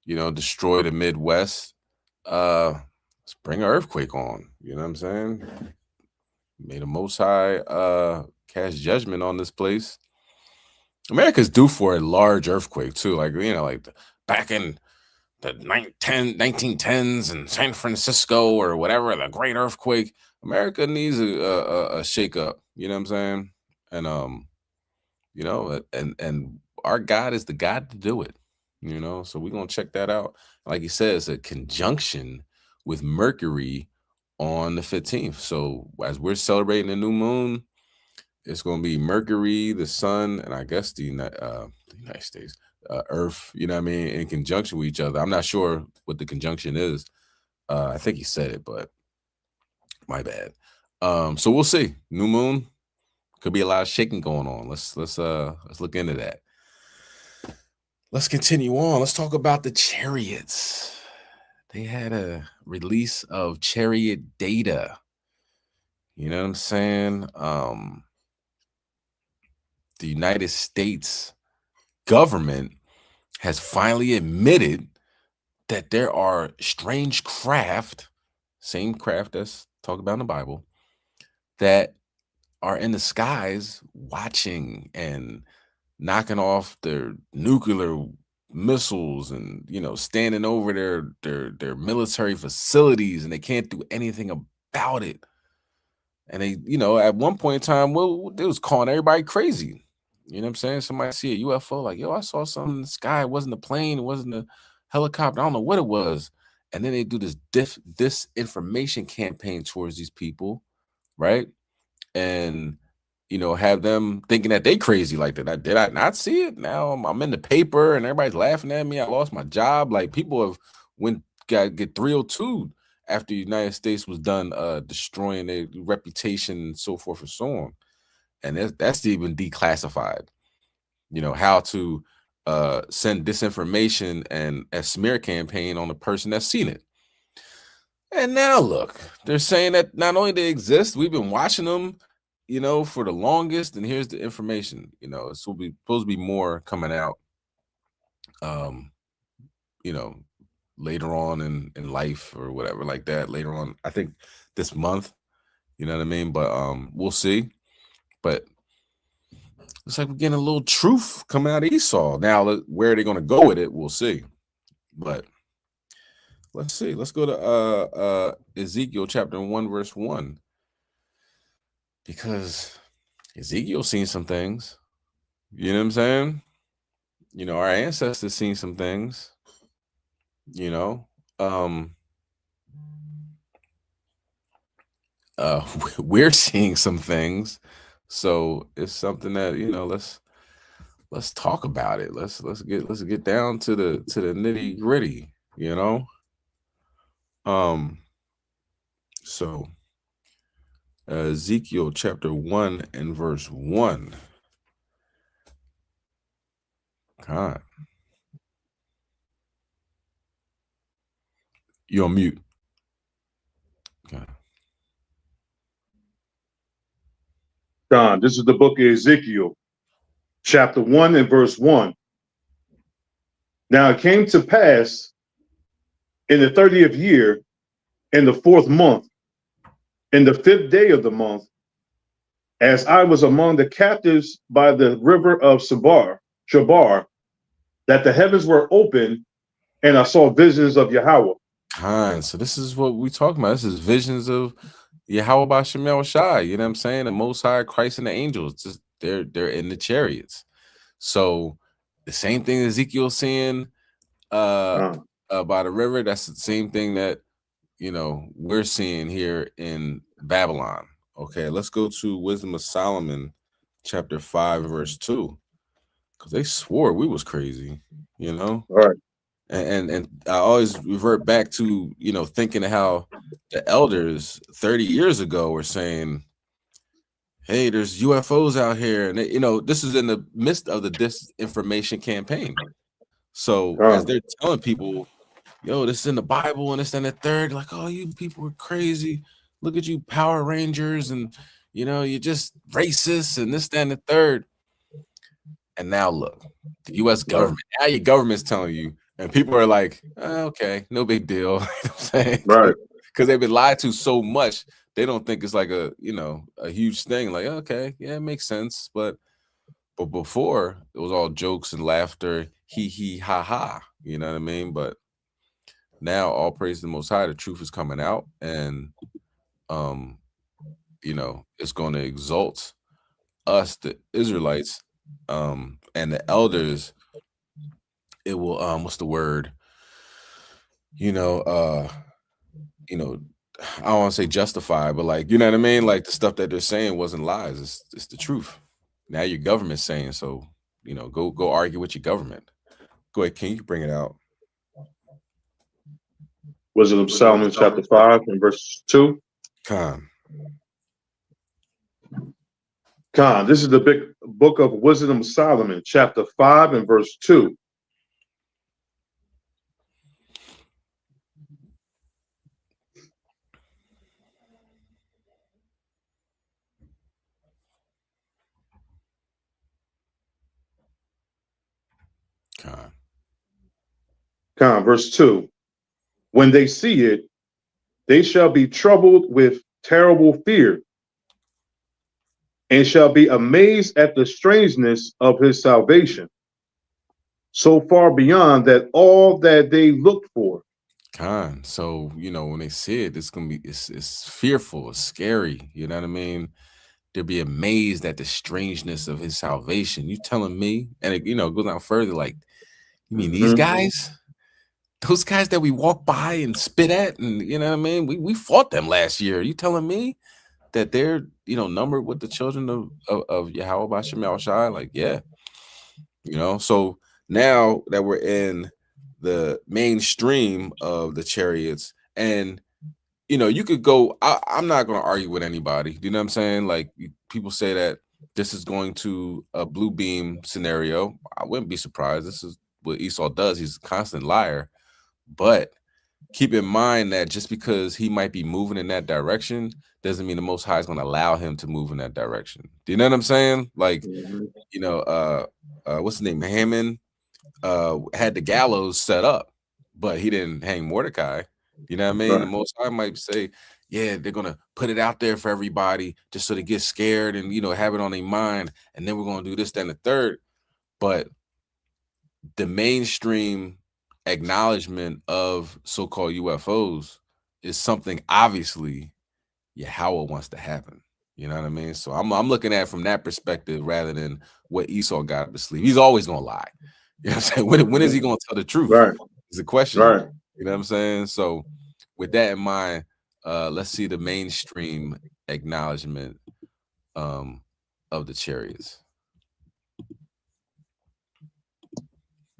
destroy the Midwest. Let's bring an earthquake on. You know what I'm saying? May the Most High cast judgment on this place. America's due for a large earthquake too, back in the 1910s in San Francisco or whatever, the Great Earthquake. America needs a shakeup. You know what I'm saying? And and our God is the God to do it. So we're gonna check that out. Like he says, a conjunction with Mercury on the 15th. So as we're celebrating the new moon, it's going to be Mercury, the sun, and I guess the United States, Earth, you know what I mean, in conjunction with each other. I'm not sure what the conjunction is. I think he said it, but my bad. So we'll see. New moon, could be a lot of shaking going on. Let's look into that. Let's continue on. Let's talk about the chariots. They had a release of chariot data. You know what I'm saying? The United States government has finally admitted that there are strange craft, same craft that's talked about in the Bible, that are in the skies watching and knocking off their nuclear missiles and, you know, standing over their military facilities, and they can't do anything about it. And they, you know, at one point in time, well, they was calling everybody crazy. You know what I'm saying? Somebody see a UFO, like, yo, I saw something in the sky. It wasn't a plane. It wasn't a helicopter. I don't know what it was. And then they do this disinformation campaign towards these people, right? And, you know, have them thinking that they crazy. Like, did I not see it? Now I'm in the paper and everybody's laughing at me. I lost my job. Like, people have get 302'd after the United States was done destroying their reputation and so forth and so on. And that's even declassified. You know, how to send disinformation and a smear campaign on the person that's seen it. And now look, they're saying that not only they exist, we've been watching them, you know, for the longest, and here's the information. You know, it's supposed to be more coming out, you know, later on in life or whatever like that. Later on, I think this month, you know what I mean? But we'll see. But it's like we're getting a little truth coming out of Esau. Now, where are they going to go with it? We'll see. But let's see. Let's go to Ezekiel chapter 1, verse 1. Because Ezekiel's seen some things. You know what I'm saying? You know, our ancestors seen some things. You know, we're seeing some things. So it's something that, you know, let's talk about it. Let's get down to the nitty gritty, you know. So Ezekiel chapter 1 and verse 1. God, you're on mute. Okay. Don, this is the book of Ezekiel, chapter 1 and verse 1. Now it came to pass in the 30th year, in the 4th month, in the 5th day of the month, as I was among the captives by the river of Shabar, that the heavens were open, and I saw visions of Yahweh. So this is what we talking about. This is visions of Yahweh by Shemel Shai. You know what I'm saying? The Most High, Christ, and the angels. Just they're in the chariots. So the same thing Ezekiel seeing by the river. That's the same thing that, you know, we're seeing here in Babylon. Okay, let's go to Wisdom of Solomon, chapter 5, verse 2. Because they swore we was crazy, you know. All right. And I always revert back to, you know, thinking how the elders 30 years ago were saying, hey, there's UFOs out here. And, you know, this is in the midst of the disinformation campaign. So as they're telling people, yo, this is in the Bible and this and the third, like, oh, you people are crazy. Look at you Power Rangers and, you know, you're just racist and this, that, and the third. And now look, the U.S. government, now your government's telling you, and people are like, okay, no big deal. You know what I'm saying? Right. Because they've been lied to so much, they don't think it's like a, you know, a huge thing. Like, okay, yeah, it makes sense. But before, it was all jokes and laughter, hee, ha, ha. You know what I mean? But now, all praise the Most High, the truth is coming out. And, you know, it's going to exalt us, the Israelites, and the elders. It will what's the word, you know, I don't want to say justify, but like, you know what I mean, like the stuff that they're saying wasn't lies, it's the truth. Now your government's saying, so, you know, go argue with your government. Go ahead, King. You bring it out. Wisdom of Solomon, chapter 5 and verse 2. Khan. This is the big book of Wisdom of Solomon, chapter 5 and verse 2. Verse 2. When they see it, they shall be troubled with terrible fear, and shall be amazed at the strangeness of his salvation, so far beyond that all that they looked for. So, you know, when they see it, it's gonna be it's fearful, it's scary, you know what I mean? They'll be amazed at the strangeness of his salvation. You telling me? And it, you know, goes down further, like, you mean these guys? Those guys that we walk by and spit at, and you know what I mean? We fought them last year. You telling me that they're, you know, numbered with the children of Yahweh Bashem Al Shai? Like, yeah. You know, so now that we're in the mainstream of the chariots, and you know, you could go, I'm not going to argue with anybody. You know what I'm saying? Like, people say that this is going to a blue beam scenario. I wouldn't be surprised. This is what Esau does. He's a constant liar. But keep in mind that just because he might be moving in that direction doesn't mean the Most High is going to allow him to move in that direction. Do you know what I'm saying? Like, you know, what's his name? Haman had the gallows set up, but he didn't hang Mordecai. You know what I mean? The Most High might say, yeah, they're going to put it out there for everybody just so they get scared and, you know, have it on their mind. And then we're going to do this, then the third. But the mainstream acknowledgement of so-called UFOs is something obviously Yahweh wants to happen. You know what I mean? So I'm looking at it from that perspective rather than what Esau got up his sleeve. He's always going to lie. You know what I'm saying? When is he going to tell the truth? Is the question. You know what I'm saying? So with that in mind, let's see the mainstream acknowledgement of the chariots.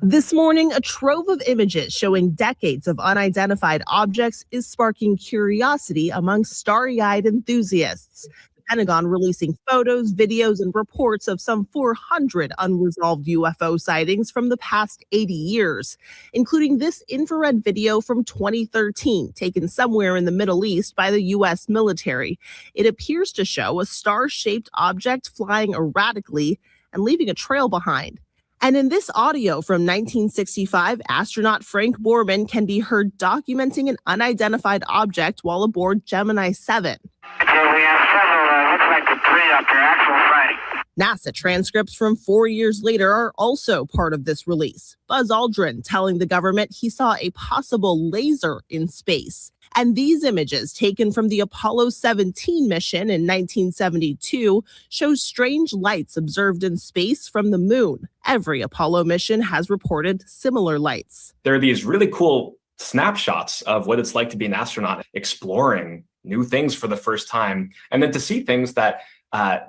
This morning, a trove of images showing decades of unidentified objects is sparking curiosity among starry-eyed enthusiasts. The Pentagon releasing photos, videos, and reports of some 400 unresolved UFO sightings from the past 80 years, including this infrared video from 2013, taken somewhere in the Middle East by the U.S. military. It appears to show a star-shaped object flying erratically and leaving a trail behind. And in this audio from 1965, astronaut Frank Borman can be heard documenting an unidentified object while aboard Gemini 7. Okay, we have several, looks like debris up there, actual sighting. NASA transcripts from 4 years later are also part of this release. Buzz Aldrin telling the government he saw a possible laser in space. And these images taken from the Apollo 17 mission in 1972 show strange lights observed in space from the moon. Every Apollo mission has reported similar lights. There are these really cool snapshots of what it's like to be an astronaut, exploring new things for the first time, and then to see things that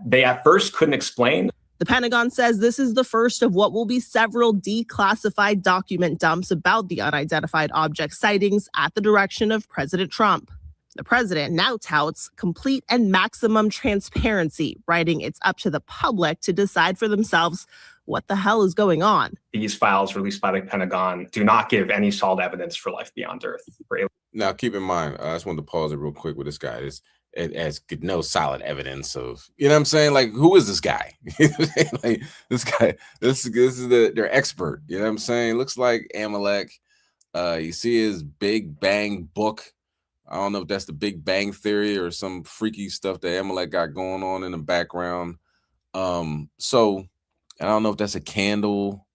they at first couldn't explain. The Pentagon says this is the first of what will be several declassified document dumps about the unidentified object sightings at the direction of President Trump. The president now touts complete and maximum transparency, writing it's up to the public to decide for themselves what the hell is going on. These files released by the Pentagon do not give any solid evidence for life beyond Earth. Now, keep in mind, I just wanted to pause it real quick with this guy. It has no solid evidence of, you know what I'm saying? Like, who is this guy? Like, this guy, this is their expert. You know what I'm saying? Looks like Amalek. You see his Big Bang book. I don't know if that's the Big Bang Theory or some freaky stuff that Amalek got going on in the background. So I don't know if that's a candle.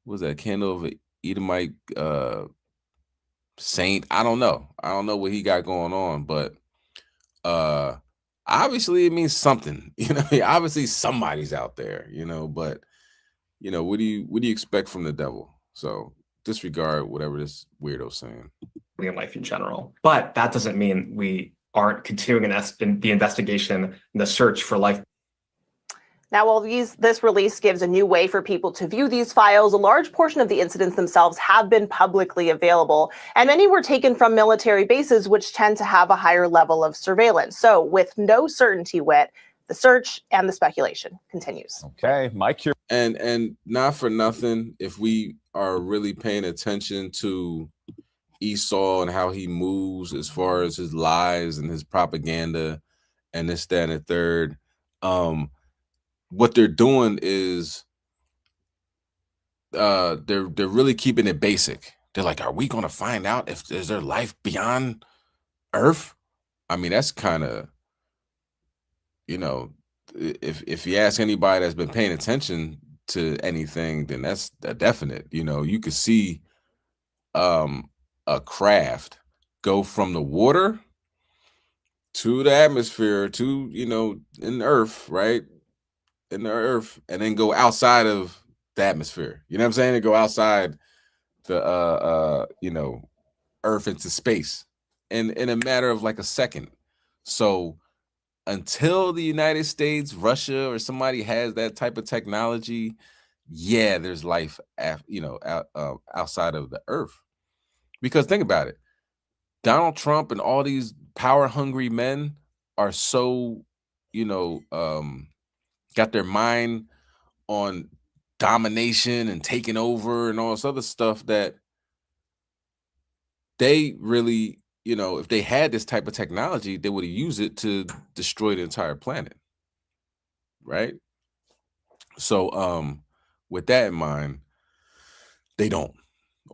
What was that? Candle of an Edomite saint? I don't know. I don't know what he got going on, but obviously it means something. You know, obviously somebody's out there, you know, but you know, what do you expect from the devil? So disregard whatever this weirdo's saying. In life in general. But that doesn't mean we aren't continuing in the investigation and the search for life. Now, while this release gives a new way for people to view these files, a large portion of the incidents themselves have been publicly available, and many were taken from military bases, which tend to have a higher level of surveillance. So, with no certainty, Whit, the search and the speculation continues. Okay, Mike. And not for nothing, if we are really paying attention to Esau and how he moves as far as his lies and his propaganda and this, that, and the third, what they're doing is they're really keeping it basic. They're like, are we going to find out if is there life beyond Earth? I mean, that's kind of, you know, if you ask anybody that's been paying attention to anything, then that's a definite. You know, you could see a craft go from the water to the atmosphere to, you know, in the Earth, right? In the Earth, and then go outside of the atmosphere. You know what I'm saying? And go outside the you know, Earth into space in a matter of like a second. So until the United States, Russia, or somebody has that type of technology, yeah, there's life, you know, outside of the Earth. Because think about it, Donald Trump and all these power-hungry men are so, you know, got their mind on domination and taking over and all this other stuff that they really, you know, if they had this type of technology, they would have used it to destroy the entire planet. Right? So with that in mind, they don't.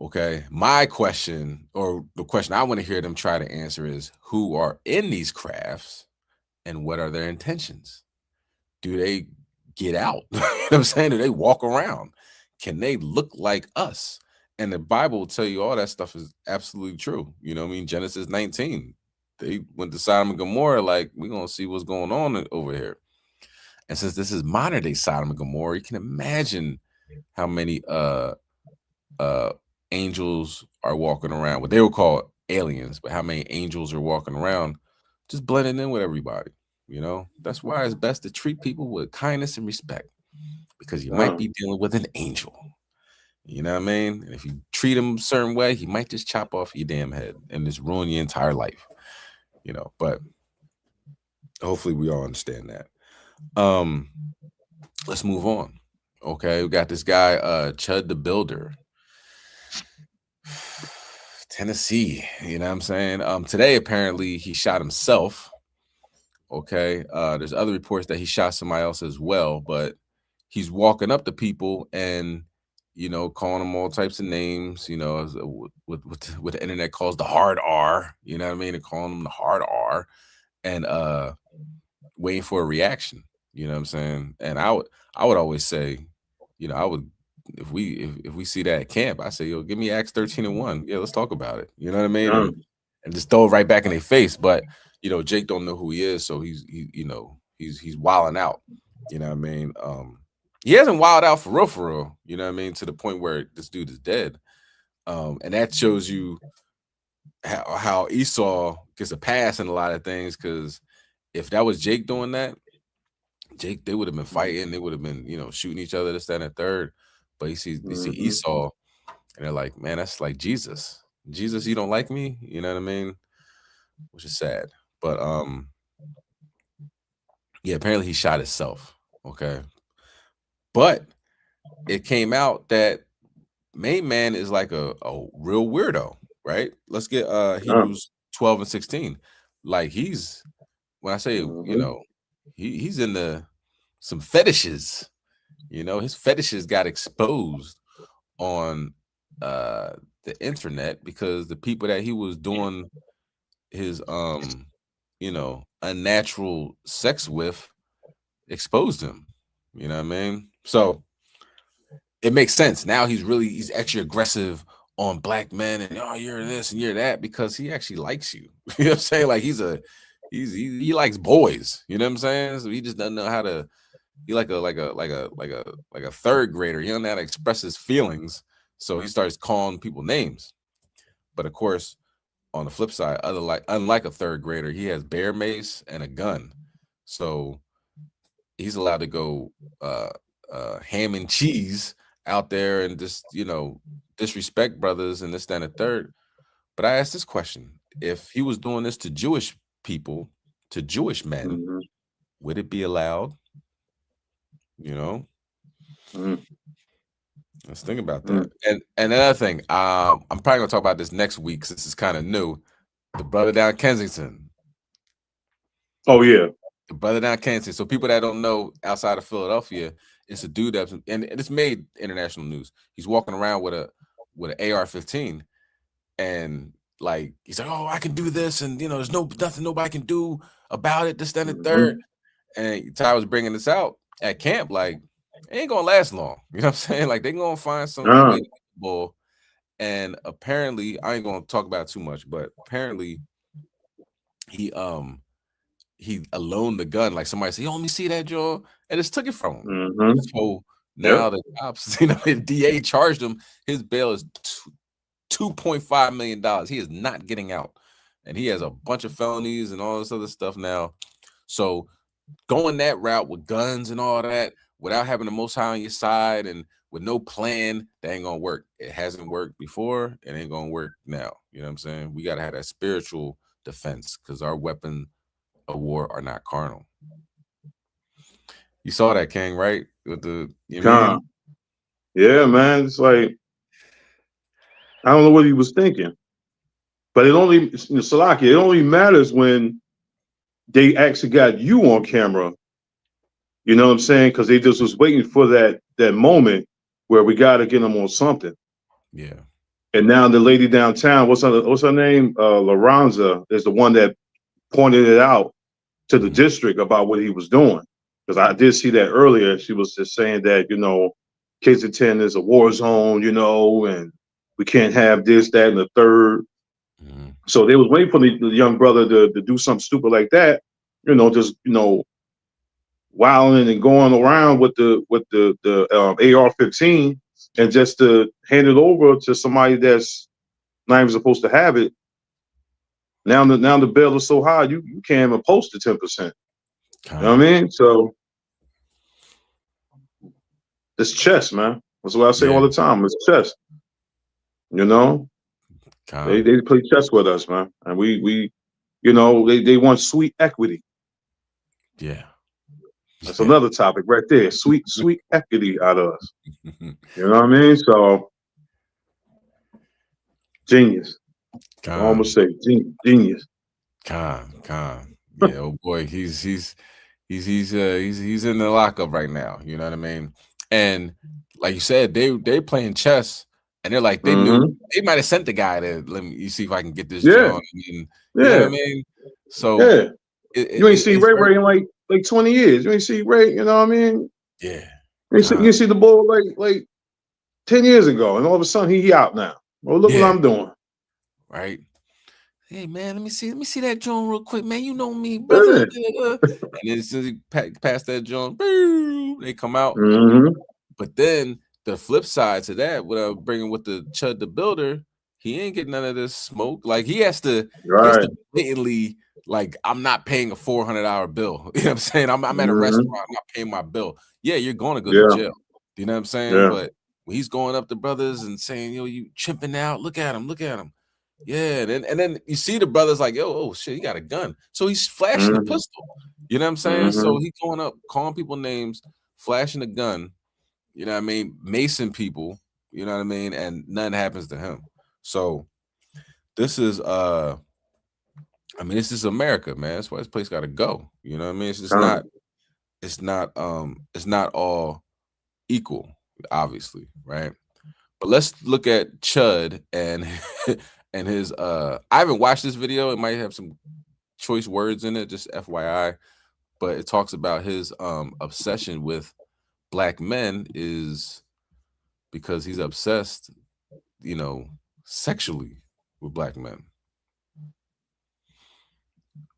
Okay. My question, or the question I want to hear them try to answer, is who are in these crafts and what are their intentions? Do they get out? You know what I'm saying? Do they walk around? Can they look like us? And the Bible will tell you all that stuff is absolutely true. You know what I mean? Genesis 19, they went to Sodom and Gomorrah like, we're going to see what's going on over here. And since this is modern day Sodom and Gomorrah, you can imagine how many angels are walking around, what they would call aliens, but how many angels are walking around just blending in with everybody. You know, that's why it's best to treat people with kindness and respect, because you might be dealing with an angel. You know what I mean? And if you treat him a certain way, he might just chop off your damn head and just ruin your entire life. You know, but hopefully we all understand that. Let's move on. Okay, we got this guy, Chud the Builder, Tennessee. You know what I'm saying? Today, apparently, he shot himself. Okay, there's other reports that he shot somebody else as well, but he's walking up to people and, you know, calling them all types of names, you know, what the internet calls the hard R, you know what I mean? They're calling them the hard R, and waiting for a reaction, you know what I'm saying? And I would always say, you know, if we see that at camp, I say, yo, give me Acts 13:1. Yeah, let's talk about it. You know what I mean? And just throw it right back in their face. But you know, Jake don't know who he is, so he's wilding out. You know what I mean? He hasn't wilded out for real, you know what I mean, to the point where this dude is dead. And that shows you how Esau gets a pass in a lot of things, because if that was Jake doing that, they would have been fighting, they would have been, you know, shooting each other, this, that, and the third. But you see Esau, and they're like, man, that's like Jesus. Jesus, you don't like me? You know what I mean? Which is sad. But yeah, apparently he shot himself. Okay. But it came out that Main Man is like a real weirdo, right? Let's get Hebrews 12 and 16. Like, he's, when I say, you know, he's into some fetishes, you know, his fetishes got exposed on the internet because the people that he was doing his you know, unnatural sex with exposed him. You know what I mean? So it makes sense. Now he's extra aggressive on black men, and oh, you're this and you're that, because he actually likes you. You know what I'm saying? Like, he likes boys. You know what I'm saying? So he just doesn't know how to. He like a third grader. He doesn't know how to express his feelings, so he starts calling people names. But of course, on the flip side, unlike a third grader, he has bear mace and a gun. So he's allowed to go ham and cheese out there and just, you know, disrespect brothers and this, that, and the third. But I asked this question: if he was doing this to Jewish people, to Jewish men, would it be allowed? You know, let's think about that. And another thing, I'm probably gonna talk about this next week since it's kind of new. The brother down Kensington. Oh yeah, the brother down Kensington. So people that don't know, outside of Philadelphia, it's a dude that's and it's made international news. He's walking around with an AR-15, and like he's like, oh, I can do this, and you know, there's nothing nobody can do about it. This, then, the third. And Ty was bringing this out at camp, like it ain't gonna last long. You know what I'm saying? Like they're gonna find some way to get the ball. And apparently, I ain't gonna talk about it too much, but apparently he loaned the gun. Like somebody said, yo, let me see that, Joe, and just took it from him. So now the cops, you know, the DA charged him. His bail is $2.5 million. He is not getting out, and he has a bunch of felonies and all this other stuff now. So going that route with guns and all that without having the Most High on your side and with no plan, that ain't gonna work. It hasn't worked before. It ain't gonna work now. You know what I'm saying? We gotta have that spiritual defense because our weapon of war are not carnal. You saw that, King, right? With the yeah, man. It's like I don't know what he was thinking, but it only Salaki. It only matters when they actually got you on camera. You know what I'm saying? Because they just was waiting for that moment where we got to get them on something. Yeah. And now the lady downtown, what's her name? Lorenza is the one that pointed it out to the district about what he was doing. Because I did see that earlier. She was just saying that, you know, Kensington is a war zone, you know, and we can't have this, that, and the third. So they was waiting for the young brother to do something stupid like that, you know, just, you know, wilding and going around with the AR-15 and just to hand it over to somebody that's not even supposed to have it. Now the bill is so high, you can't even post the 10%. You know what I mean? So it's chess, man. That's what I say all the time. It's chess. You know? They play chess with us, man. And we you know, they want sweet equity. Yeah. That's another topic right there. Sweet equity out of us. You know what I mean? So genius. I almost say genius. Con. Yeah, oh boy, he's in the lockup right now. You know what I mean? And like you said, they playing chess, and they're like they knew they might have sent the guy to let me see if I can get this job. You know what I mean? So you ain't see Ray in like 20 years. You ain't see Ray. You know what I mean? Yeah. You see the bull like 10 years ago, and all of a sudden he out now. Well, look what I'm doing. Right. Hey man, let me see that joint real quick, man. You know me, brother. And then as soon as he pass that joint, they come out. But then the flip side to that, what I'm bringing with the Chud the Builder, he ain't getting none of this smoke. Like he has to blatantly, like, I'm not paying a $400 bill. You know what I'm saying? I'm at a restaurant, I'm not paying my bill. Yeah, you're going to go to jail. You know what I'm saying? But when he's going up to brothers and saying, yo, you chimping out, look at him. Yeah, and then you see the brothers like, yo, oh shit, he got a gun. So he's flashing the pistol. You know what I'm saying? So he's going up, calling people names, flashing a gun, you know what I mean, macing people, you know what I mean, and nothing happens to him. So this is this is America, man. That's why this place gotta go. You know what I mean? It's just it's not all equal, obviously, right? But let's look at Chud and and his I haven't watched this video. It might have some choice words in it, just FYI, but it talks about his obsession with black men is because he's obsessed, you know, sexually with black men.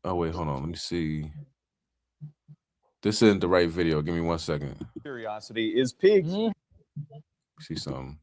Oh wait, hold on, let me see. This isn't the right video. Give me 1 second. Curiosity is pigs. See something.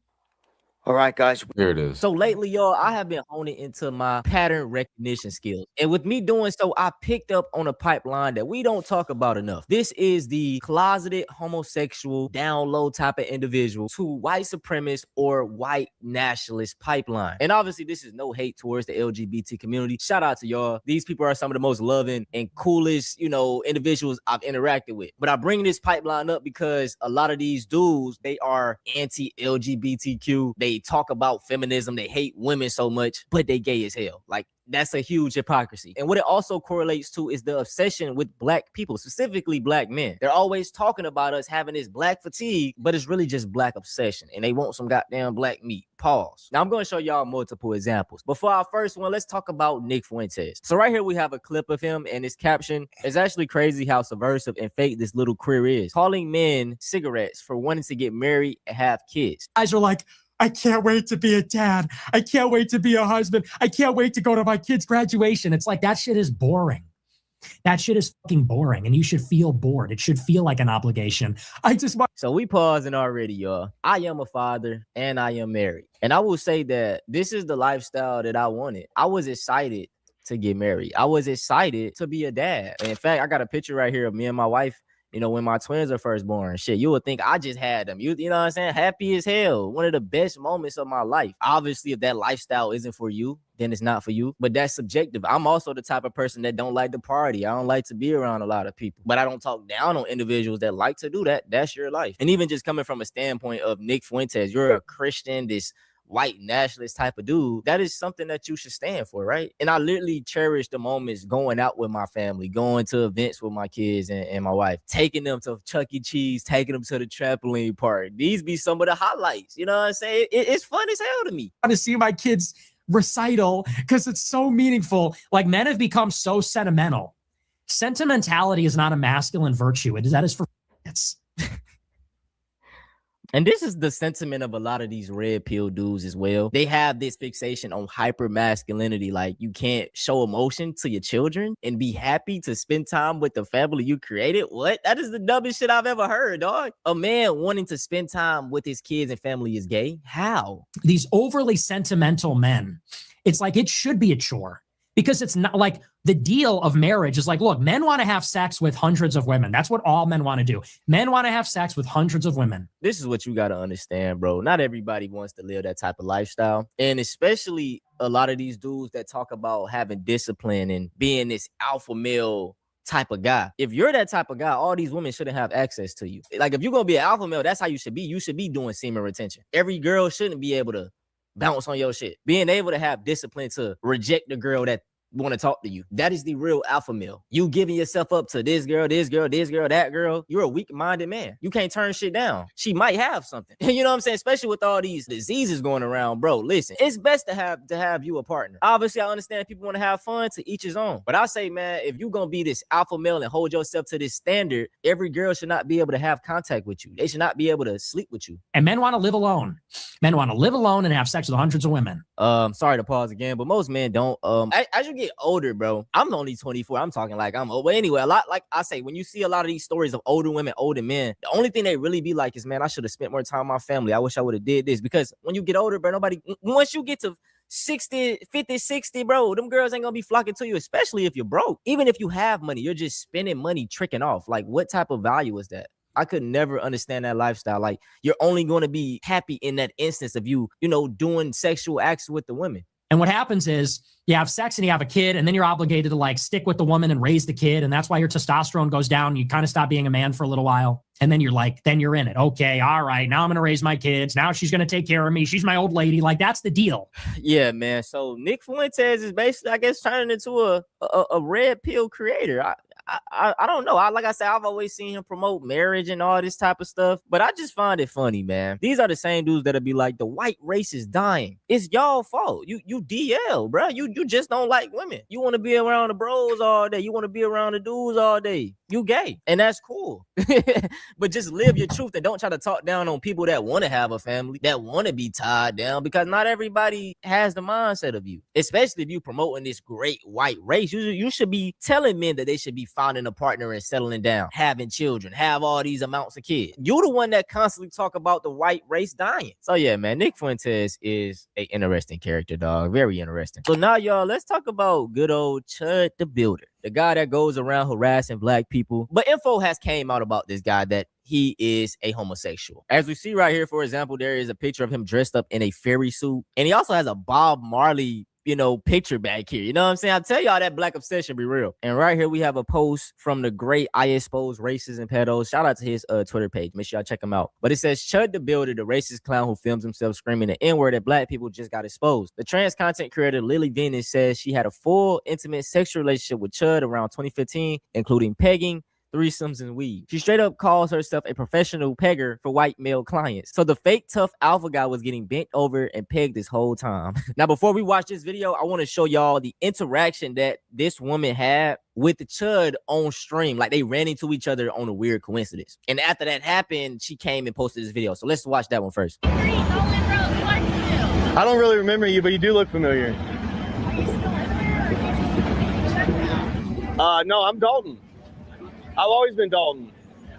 All right, guys. Here it is. So lately, y'all, I have been honing into my pattern recognition skills. And with me doing so, I picked up on a pipeline that we don't talk about enough. This is the closeted homosexual down low type of individual to white supremacist or white nationalist pipeline. And obviously, this is no hate towards the LGBT community. Shout out to y'all. These people are some of the most loving and coolest, individuals I've interacted with. But I bring this pipeline up because a lot of these dudes, they are anti-LGBTQ. They talk about feminism. They hate women so much, but they gay as hell. Like, that's a huge hypocrisy. And what it also correlates to is the obsession with black people, specifically black men. They're always talking about us having this black fatigue, but it's really just black obsession. And they want some goddamn black meat. Pause. Now, I'm going to show y'all multiple examples. But for our first one, let's talk about Nick Fuentes. So right here, we have a clip of him, and his caption is actually crazy how subversive and fake this little queer is. Calling men cigarettes for wanting to get married and have kids. Guys are like, I can't wait to be a dad. I can't wait to be a husband. I can't wait to go to my kid's graduation. It's like, that shit is boring. That shit is fucking boring, and you should feel bored. It should feel like an obligation. So we pausing already, y'all. I am a father and I am married. And I will say that this is the lifestyle that I wanted. I was excited to get married. I was excited to be a dad. And in fact, I got a picture right here of me and my wife, when my twins are first born. Shit, you would think I just had them. You know what I'm saying? Happy as hell. One of the best moments of my life. Obviously, if that lifestyle isn't for you, then it's not for you. But that's subjective. I'm also the type of person that don't like to party. I don't like to be around a lot of people. But I don't talk down on individuals that like to do that. That's your life. And even just coming from a standpoint of Nick Fuentes, you're a Christian, this white nationalist type of dude, that is something that you should stand for, right? And I literally cherish the moments going out with my family, going to events with my kids and my wife, taking them to Chuck E. Cheese, taking them to the trampoline park. These be some of the highlights. You know what I'm saying? It's fun as hell to me. I want to see my kids' recital because it's so meaningful. Like, men have become so sentimental. Sentimentality is not a masculine virtue. That is for it's. And this is the sentiment of a lot of these red pill dudes as well. They have this fixation on hyper masculinity. Like, you can't show emotion to your children and be happy to spend time with the family you created. What? That is the dumbest shit I've ever heard, dog. A man wanting to spend time with his kids and family is gay? How? These overly sentimental men, it's like it should be a chore. Because it's not like the deal of marriage is like, look, men want to have sex with hundreds of women. That's what all men want to do. Men want to have sex with hundreds of women. This is what you got to understand, bro. Not everybody wants to live that type of lifestyle. And especially a lot of these dudes that talk about having discipline and being this alpha male type of guy. If you're that type of guy, all these women shouldn't have access to you. Like, if you're going to be an alpha male, that's how you should be. You should be doing semen retention. Every girl shouldn't be able to bounce on your shit. Being able to have discipline to reject the girl that want to talk to you. That is the real alpha male. You giving yourself up to this girl, that girl. You're a weak-minded man. You can't turn shit down. She might have something. You know what I'm saying? Especially with all these diseases going around, bro. Listen, it's best to have you a partner. Obviously, I understand people want to have fun, to each his own. But I say, man, if you're going to be this alpha male and hold yourself to this standard, every girl should not be able to have contact with you. They should not be able to sleep with you. And men want to live alone. Men want to live alone and have sex with hundreds of women. Sorry to pause again, but most men don't. As you get older, bro, I'm only 24. I'm talking like I'm old. But anyway, a lot, like I say, when you see a lot of these stories of older women, older men, the only thing they really be like is, man, I should have spent more time with my family. I wish I would have did this. Because when you get older, bro, once you get to 60, 50, 60, bro, them girls ain't gonna be flocking to you, especially if you're broke. Even if you have money, you're just spending money tricking off. Like, what type of value is that? I could never understand that lifestyle. Like, you're only going to be happy in that instance of you doing sexual acts with the women. And what happens is you have sex and you have a kid, and then you're obligated to like stick with the woman and raise the kid. And that's why your testosterone goes down. You kind of stop being a man for a little while. And then you're in it. Okay, all right, now I'm going to raise my kids. Now she's going to take care of me. She's my old lady. Like, that's the deal. Yeah, man. So Nick Fuentes is basically, I guess, turning into a red pill creator. I don't know. Like I said, I've always seen him promote marriage and all this type of stuff, but I just find it funny, man. These are the same dudes that'll be like, the white race is dying. It's y'all fault. You DL, bro. You just don't like women. You want to be around the bros all day. You want to be around the dudes all day. You gay, and that's cool. But just live your truth and don't try to talk down on people that want to have a family, that want to be tied down, because not everybody has the mindset of you, especially if you promoting this great white race. You should be telling men that they should be finding a partner and settling down, having children, have all these amounts of kids. You're the one that constantly talk about the white race dying. So yeah, man, Nick Fuentes is an interesting character, dog. Very interesting. So now, y'all, let's talk about good old Chud the Builder, the guy that goes around harassing black people. But info has came out about this guy that he is a homosexual. As we see right here, for example, there is a picture of him dressed up in a fairy suit, and he also has a Bob Marley, you know, picture back here. You know what I'm saying? I tell y'all that black obsession be real. And right here we have a post from the great I Expose Racists and Pedos. Shout out to his Twitter page. Make sure y'all check him out. But it says, Chud the Builder, the racist clown who films himself screaming the N-word at black people, just got exposed. The trans content creator Lily Venus says she had a full, intimate sexual relationship with Chud around 2015, including pegging, threesomes, and weed. She straight up calls herself a professional pegger for white male clients. So the fake tough alpha guy was getting bent over and pegged this whole time. Now, before we watch this video, I want to show y'all the interaction that this woman had with the Chud on stream. Like, they ran into each other on a weird coincidence. And after that happened, she came and posted this video. So let's watch that one first. I don't really remember you, but you do look familiar. No, I'm Dalton. I've always been Dalton,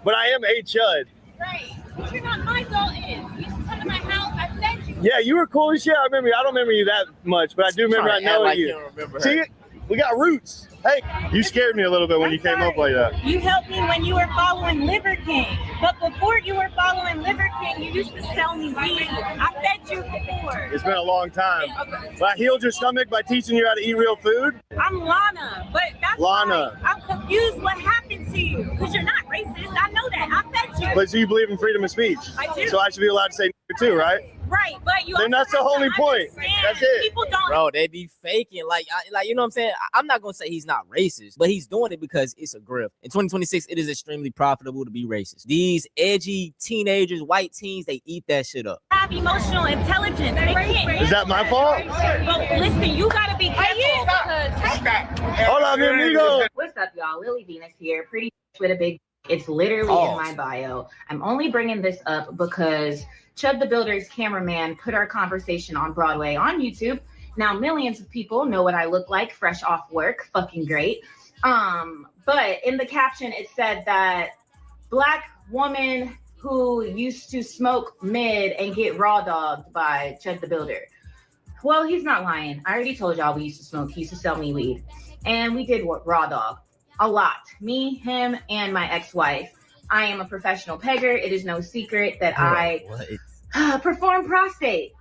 but I am a Chud. Right, but you're not my Dalton. You used to come to my house. I fed you. Yeah, you were cool as shit. I remember you. I don't remember you that much, but I do remember I know you. See, we got roots. Hey, you scared me a little bit when you came up like that. You helped me when you were following Liver King. But before you were following Liver King, you used to sell me weed. I fed you before. It's been a long time. But I healed your stomach by teaching you how to eat real food. I'm Lana, but that's Lana. Why I'm confused what happened to you. Because you're not racist. I know that. I fed you. But so you believe in freedom of speech. I do. So I should be allowed to say too, right? Right, but you then that's the only point. That's it. People don't. Bro, they be faking. Like, you know what I'm saying? I'm not going to say he's not racist, but he's doing it because it's a grift. In 2026, it is extremely profitable to be racist. These edgy teenagers, white teens, they eat that shit up. Have emotional intelligence. They can't. Is that my fault? But listen, you gotta be careful because. Hold on, amigo. What's up, y'all? Lily Venus here. Pretty with a big. It's literally in my bio. I'm only bringing this up because Chud the Builder's cameraman put our conversation on Broadway on YouTube. Now millions of people know what I look like fresh off work. Fucking great. But in the caption it said that black woman who used to smoke mid and get raw dogged by Chud the Builder. Well, he's not lying. I already told y'all we used to smoke. He used to sell me weed. And we did raw dog. A lot. Me, him, and my ex-wife. I am a professional pegger. It is no secret that I perform prostate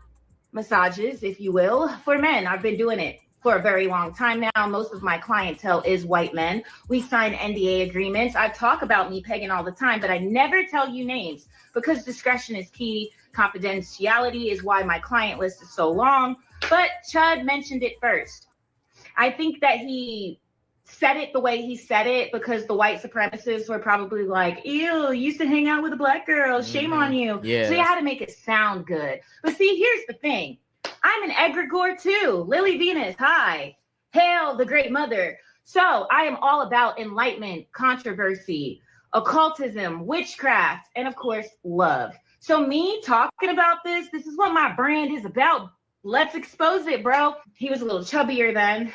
massages, if you will, for men. I've been doing it for a very long time now. Most of my clientele is white men. We sign NDA agreements. I talk about me pegging all the time, but I never tell you names because discretion is key. Confidentiality is why my client list is so long. But Chud mentioned it first. I think that he said it the way he said it because the white supremacists were probably like, ew, you used to hang out with a black girl. Shame on you. Yeah. So you had to make it sound good. But see, here's the thing. I'm an egregore too. Lily Venus, hi. Hail the great mother. So I am all about enlightenment, controversy, occultism, witchcraft, and of course, love. So me talking about this is what my brand is about. Let's expose it, bro. He was a little chubbier then.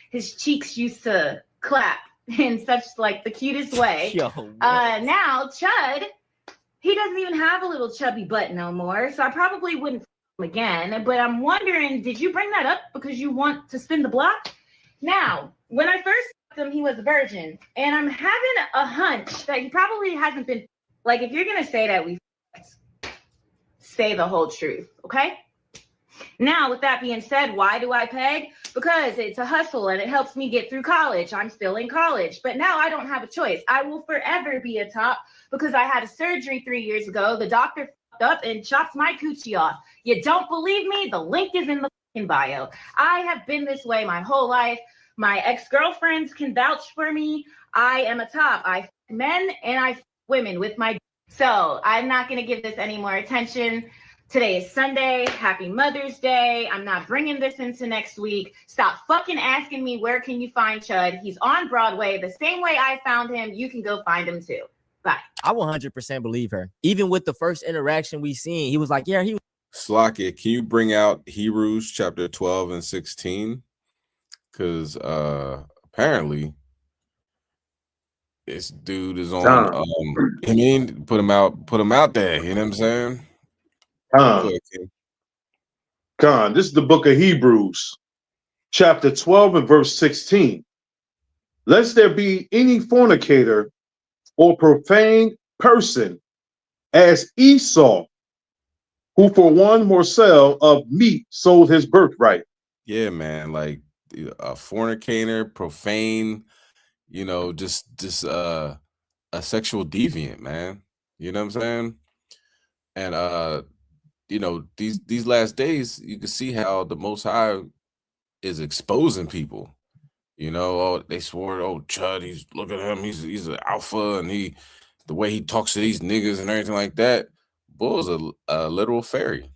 His cheeks used to clap in such like the cutest way. Now Chud, he doesn't even have a little chubby butt no more. So I probably wouldn't him again. But I'm wondering, did you bring that up because you want to spin the block? Now, when I first met him, he was a virgin. And I'm having a hunch that he probably hasn't been, like, if you're going to say that, we say the whole truth, okay? Now, with that being said, why do I peg? Because it's a hustle and it helps me get through college. I'm still in college, but now I don't have a choice. I will forever be a top because I had a surgery 3 years ago. The doctor fucked up and chopped my coochie off. You don't believe me? The link is in the bio. I have been this way my whole life. My ex-girlfriends can vouch for me. I am a top. I f men and I f women with my. So I'm not going to give this any more attention. Today is Sunday. Happy Mother's Day. I'm not bringing this into next week. Stop fucking asking me where can you find Chud. He's on Broadway. The same way I found him, you can go find him too. Bye. I 100% believe her. Even with the first interaction we seen, he was like, yeah, he was. Slocky, can you bring out Hebrews chapter 12 and 16? Because apparently This dude is on. I mean, put him out there. You know what I'm saying? Go ahead, King. Con, this is the book of Hebrews, chapter 12 and verse 16. Lest there be any fornicator or profane person as Esau, who for one morsel of meat sold his birthright. Yeah, man, like a fornicator, profane, you know, just a sexual deviant, man. You know what I'm saying? And you know, these last days, you can see how the Most High is exposing people. You know, oh, they swore, oh, Chud, look at him, he's an alpha, and the way he talks to these niggas and everything like that. Bull's a literal fairy.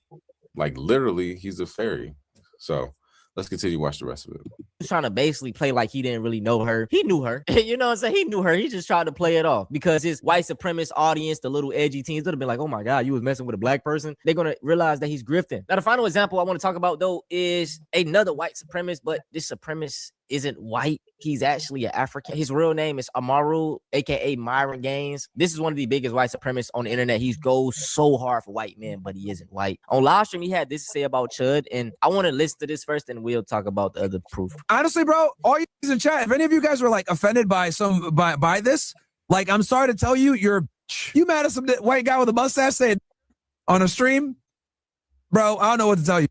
Like literally, he's a fairy. So let's continue to watch the rest of it. He's trying to basically play like he didn't really know her. He knew her. You know what I'm saying? He knew her. He just tried to play it off because his white supremacist audience, the little edgy teens, would have been like, oh my God, you was messing with a black person. They're going to realize that he's grifting. Now, the final example I want to talk about, though, is another white supremacist, but this supremacist isn't white. He's actually an African. His real name is Amaru, aka Myron Gaines. This is one of the biggest white supremacists on the internet. He goes so hard for white men, but he isn't white. On live stream, he had this to say about Chud, and I want to listen to this first, and we'll talk about the other proof. Honestly, bro, all you guys in chat, if any of you guys were like offended by by this, like, I'm sorry to tell you, you mad at some white guy with a mustache saying on a stream, bro, I don't know what to tell you.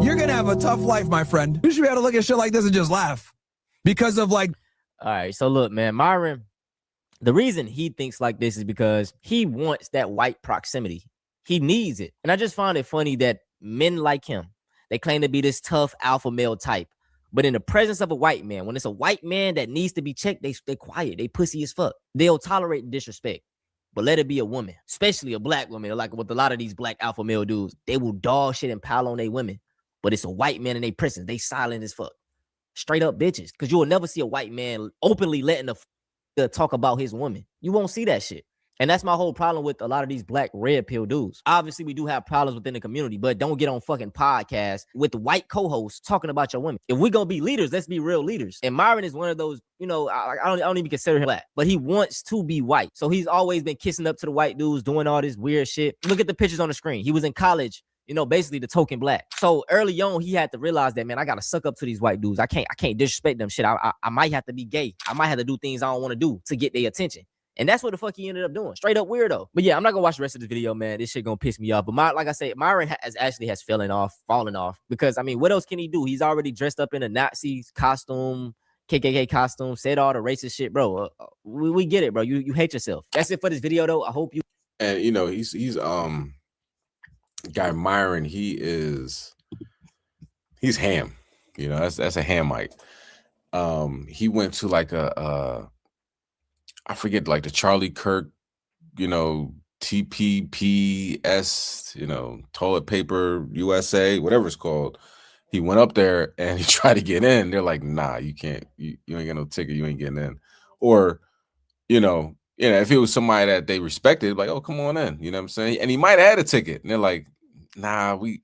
You're gonna have a tough life, my friend. You should be able to look at shit like this and just laugh because of like. All right, so look, man, Myron, the reason he thinks like this is because he wants that white proximity. He needs it. And I just find it funny that men like him, they claim to be this tough alpha male type. But in the presence of a white man, when it's a white man that needs to be checked, they quiet, they pussy as fuck. They'll tolerate disrespect. But let it be a woman, especially a black woman, like with a lot of these black alpha male dudes, they will dog shit and pile on their women. But it's a white man in their presence. They silent as fuck. Straight up bitches. Because you will never see a white man openly letting the talk about his woman. You won't see that shit. And that's my whole problem with a lot of these black red pill dudes. Obviously, we do have problems within the community, but don't get on fucking podcasts with the white co-hosts talking about your women. If we're going to be leaders, let's be real leaders. And Myron is one of those, you know, I don't even consider him black, but he wants to be white. So he's always been kissing up to the white dudes, doing all this weird shit. Look at the pictures on the screen. He was in college, you know, basically the token black. So early on, he had to realize that, man, I got to suck up to these white dudes. I can't disrespect them. Shit, I might have to be gay. I might have to do things I don't want to do to get their attention. And that's what the fuck he ended up doing. Straight up weirdo. But yeah, I'm not gonna watch the rest of this video, man. This shit gonna piss me off. But like I said, Myron has fallen off. Because I mean, what else can he do? He's already dressed up in a Nazi costume, KKK costume, said all the racist shit, bro. We get it, bro. You hate yourself. That's it for this video, though. I hope you. And you know, he's guy Myron. He's ham. You know, that's a Hamite. He went to like I forget, like the Charlie Kirk, you know, TPPS, you know, toilet paper USA, whatever it's called. He went up there and he tried to get in. They're like, nah, you can't. You ain't got no ticket. You ain't getting in. Or, you know, if it was somebody that they respected, like, oh, come on in. You know what I'm saying? And he might have had a ticket. And they're like, nah, we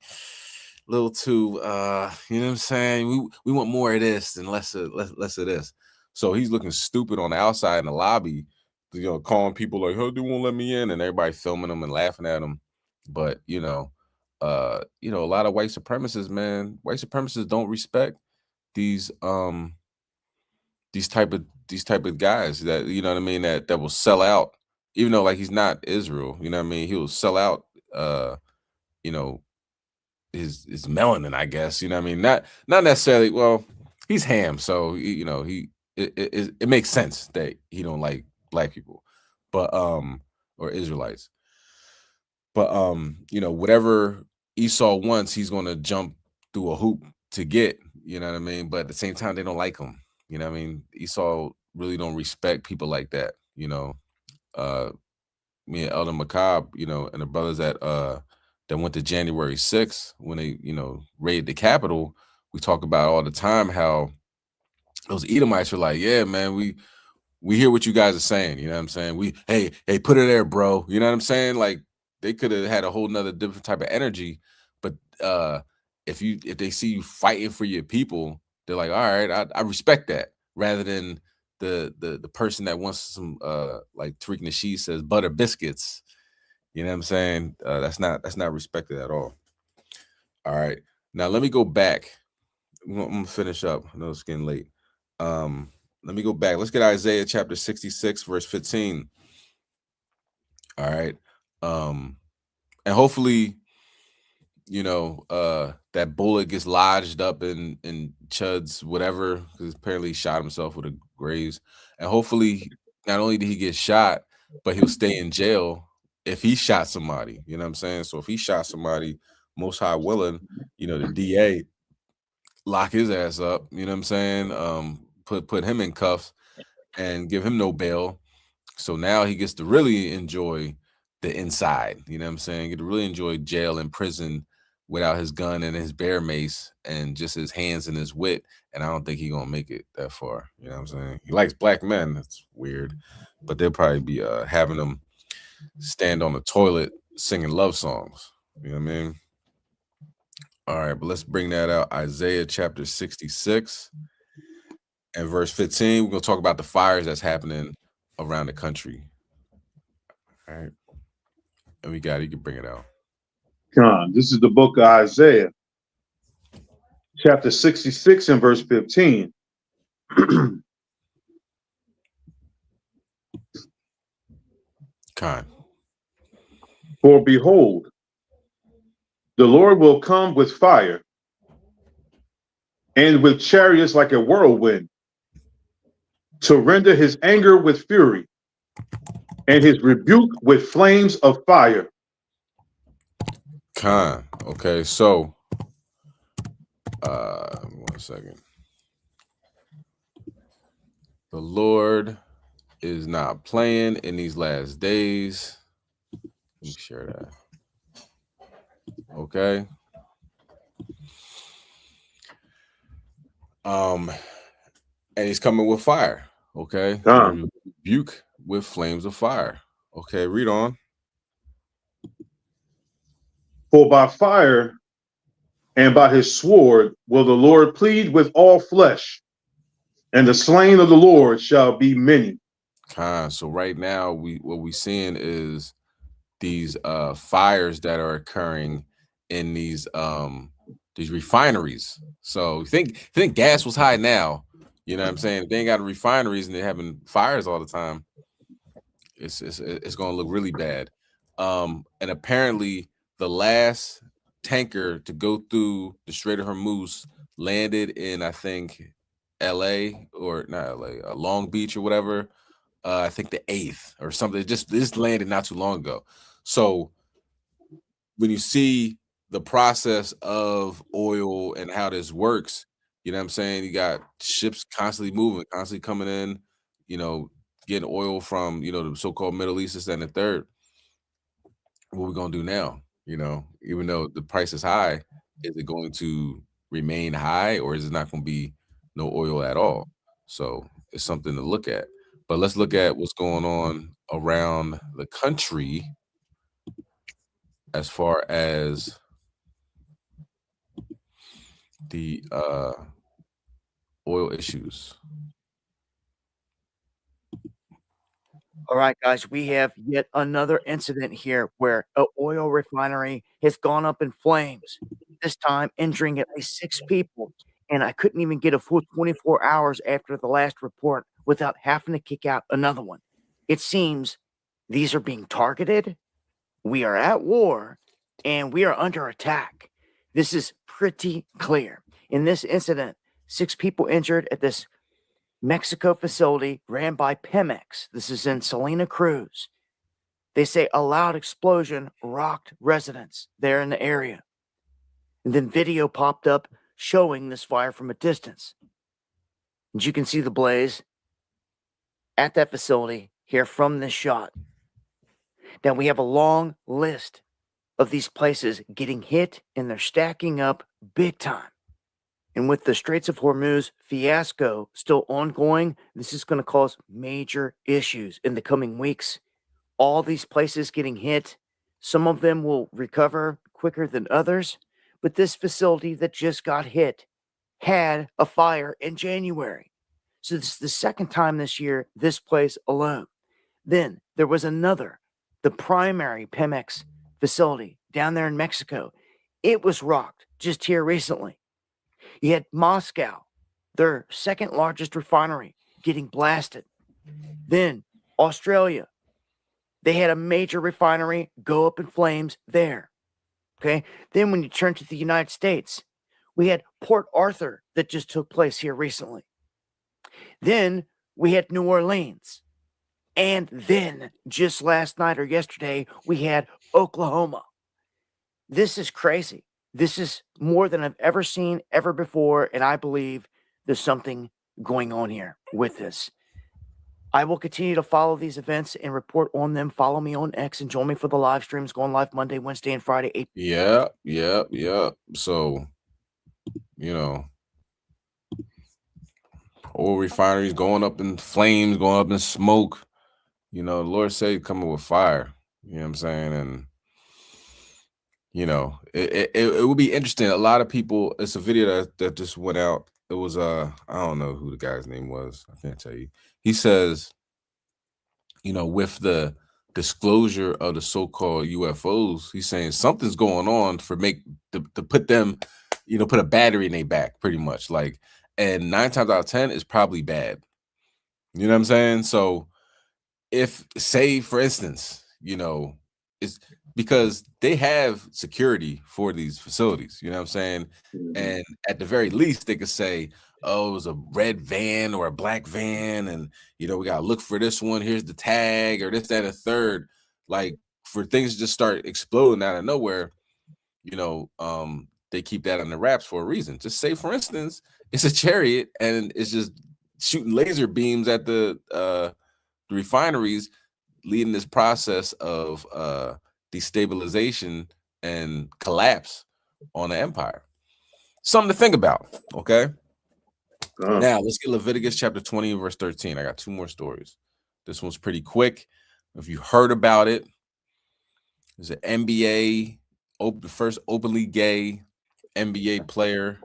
a little too, you know what I'm saying? We want more of this and less of this. So he's looking stupid on the outside in the lobby, you know, calling people like, "Oh, they won't let me in," and everybody filming him and laughing at him. But you know, a lot of white supremacists, man, white supremacists don't respect these type of guys that, you know what I mean, that will sell out, even though like he's not Israel, you know what I mean, he will sell out, you know, his melanin, I guess, you know what I mean, not necessarily. Well, he's ham, so you know it makes sense that he don't like black people, but or Israelites. But you know, whatever Esau wants, he's gonna jump through a hoop to get, you know what I mean? But at the same time, they don't like him. You know what I mean? Esau really don't respect people like that, you know. Me and Elder Macabre, you know, and the brothers that went to January 6th when they, you know, raided the Capitol, we talk about all the time how those Edomites were like, yeah, man, we hear what you guys are saying. You know what I'm saying? Hey, put it there, bro. You know what I'm saying? Like they could have had a whole nother different type of energy. But if they see you fighting for your people, they're like, all right, I respect that, rather than the person that wants some like Tariq Nasheed says butter biscuits. You know what I'm saying? That's not respected at all. All right. Now let me go back. I'm gonna finish up. I know it's getting late. Let me go back. Let's get Isaiah chapter 66, verse 15. All right. And hopefully, you know, that bullet gets lodged up in Chud's whatever, because apparently he shot himself with a graze. And hopefully, not only did he get shot, but he'll stay in jail if he shot somebody. You know what I'm saying? So if he shot somebody, most high willing, you know, the DA lock his ass up. You know what I'm saying? Put him in cuffs and give him no bail. So now he gets to really enjoy the inside. You know what I'm saying? Get to really enjoy jail and prison without his gun and his bear mace and just his hands and his wit. And I don't think he's gonna make it that far. You know what I'm saying? He likes black men. That's weird. But they'll probably be having him stand on the toilet singing love songs. You know what I mean? All right, but let's bring that out. Isaiah chapter 66 and verse 15. We're gonna talk about the fires that's happening around the country. All right. And we got it. You can bring it out. This is the book of Isaiah, chapter 66 and verse 15. For behold, the Lord will come with fire and with chariots like a whirlwind, to render his anger with fury and his rebuke with flames of fire. Okay, so 1 second. The Lord is not playing in these last days. Let me share that. Okay. And he's coming with fire. Okay. Rebuke with flames of fire. Okay, read on. For by fire and by his sword will the Lord plead with all flesh, and the slain of the Lord shall be many. So right now, what we're seeing is these fires that are occurring in these refineries. So think gas was high now. You know what I'm saying? If they ain't got refineries and they're having fires all the time, it's gonna look really bad. And apparently the last tanker to go through the Strait of Hormuz landed in, I think, LA or not LA, Long Beach or whatever. I think the 8th or something. This landed not too long ago. So when you see the process of oil and how this works, you know what I'm saying? You got ships constantly moving, constantly coming in, you know, getting oil from, you know, the so-called Middle East, this, and the third. What we gonna do now? You know, even though the price is high, is it going to remain high, or is it not going to be no oil at all? So it's something to look at. But let's look at what's going on around the country as far as the oil issues. All right, guys, we have yet another incident here where an oil refinery has gone up in flames, this time injuring at least 6 people. And I couldn't even get a full 24 hours after the last report without having to kick out another one. It seems these are being targeted. We are at war and we are under attack. This is pretty clear. In this incident, 6 people injured at this Mexico facility ran by Pemex. This is in Salina Cruz. They say a loud explosion rocked residents there in the area. And then video popped up showing this fire from a distance. And you can see the blaze at that facility here from this shot. Now we have a long list of these places getting hit, and they're stacking up big time. And with the Straits of Hormuz fiasco still ongoing, this is going to cause major issues in the coming weeks. All these places getting hit, some of them will recover quicker than others, but this facility that just got hit had a fire in January. So this is the second time this year, this place alone. Then there was another, the primary Pemex facility down there in Mexico. It was rocked just here recently. You had Moscow, their second largest refinery, getting blasted. Then Australia, they had a major refinery go up in flames there. Okay. Then when you turn to the United States, we had Port Arthur that just took place here recently. Then we had New Orleans. And then just last night or yesterday, we had Oklahoma. This is crazy. This is more than I've ever seen ever before. And I believe there's something going on here with this. I will continue to follow these events and report on them. Follow me on X and join me for the live streams going live Monday, Wednesday, and Friday. 8. Yeah. So, you know, oil refineries going up in flames, going up in smoke. You know, the Lord said coming with fire. You know what I'm saying? And, you know, it would be interesting. A lot of people, it's a video that just went out. It was, I don't know who the guy's name was. I can't tell you. He says, you know, with the disclosure of the so-called UFOs, he's saying something's going on to put them, you know, put a battery in their back, pretty much. Like, and 9 times out of 10 is probably bad. You know what I'm saying? So if, say, for instance, you know, it's because they have security for these facilities, you know what I'm saying? And at the very least, they could say, oh, it was a red van or a black van, and, you know, we got to look for this one. Here's the tag, or this, that, and third. Like, for things to just start exploding out of nowhere, you know, they keep that on the wraps for a reason. Just say, for instance, it's a chariot and it's just shooting laser beams at the refineries, leading this process of destabilization and collapse on the empire. Something to think about, okay? Now, let's get Leviticus chapter 20, verse 13. I got 2 more stories. This one's pretty quick. If you heard about it, there's an NBA, the first openly gay NBA player.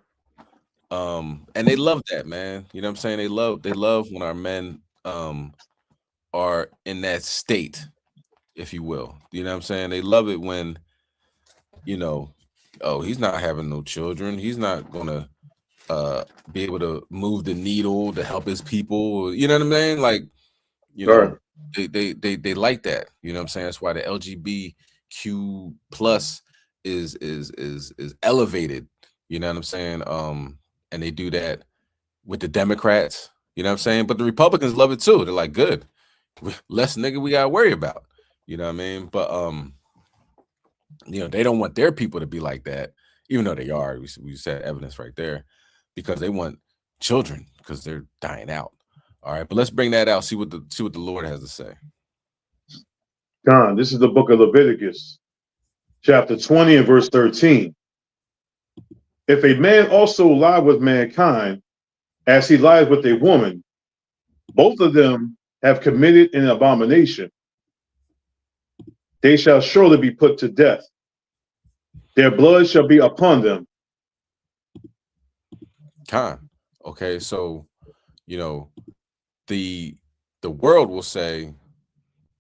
And they love that, man. You know what I'm saying? They love when our men are in that state, if you will. You know what I'm saying? They love it when, you know, oh, he's not having no children. He's not gonna be able to move the needle to help his people. You know what I'm saying? Like, you know, they like that. You know what I'm saying? That's why the LGBTQ plus is elevated. You know what I'm saying? And they do that with the Democrats. You know what I'm saying? But the Republicans love it too. They're like, good, less nigga we gotta worry about. You know what I mean? But you know, they don't want their people to be like that, even though they are. We said evidence right there, because they want children because they're dying out. All right, but let's bring that out. See what the Lord has to say. God, this is the book of Leviticus, chapter 20 and verse 13. If a man also lie with mankind, as he lies with a woman, both of them have committed an abomination. They shall surely be put to death. Their blood shall be upon them. Okay, so, you know, the world will say,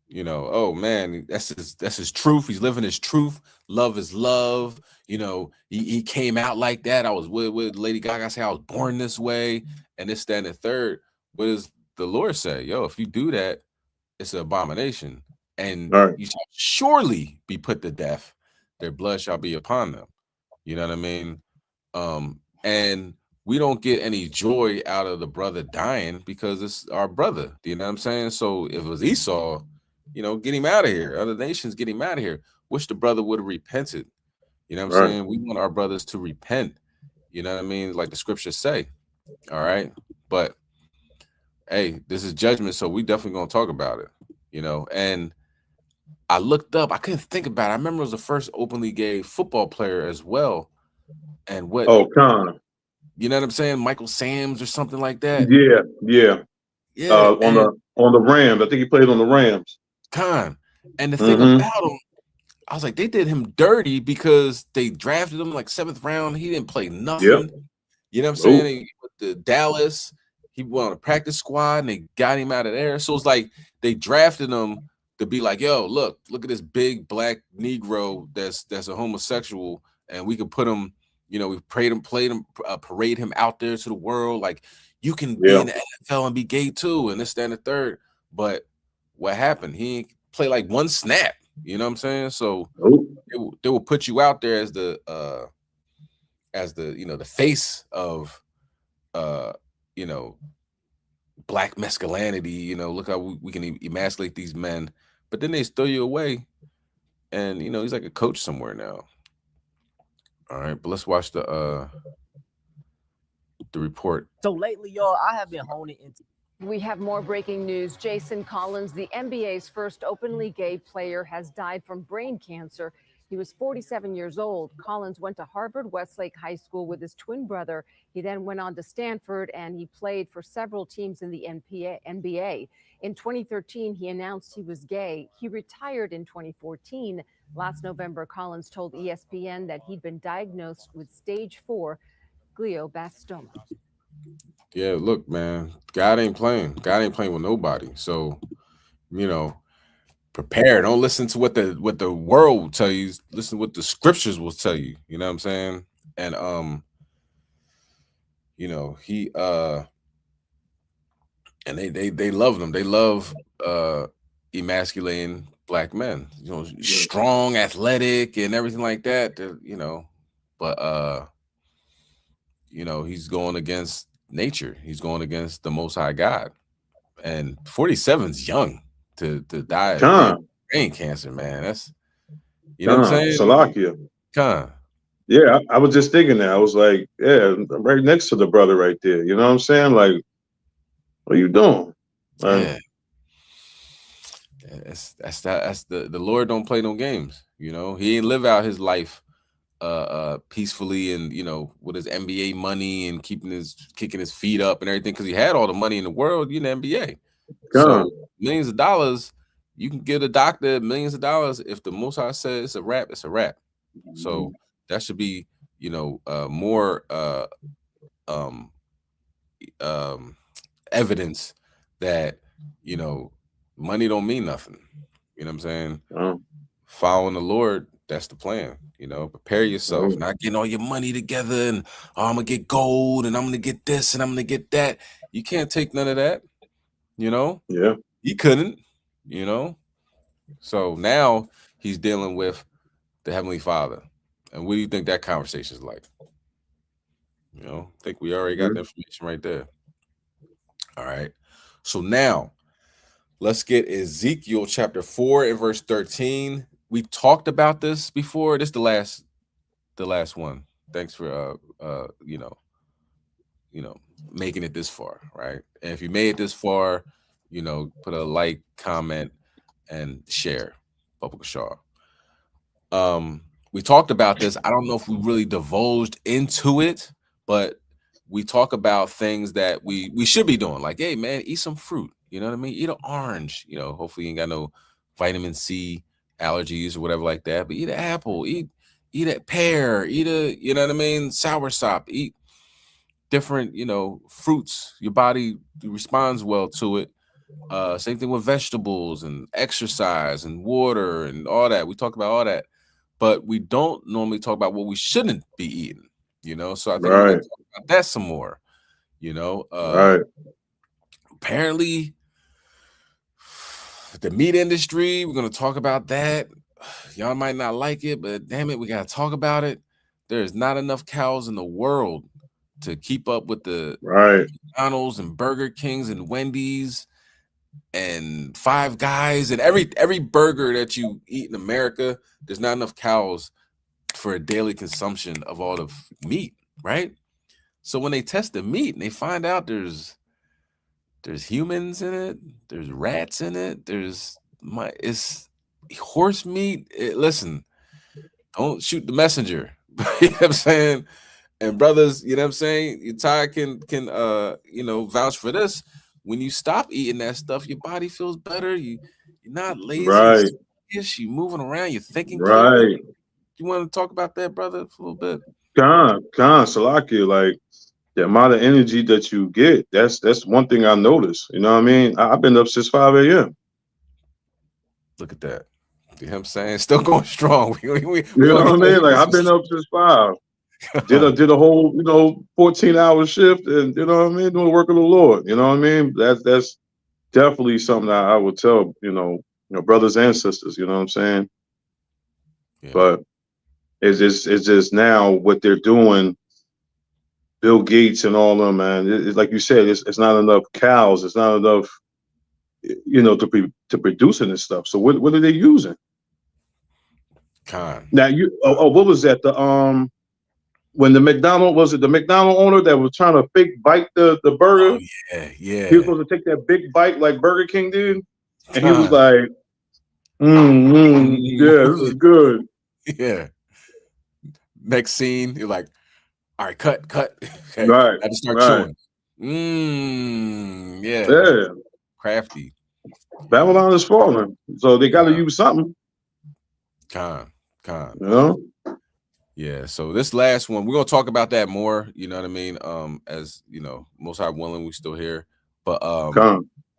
you know, oh man, that's his truth. He's living his truth. Love is love. You know, he came out like that. I was with Lady Gaga say I was born this way, and this, that, and the third. What does the Lord say? Yo, if you do that, it's an abomination, and you shall surely be put to death. Their blood shall be upon them. You know what I mean? And we don't get any joy out of the brother dying because it's our brother. You know what I'm saying? So if it was Esau, you know, get him out of here. Other nations, get him out of here. Wish the brother would have repented. You know what I'm saying? We want our brothers to repent. You know what I mean? Like the scriptures say. All right. But hey, this is judgment, so we definitely gonna talk about it. You know, and I looked up, I couldn't think about it. I remember it was the first openly gay football player as well. And what you know what I'm saying? Michael Sams or something like that. Yeah. On the Rams. I think he played on the Rams. And the thing about him, I was like, they did him dirty because they drafted him like 7th round. He didn't play nothing. You know what I'm saying? With the Dallas, he went on a practice squad and they got him out of there. So it's like they drafted him to be like, yo, look at this big black Negro that's a homosexual, and we could put him, you know, we parade him out there to the world. Like, you can be in the NFL and be gay too, and this, that, and the third. But what happened? He ain't play like one snap. You know what I'm saying? So they will put you out there as the you know, the face of you know, black masculinity. You know, look how we can emasculate these men, but then they throw you away, and you know, he's like a coach somewhere now. All right, but let's watch the report. So lately, y'all, I have been honing into. We have more breaking news. Jason Collins, the NBA's first openly gay player, has died from brain cancer. He was 47 years old. Collins went to Harvard Westlake High School with his twin brother. He then went on to Stanford, and he played for several teams in the NBA. In 2013, he announced he was gay. He retired in 2014. Last November, Collins told ESPN that he'd been diagnosed with stage 4 glioblastoma. Yeah, look, man, God ain't playing. God ain't playing with nobody. So, you know, prepare. Don't listen to what the world will tell you. Listen to what the scriptures will tell you. You know what I'm saying? And you know, he and they love them. They love emasculating black men. You know, strong, athletic, and everything like that. You know, but you know, he's going against nature. He's going against the Most High God. And 47's young to die of brain cancer, man. That's, you know what I'm saying? Chassadyah. Yeah, I was just thinking that. I was like, yeah, I'm right next to the brother right there. You know what I'm saying? Like, what are you doing? Like, yeah. That's the Lord don't play no games. You know, he ain't live out his life peacefully and, you know, with his NBA money and kicking his feet up and everything, because he had all the money in the world, you know, NBA. So millions of dollars, you can give a doctor millions of dollars. If the Most High says it's a wrap, it's a wrap. So that should be, you know, more evidence that, you know, money don't mean nothing. You know what I'm saying? Following the Lord, that's the plan. You know, prepare yourself, not getting all your money together and I'm gonna get gold and I'm gonna get this and I'm gonna get that. You can't take none of that. You know? Yeah. He couldn't, you know. So now he's dealing with the Heavenly Father. And what do you think that conversation is like? You know, I think we already got the information right there. All right. So now let's get Ezekiel chapter 4 and verse 13. We talked about this before. This is the last one. Thanks for you know, making it this far, right? And if you made it this far, you know, put a like, comment, and share. Public Shaw. We talked about this. I don't know if we really divulged into it, but we talk about things that we should be doing. Like, hey man, eat some fruit. You know what I mean? Eat an orange. You know, hopefully you ain't got no vitamin C allergies or whatever like that. But eat an apple. Eat a pear. Eat a, you know what I mean, soursop. Eat different, you know, fruits. Your body responds well to it. Same thing with vegetables and exercise and water and all that. We talk about all that, but we don't normally talk about what we shouldn't be eating, you know? So I think we're gonna talk about that some more, you know? Apparently the meat industry, we're going to talk about that. Y'all might not like it, but damn it, we got to talk about it. There's not enough cows in the world to keep up with the McDonald's and Burger Kings and Wendy's and Five Guys and every burger that you eat in America. There's not enough cows for a daily consumption of all the meat, right? So when they test the meat and they find out there's humans in it, there's rats in it, it's horse meat. Listen, don't shoot the messenger. You know what I'm saying? And brothers, you know what I'm saying? Ty can you know, vouch for this. When you stop eating that stuff, your body feels better. You're not lazy. You're moving around. You're thinking clearer. You want to talk about that, brother, for a little bit? Chassadyah, like, the amount of energy that you get, that's one thing I noticed. You know what I mean? I've been up since 5 a.m. Look at that. You know what I'm saying? Still going strong. You know what I mean? Like, I've been up since 5. Did a whole, 14-hour shift, and you know what I mean, doing the work of the Lord. You know what I mean? That's definitely something that I would tell, brothers and sisters, you know what I'm saying? Yeah. But it's just now what they're doing, Bill Gates and all them, man. It's like you said, it's not enough cows, it's not enough, to producing this stuff. So what are they using? Now what was that? When the McDonald owner that was trying to fake bite the burger? Oh, yeah. He was supposed to take that big bite like Burger King did, and he was like, yeah, this is good. Yeah. Next scene, you're like, all right, cut. Okay, right. I had to start chewing. Yeah. Crafty. Babylon is falling, so they got to use something. Con. Yeah, so this last one, we're gonna talk about that more, you know what I mean? As most High willing, we still here. But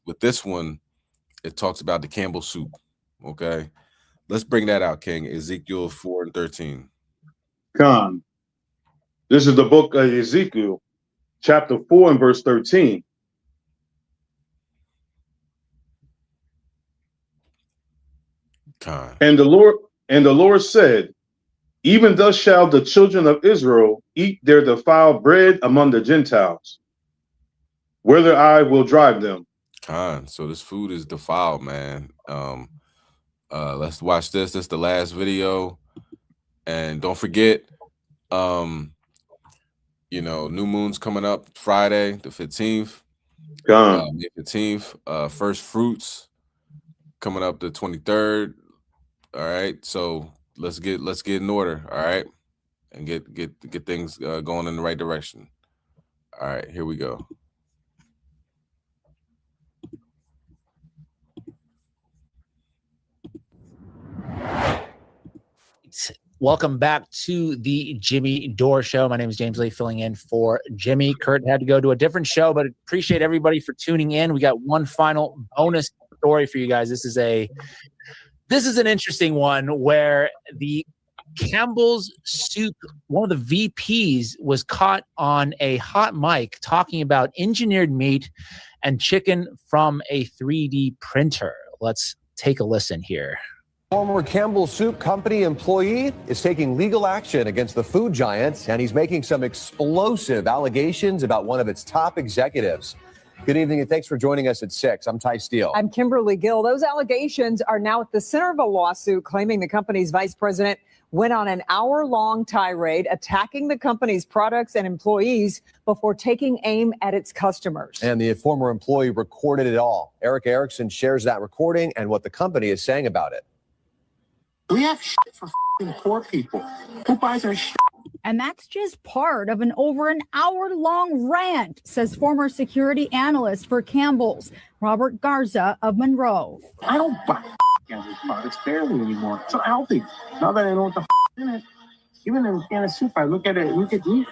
with this one, it talks about the Campbell soup. Okay. Let's bring that out, King. Ezekiel 4:13. This is the book of Ezekiel, chapter 4 and verse 13. And the Lord said, even thus shall the children of Israel eat their defiled bread among the Gentiles, whither I will drive them. So this food is defiled, man. Let's watch this. This is the last video. And don't forget, new moon's coming up Friday, the 15th. May 15th. First fruits coming up the 23rd. All right. So let's get in order, all right, and get things going in the right direction. All right, here we go. Welcome back to the Jimmy Dore Show. My name is James Lee, filling in for Jimmy. Kurt had to go to a different show, but appreciate everybody for tuning in. We got one final bonus story for you guys. This is an interesting one where the Campbell's Soup, one of the VPs, was caught on a hot mic talking about engineered meat and chicken from a 3D printer. Let's take a listen here. Former Campbell Soup Company employee is taking legal action against the food giant, and he's making some explosive allegations about one of its top executives. Good evening, and thanks for joining us at 6. I'm Ty Steele. I'm Kimberly Gill. Those allegations are now at the center of a lawsuit claiming the company's vice president went on an hour-long tirade attacking the company's products and employees before taking aim at its customers. And the former employee recorded it all. Eric Erickson shares that recording and what the company is saying about it. We have shit for poor people. Who buys our shit? And that's just part of an over an hour-long rant, says former security analyst for Campbell's, Robert Garza of Monroe. I don't buy Campbell's products barely anymore. It's so healthy. Now that I know what the in it, even in a can of soup, I look at meat,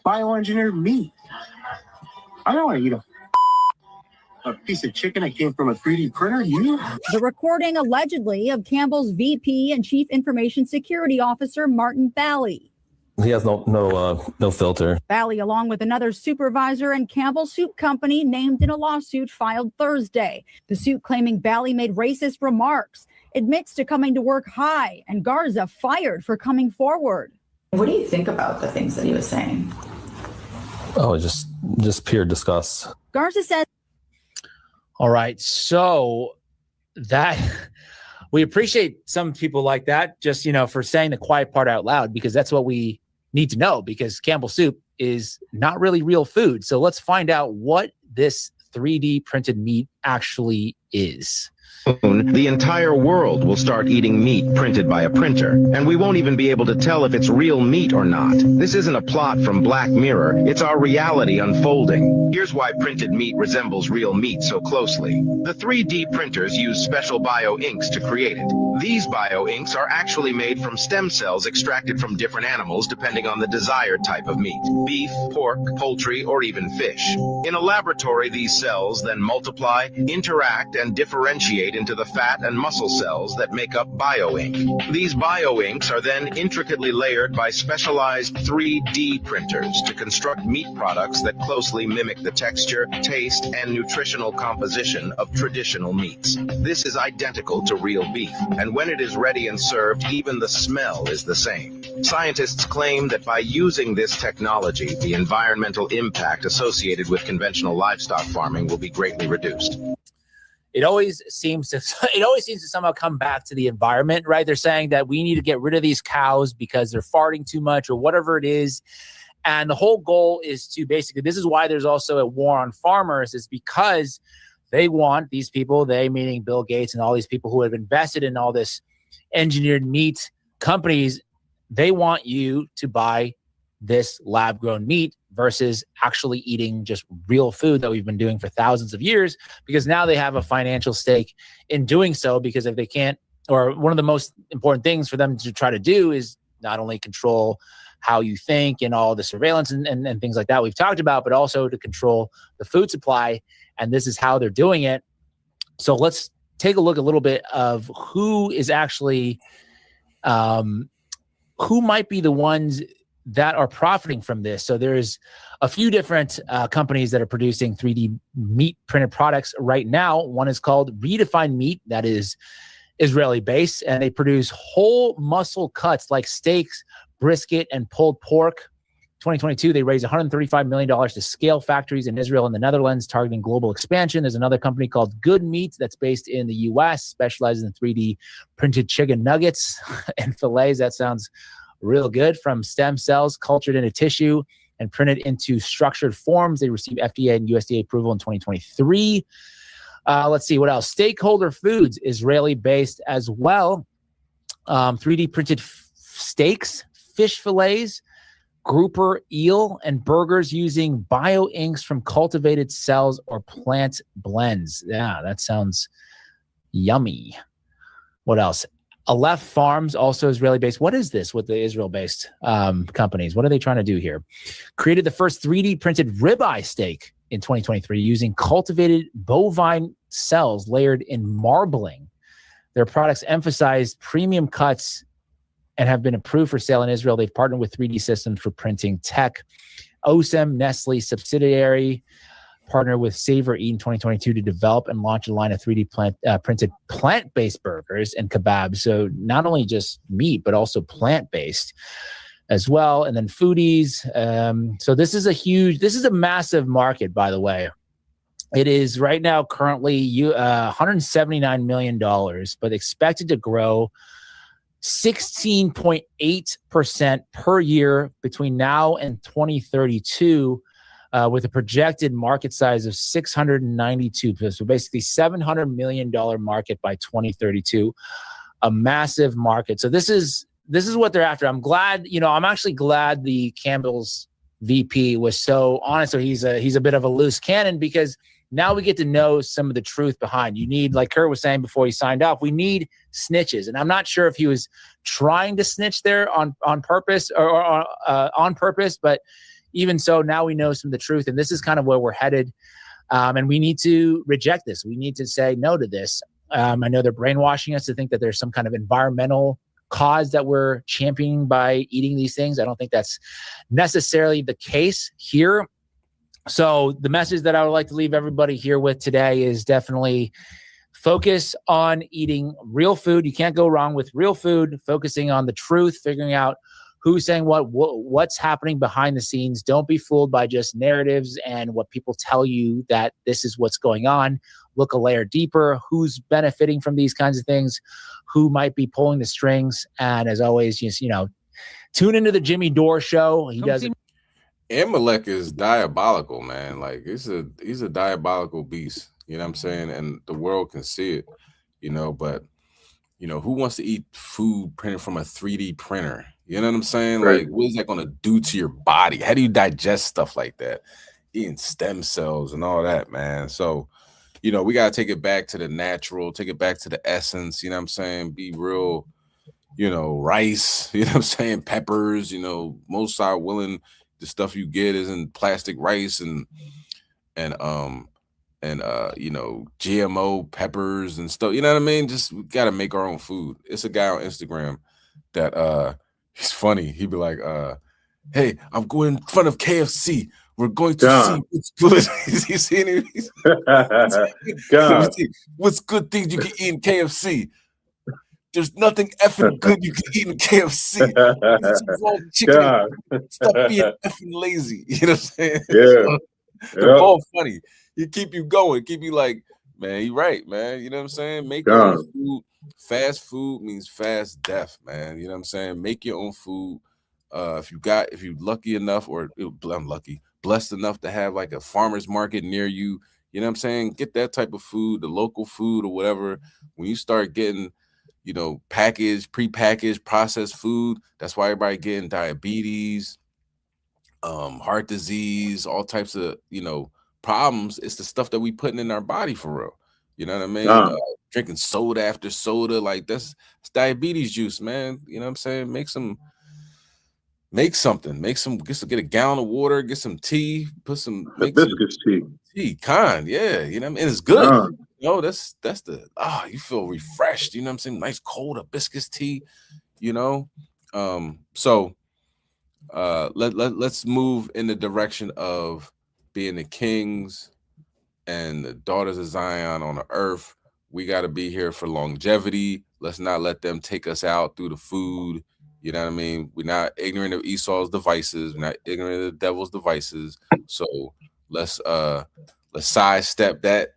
bioengineered meat. I don't want to eat a piece of chicken that came from a 3D printer. The recording allegedly of Campbell's VP and Chief Information Security Officer Martin Bally. He has no filter. Bally, along with another supervisor and Campbell Soup Company, named in a lawsuit filed Thursday. The suit claiming Bally made racist remarks, admits to coming to work high, and Garza fired for coming forward. What do you think about the things that he was saying? Oh, just pure disgust. Garza says. All right, so that we appreciate some people like that, just for saying the quiet part out loud, because that's what we need to know, because Campbell Soup is not really real food. So let's find out what this 3D printed meat actually is. The entire world will start eating meat printed by a printer, and we won't even be able to tell if it's real meat or not. This isn't a plot from Black Mirror, it's our reality unfolding. Here's why printed meat resembles real meat so closely. The 3D printers use special bio-inks to create it. These bio-inks are actually made from stem cells extracted from different animals depending on the desired type of meat: beef, pork, poultry, or even fish. In a laboratory, these cells then multiply, interact, and differentiate into the fat and muscle cells that make up bio-ink. These bio-inks are then intricately layered by specialized 3D printers to construct meat products that closely mimic the texture, taste, and nutritional composition of traditional meats. This is identical to real beef, and when it is ready and served, even the smell is the same. Scientists claim that by using this technology, the environmental impact associated with conventional livestock farming will be greatly reduced. It always seems to somehow come back to the environment, right? They're saying that we need to get rid of these cows because they're farting too much or whatever it is. And the whole goal is to basically, this is why there's also a war on farmers, is because they want these people, they meaning Bill Gates and all these people who have invested in all this engineered meat companies, they want you to buy this lab-grown meat versus actually eating just real food that we've been doing for thousands of years, because now they have a financial stake in doing so. Because if they can't, or one of the most important things for them to try to do is not only control how you think and all the surveillance and things like that we've talked about, but also to control the food supply. And this is how they're doing it. So let's take a look a little bit of who is actually, who might be the ones that are profiting from this. So there's a few different companies that are producing 3D meat printed products right now. One is called Redefined Meat, that is Israeli based, and they produce whole muscle cuts like steaks, brisket, and pulled pork. 2022, they raised $135 million to scale factories in Israel and the Netherlands, targeting global expansion. There's another company called Good Meat that's based in the US, specializes in 3D printed chicken nuggets and fillets. That sounds real good. From stem cells cultured into tissue and printed into structured forms. They received FDA and USDA approval in 2023. Let's see what else. Stakeholder Foods, Israeli-based as well. 3D printed steaks, fish fillets, grouper eel, and burgers using bio-inks from cultivated cells or plant blends. Yeah, that sounds yummy. What else? Aleph Farms, also Israeli-based. What is this with the Israel-based companies? What are they trying to do here? Created the first 3D printed ribeye steak in 2023 using cultivated bovine cells layered in marbling. Their products emphasize premium cuts and have been approved for sale in Israel. They've partnered with 3D Systems for printing tech. OSEM, Nestle subsidiary, partnered with Savor Eat in 2022 to develop and launch a line of 3D printed plant-based burgers and kebabs. So not only just meat, but also plant-based as well. And then Foodies. So this is a massive market, by the way. It is right now currently $179 million, but expected to grow 16.8% per year between now and 2032, with a projected market size of 692. So basically $700 million market by 2032, a massive market. So this is what they're after. I'm glad, I'm actually glad the Campbell's VP was so honest. So he's a bit of a loose cannon, because now we get to know some of the truth behind. You need, like Kurt was saying before he signed off, we need snitches. And I'm not sure if he was trying to snitch there on purpose or on purpose, but even so, now we know some of the truth. And this is kind of where we're headed. And we need to reject this. We need to say no to this. I know they're brainwashing us to think that there's some kind of environmental cause that we're championing by eating these things. I don't think that's necessarily the case here. So the message that I would like to leave everybody here with today is definitely focus on eating real food. You can't go wrong with real food, focusing on the truth, figuring out who's saying what's happening behind the scenes. Don't be fooled by just narratives and what people tell you that this is what's going on. Look a layer deeper. Who's benefiting from these kinds of things? Who might be pulling the strings? And as always, just, tune into the Jimmy Dore Show. He does it. Amalek is diabolical, man. Like he's a diabolical beast. You know what I'm saying? And the world can see it. you know, but you know, who wants to eat food printed from a 3D printer? You know what I'm saying? Right. Like, what is that going to do to your body? How do you digest stuff like that? Eating stem cells and all that, man. So, you know, we got to take it back to the natural, take it back to the essence. You know what I'm saying? Be real, you know, rice, you know what I'm saying? Peppers, you know, most are willing. The stuff you get isn't plastic rice and you know, GMO peppers and stuff. You know what I mean? Just we gotta make our own food. It's a guy on Instagram that he's funny. He'd be like, hey, I'm going in front of KFC. We're going to see what's good. Is he seeing it? What's good things you can eat in KFC? There's nothing effing good you can eat in KFC. Chicken. Stop being effing lazy. You know what I'm saying? Yeah. They're both funny. You keep you going, keep you like, man, you're right, man. You know what I'm saying? Make your own food. Fast food means fast death, man. You know what I'm saying? Make your own food. If you're lucky enough, or I'm lucky, blessed enough to have like a farmer's market near you, you know what I'm saying? Get that type of food, the local food or whatever. When you start getting, you know, packaged, prepackaged, processed food, that's why everybody getting diabetes, heart disease, all types of, you know, problems. It's the stuff that we putting in our body for real. You know what I mean? Drinking soda after soda, like it's diabetes juice, man. You know what I'm saying? Get a gallon of water, get some tea, hibiscus tea. Yeah, you know what I mean? And it's good. You know, that's you feel refreshed, you know what I'm saying? Nice cold hibiscus tea, you know. So let's move in the direction of being the kings and the daughters of Zion on the earth. We got to be here for longevity. Let's not let them take us out through the food. You know what I mean? We're not ignorant of Esau's devices. We're not ignorant of the devil's devices. So let's sidestep that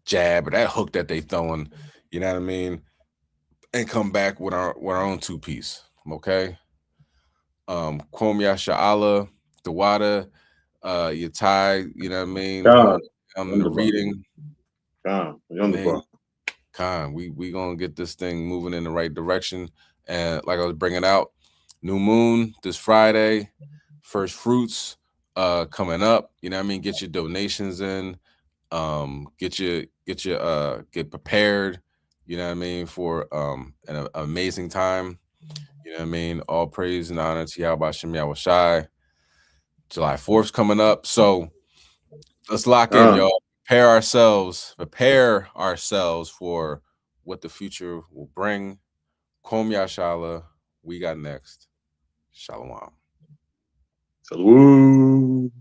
jab or that hook that they throwing. You know what I mean? And come back with our own two-piece. Okay. Kwom Yasha'Allah, Dawada, Yatai, you know what I mean? The reading. Khan, we gonna get this thing moving in the right direction. And like I was bringing out, new moon this Friday, first fruits coming up. You know what I mean? Get your donations in. Get prepared. You know what I mean, for an amazing time. You know what I mean? All praise and honor to Yahweh Shem Yahweh Shai. July 4th coming up. So let's lock in, y'all. Prepare ourselves for what the future will bring. Kwom Yashala, we got next. Shalom. Shalom.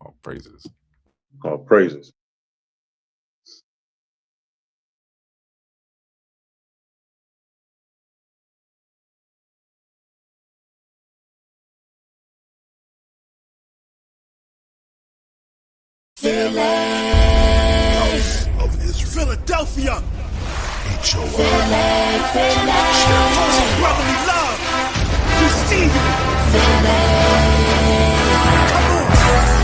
All praises. All praises. House of Israel. Philadelphia. HOI. Brotherly love. We see you. Come on.